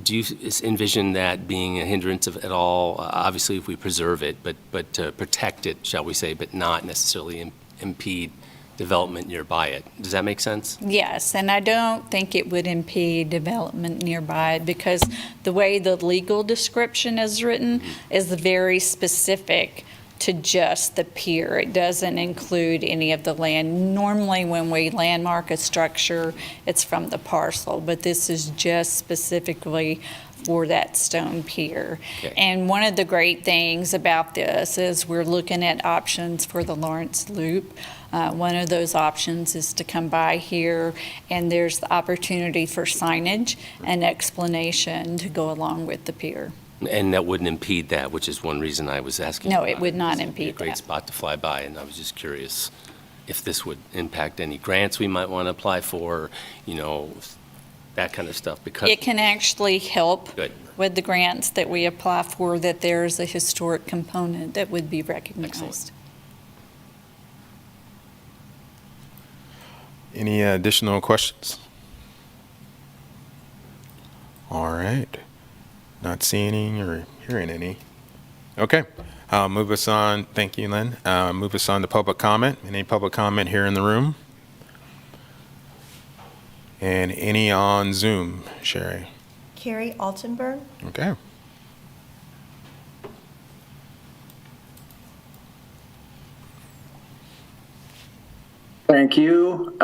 Do you envision that being a hindrance at all? Obviously, if we preserve it, but to protect it, shall we say, but not necessarily impede development nearby it. Does that make sense? Yes, and I don't think it would impede development nearby it because the way the legal description is written is very specific to just the pier. It doesn't include any of the land. Normally, when we landmark a structure, it's from the parcel, but this is just specifically for that stone pier. Okay. And one of the great things about this is we're looking at options for the Lawrence Loop. One of those options is to come by here, and there's the opportunity for signage and explanation to go along with the pier. And that wouldn't impede that, which is one reason I was asking. No, it would not impede It's a great that. spot to fly by, and I was just curious if this would impact any grants we might want to apply for, that kind of stuff. Because It can actually help Good. with the grants that we apply for, that there's a historic component that would be recognized. Excellent. Any additional questions? All right. Not seeing any or hearing any. Okay. Move us on. Thank you, Lynn. Move us on to public comment. Any public comment here in the room? And any on Zoom, Sherry? Carrie Altenberg. Okay. Thank you,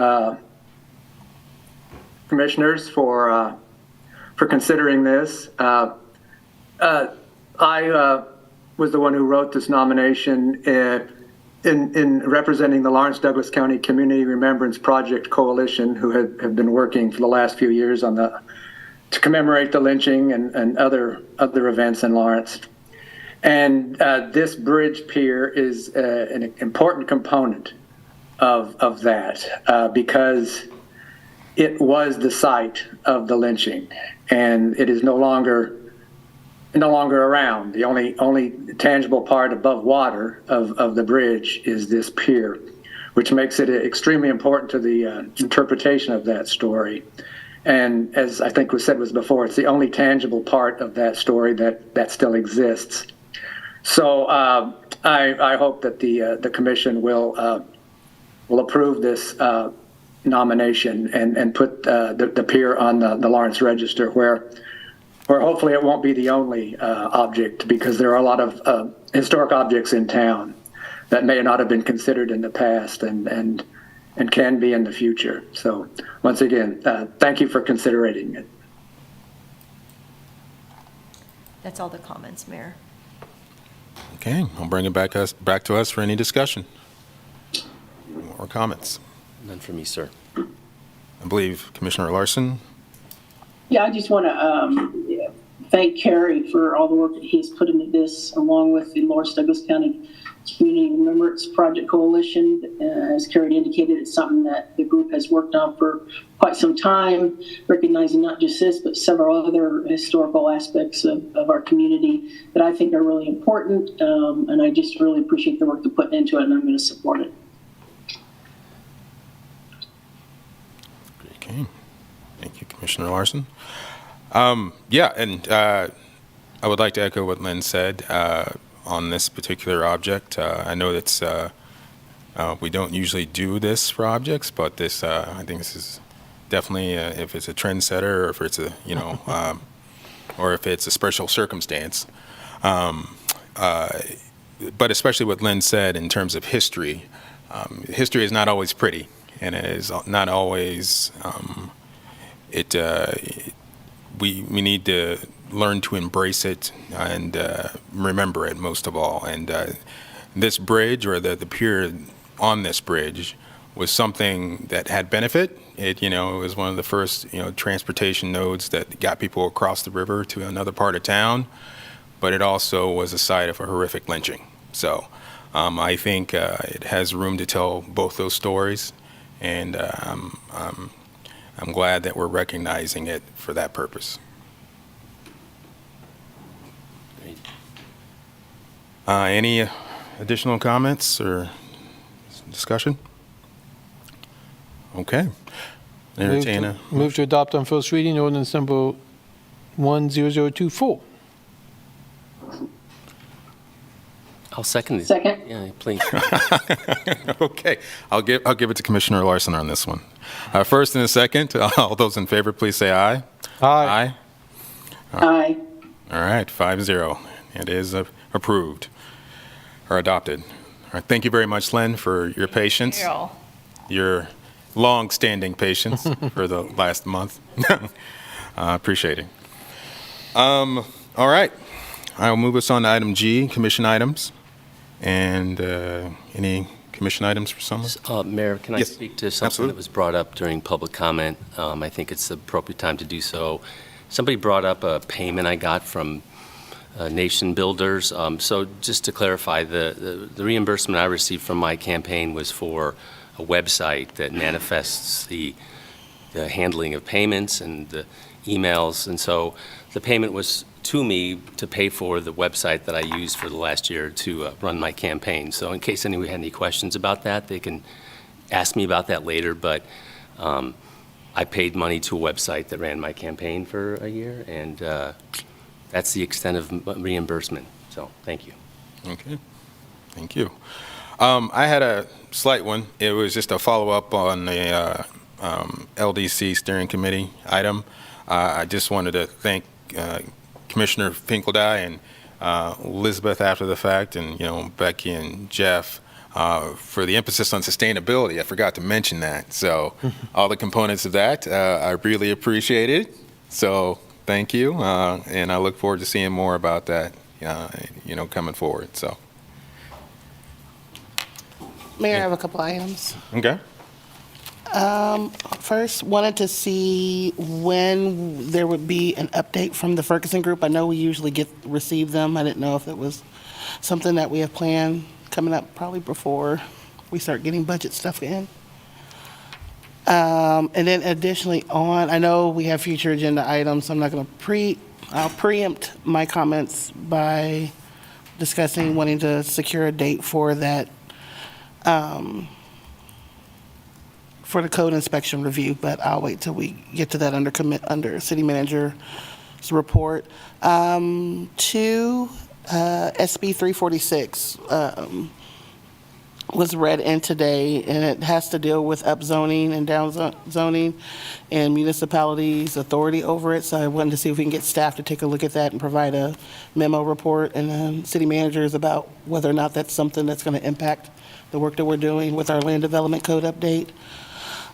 commissioners, for considering this. I was the one who wrote this nomination in representing the Lawrence Douglas County Community Remembrance Project Coalition, who have been working for the last few years on to commemorate the lynching and other events in Lawrence. And this bridge pier is an important component of that because it was the site of the lynching, and it is no longer around. The only tangible part above water of the bridge is this pier, which makes it extremely important to the interpretation of that story. And as I think was said before, it's the only tangible part of that story that still exists. So I hope that the commission will approve this nomination and put the pier on the Lawrence Register, where hopefully it won't be the only object, because there are a lot of historic objects in town that may not have been considered in the past and can be in the future. So once again, thank you for considering it. That's all the comments, Mayor. Okay, I'll bring it back to us for any discussion or comments. None for me, sir. I believe Commissioner Larson. Yeah, I just want to thank Kerry for all the work that he's put into this, along with the Lawrence Douglas County Community Remembrance Project Coalition. As Kerry indicated, it's something that the group has worked on for quite some time, recognizing not just this, but several other historical aspects of our community that I think are really important. And I just really appreciate the work they're putting into it, and I'm going to support it. Okay. Thank you, Commissioner Larson. Yeah, and I would like to echo what Lynn said on this particular object. I know that's we don't usually do this for objects, but this I think this is definitely if it's a trendsetter, or if it's a or if it's a special circumstance. But especially what Lynn said in terms of history. History is not always pretty, and it is not always. We need to learn to embrace it and remember it most of all. And this bridge, or the pier on this bridge, was something that had benefit. It was one of the first transportation nodes that got people across the river to another part of town, but it also was a site of a horrific lynching. So I think it has room to tell both those stories, and I'm glad that we're recognizing it for that purpose. Great. Any additional comments or discussion? Okay. Entertain a Move to adopt on first reading ordinance number 10024. I'll second it. Second. Yeah, please. Okay, I'll give it to Commissioner Larson on this one. First and a second, all those in favor, please say aye. Aye. Aye. All right, 5-0. It is approved or adopted. All right, thank you very much, Len, for your patience, your long-standing patience for the last month. Appreciate it. All right, I'll move us on to item G, commission items. And any commission items for someone? Mayor, can I Yes, speak to something absolutely. that was brought up during public comment? I think it's the appropriate time to do so. Somebody brought up a payment I got from Nation Builders. So just to clarify, the reimbursement I received from my campaign was for a website that manifests the handling of payments and the emails. And so the payment was to me to pay for the website that I used for the last year to run my campaign. So in case anyone had any questions about that, they can ask me about that later. But I paid money to a website that ran my campaign for a year, and that's the extent of reimbursement. So thank you. Okay, thank you. I had a slight one. It was just a follow-up on the LDC steering committee item. I just wanted to thank Commissioner Finkeldye and Elizabeth after the fact, and Becky and Jeff, For the emphasis on sustainability, I forgot to mention that. So all the components of that, I really appreciate it. So thank you, and I look forward to seeing more about that, coming forward. So. Mayor, I have a couple items. Okay. First, wanted to see when there would be an update from the Ferguson Group. I know we usually receive them. I didn't know if it was something that we have planned coming up probably before we start getting budget stuff in. And then additionally I know we have future agenda items, so I'm not going to I'll preempt my comments by discussing wanting to secure a date for that, for the code inspection review, but I'll wait till we get to that under city manager's report. SB 346 was read in today, and it has to deal with upzoning and downzoning and municipalities' authority over it. So I wanted to see if we can get staff to take a look at that and provide a memo report and then city managers about whether or not that's something that's going to impact the work that we're doing with our land development code update.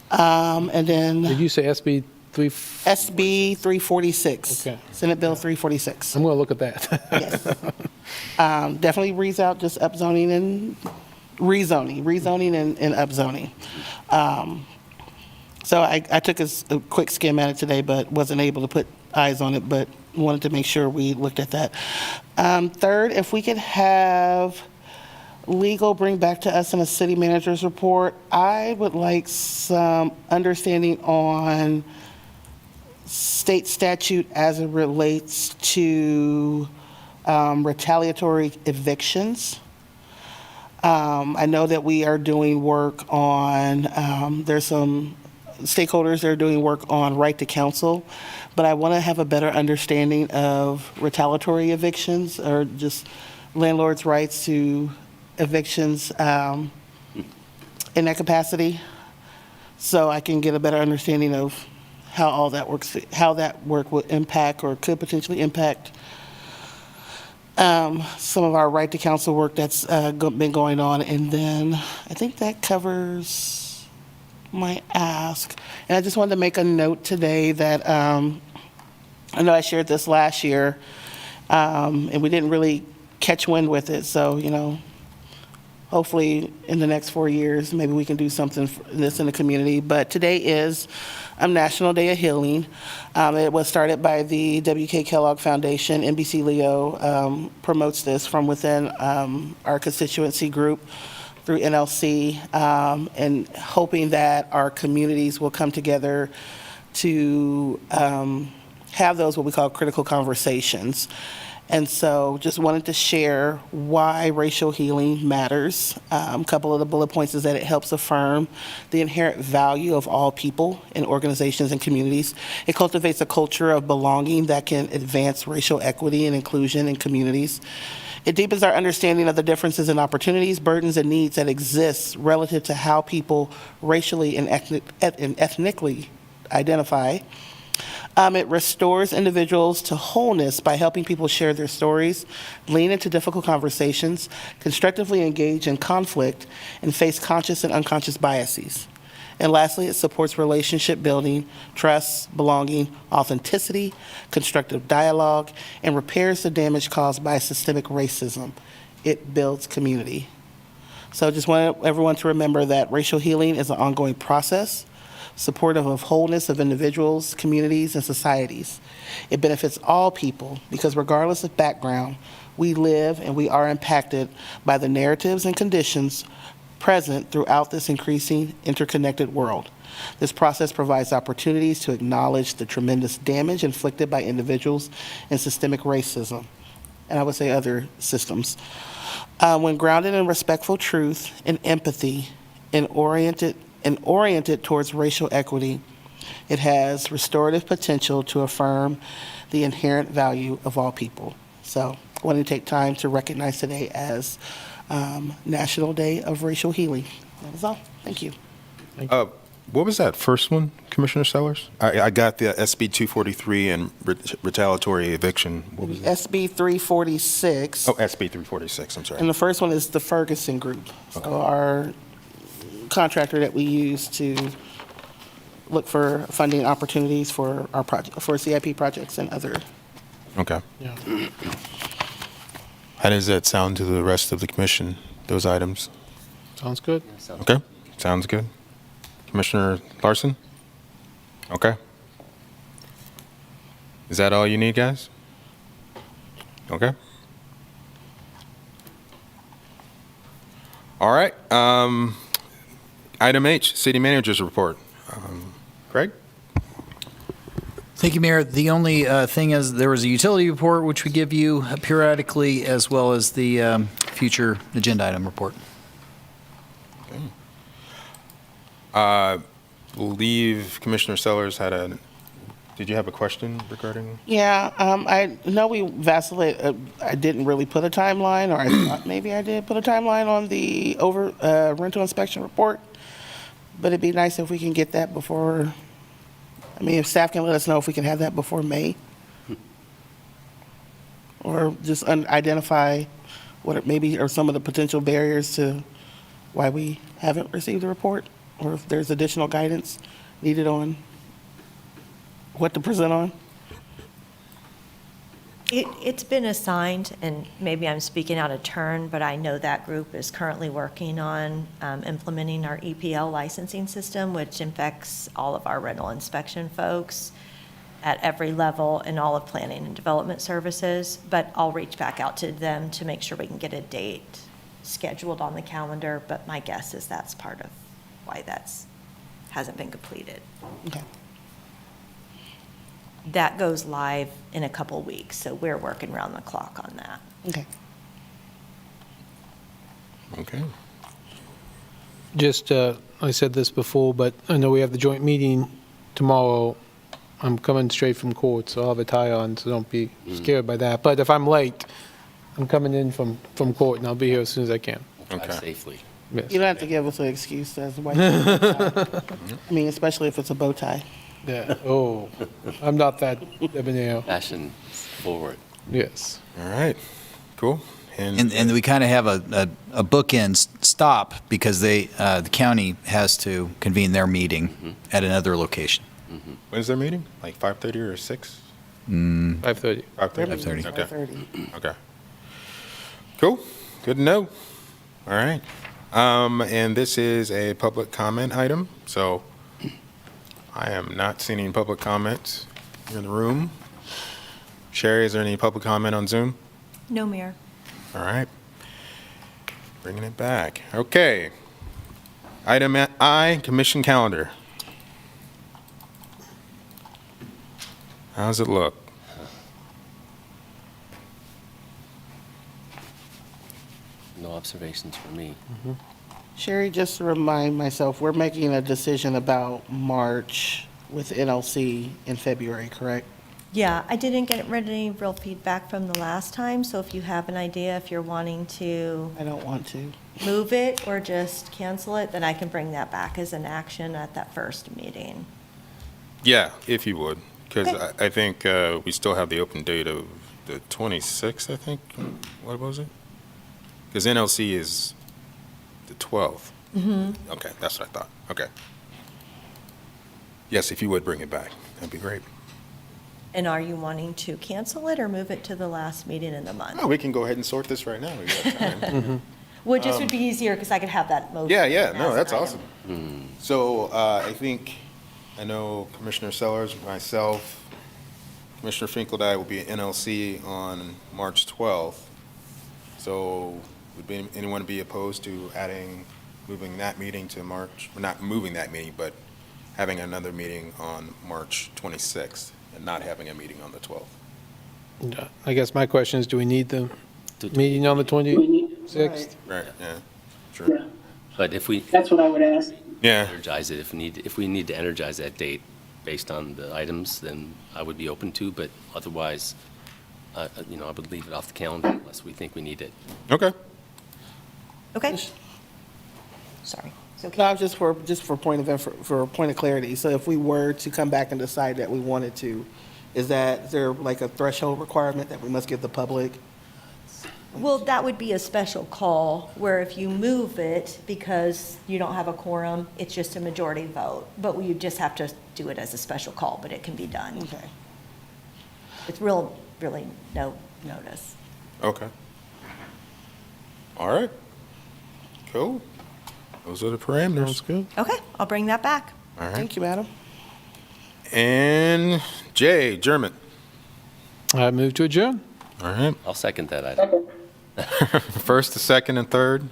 And then Did you say SB 3? SB 346. Okay. Senate Bill 346. I'm going to look at that. Yes. Definitely reads out just upzoning and rezoning and upzoning. So I took a quick skim at it today, but wasn't able to put eyes on it, but wanted to make sure we looked at that. Third, if we could have legal bring back to us in a city manager's report, I would like some understanding on state statute as it relates to retaliatory evictions. I know that we are doing work on, there's some stakeholders that are doing work on right to counsel, but I want to have a better understanding of retaliatory evictions or just landlords' rights to evictions in that capacity, so I can get a better understanding of how all that works, how that work would impact or could potentially impact some of our right to counsel work that's been going on. And then I think that covers my ask. And I just wanted to make a note today that I know I shared this last year, and we didn't really catch wind with it. So, hopefully in the next 4 years, maybe we can do something for this in the community. But today is National Day of Healing. It was started by the W.K. Kellogg Foundation. NBC Leo promotes this from within our constituency group through NLC, and hoping that our communities will come together to have those what we call critical conversations. And so just wanted to share why racial healing matters. A couple of the bullet points is that it helps affirm the inherent value of all people in organizations and communities. It cultivates a culture of belonging that can advance racial equity and inclusion in communities. It deepens our understanding of the differences in opportunities, burdens, and needs that exist relative to how people racially and ethnically identify. It restores individuals to wholeness by helping people share their stories, lean into difficult conversations, constructively engage in conflict, and face conscious and unconscious biases. And lastly, it supports relationship building, trust, belonging, authenticity, constructive dialogue, and repairs the damage caused by systemic racism. It builds community. So I just want everyone to remember that racial healing is an ongoing process, supportive of wholeness of individuals, communities, and societies. It benefits all people because regardless of background, we live and we are impacted by the narratives and conditions present throughout this increasing interconnected world. This process provides opportunities to acknowledge the tremendous damage inflicted by individuals and systemic racism, and I would say other systems. When grounded in respectful truth and empathy and oriented towards racial equity, it has restorative potential to affirm the inherent value of all people. So I want to take time to recognize today as National Day of Racial Healing. That is all. Thank you. What was that first one, Commissioner Sellers? I got the SB 243 and retaliatory eviction. What was that? SB 346. Oh, SB 346, I'm sorry. And the first one is the Ferguson Group. So our contractor that we use to look for funding opportunities for our project, for CIP projects and other. Okay. Yeah. How does that sound to the rest of the commission, those items? Sounds good. Okay, sounds good. Commissioner Larson? Okay. Is that all you need, guys? Okay. All right. Item H, City Manager's Report. Craig? Thank you, Mayor. The only thing is there was a utility report which we give you periodically, as well as the future agenda item report. Believe Commissioner Sellers did you have a question regarding? Yeah, I know we vacillate, I didn't really put a timeline, or I thought maybe I did put a timeline on the rental inspection report, but it'd be nice if we can get that before, I mean, if staff can let us know if we can have that before May. Or just identify what maybe are some of the potential barriers to why we haven't received the report, or if there's additional guidance needed on what to present on. It's been assigned, and maybe I'm speaking out of turn, but I know that group is currently working on implementing our EPL licensing system, which affects all of our rental inspection folks at every level in all of planning and development services. But I'll reach back out to them to make sure we can get a date scheduled on the calendar, but my guess is that's part of why hasn't been completed. Okay. That goes live in a couple weeks, so we're working around the clock on that. Okay. Okay. Just, I said this before, but I know we have the joint meeting tomorrow. I'm coming straight from court, so I'll have a tie on, so don't be scared by that. But if I'm late, I'm coming in from court, and I'll be here as soon as I can. Okay. Safely. Yes. You don't have to give us an excuse as to why. I mean, especially if it's a bow tie. Yeah. Oh, I'm not that debonair. Fashion forward. Yes. All right. Cool. And we kind of have a bookend stop because the county has to convene their meeting at another location. When's their meeting? Like 5:30 or 6? 5:30. 5:30. 5:30. Okay. 5:30. Okay. Cool. Good to know. All right. And this is a public comment item, so I am not seeing any public comments in the room. Sherry, is there any public comment on Zoom? No, Mayor. All right. Bringing it back. Okay. Item I, Commission Calendar. How's it look? No observations for me. Sherry, just to remind myself, we're making a decision about March with NLC in February, correct? Yeah, I didn't get any real feedback from the last time, so if you have an idea, if you're wanting to I don't want to. move it or just cancel it, then I can bring that back as an action at that first meeting. Yeah, if you would, because Okay. I think we still have the open date of the 26th, I think. What was it? Because NLC is the 12th. Okay, that's what I thought. Okay. Yes, if you would bring it back, that'd be great. And are you wanting to cancel it or move it to the last meeting in the month? Oh, we can go ahead and sort this right now. We got time. Well, it just would be easier because I could have that motion. Yeah, no, as that's an awesome. item. So I know Commissioner Sellers, myself, Commissioner Finkeldye will be at NLC on March 12th. So would anyone be opposed to moving that meeting to March, well, not moving that meeting, but having another meeting on March 26th and not having a meeting on the 12th? I guess my question is, do we need the meeting on the 26th? Right, yeah, sure. Yeah, But if we that's what I would ask. Yeah, energize it, if we need to energize that date based on the items, then I would be open to, but otherwise, I would leave it off the calendar unless we think we need it. okay. Okay. Sorry. So No, just for point of clarity. So if we were to come back and decide that we wanted to, is there like a threshold requirement that we must give the public? Well, that would be a special call, where if you move it because you don't have a quorum, it's just a majority vote. But you just have to do it as a special call, but it can be done. Okay. It's really no notice. Okay. All right. Cool. Those are the parameters. Sounds good. Okay, I'll bring that back. All right. Thank you, madam. And Jay, adjournment. I move to adjourn. All right. I'll second that item. First, the second, and third.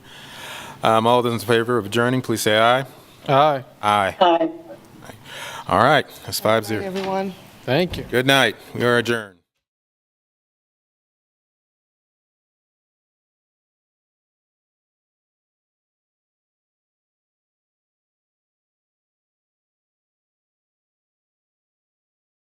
All those in favor of adjourning, please say aye. Aye. Aye. Aye. All right. That's 5-0. Everyone. Thank you. Good night. We are adjourned.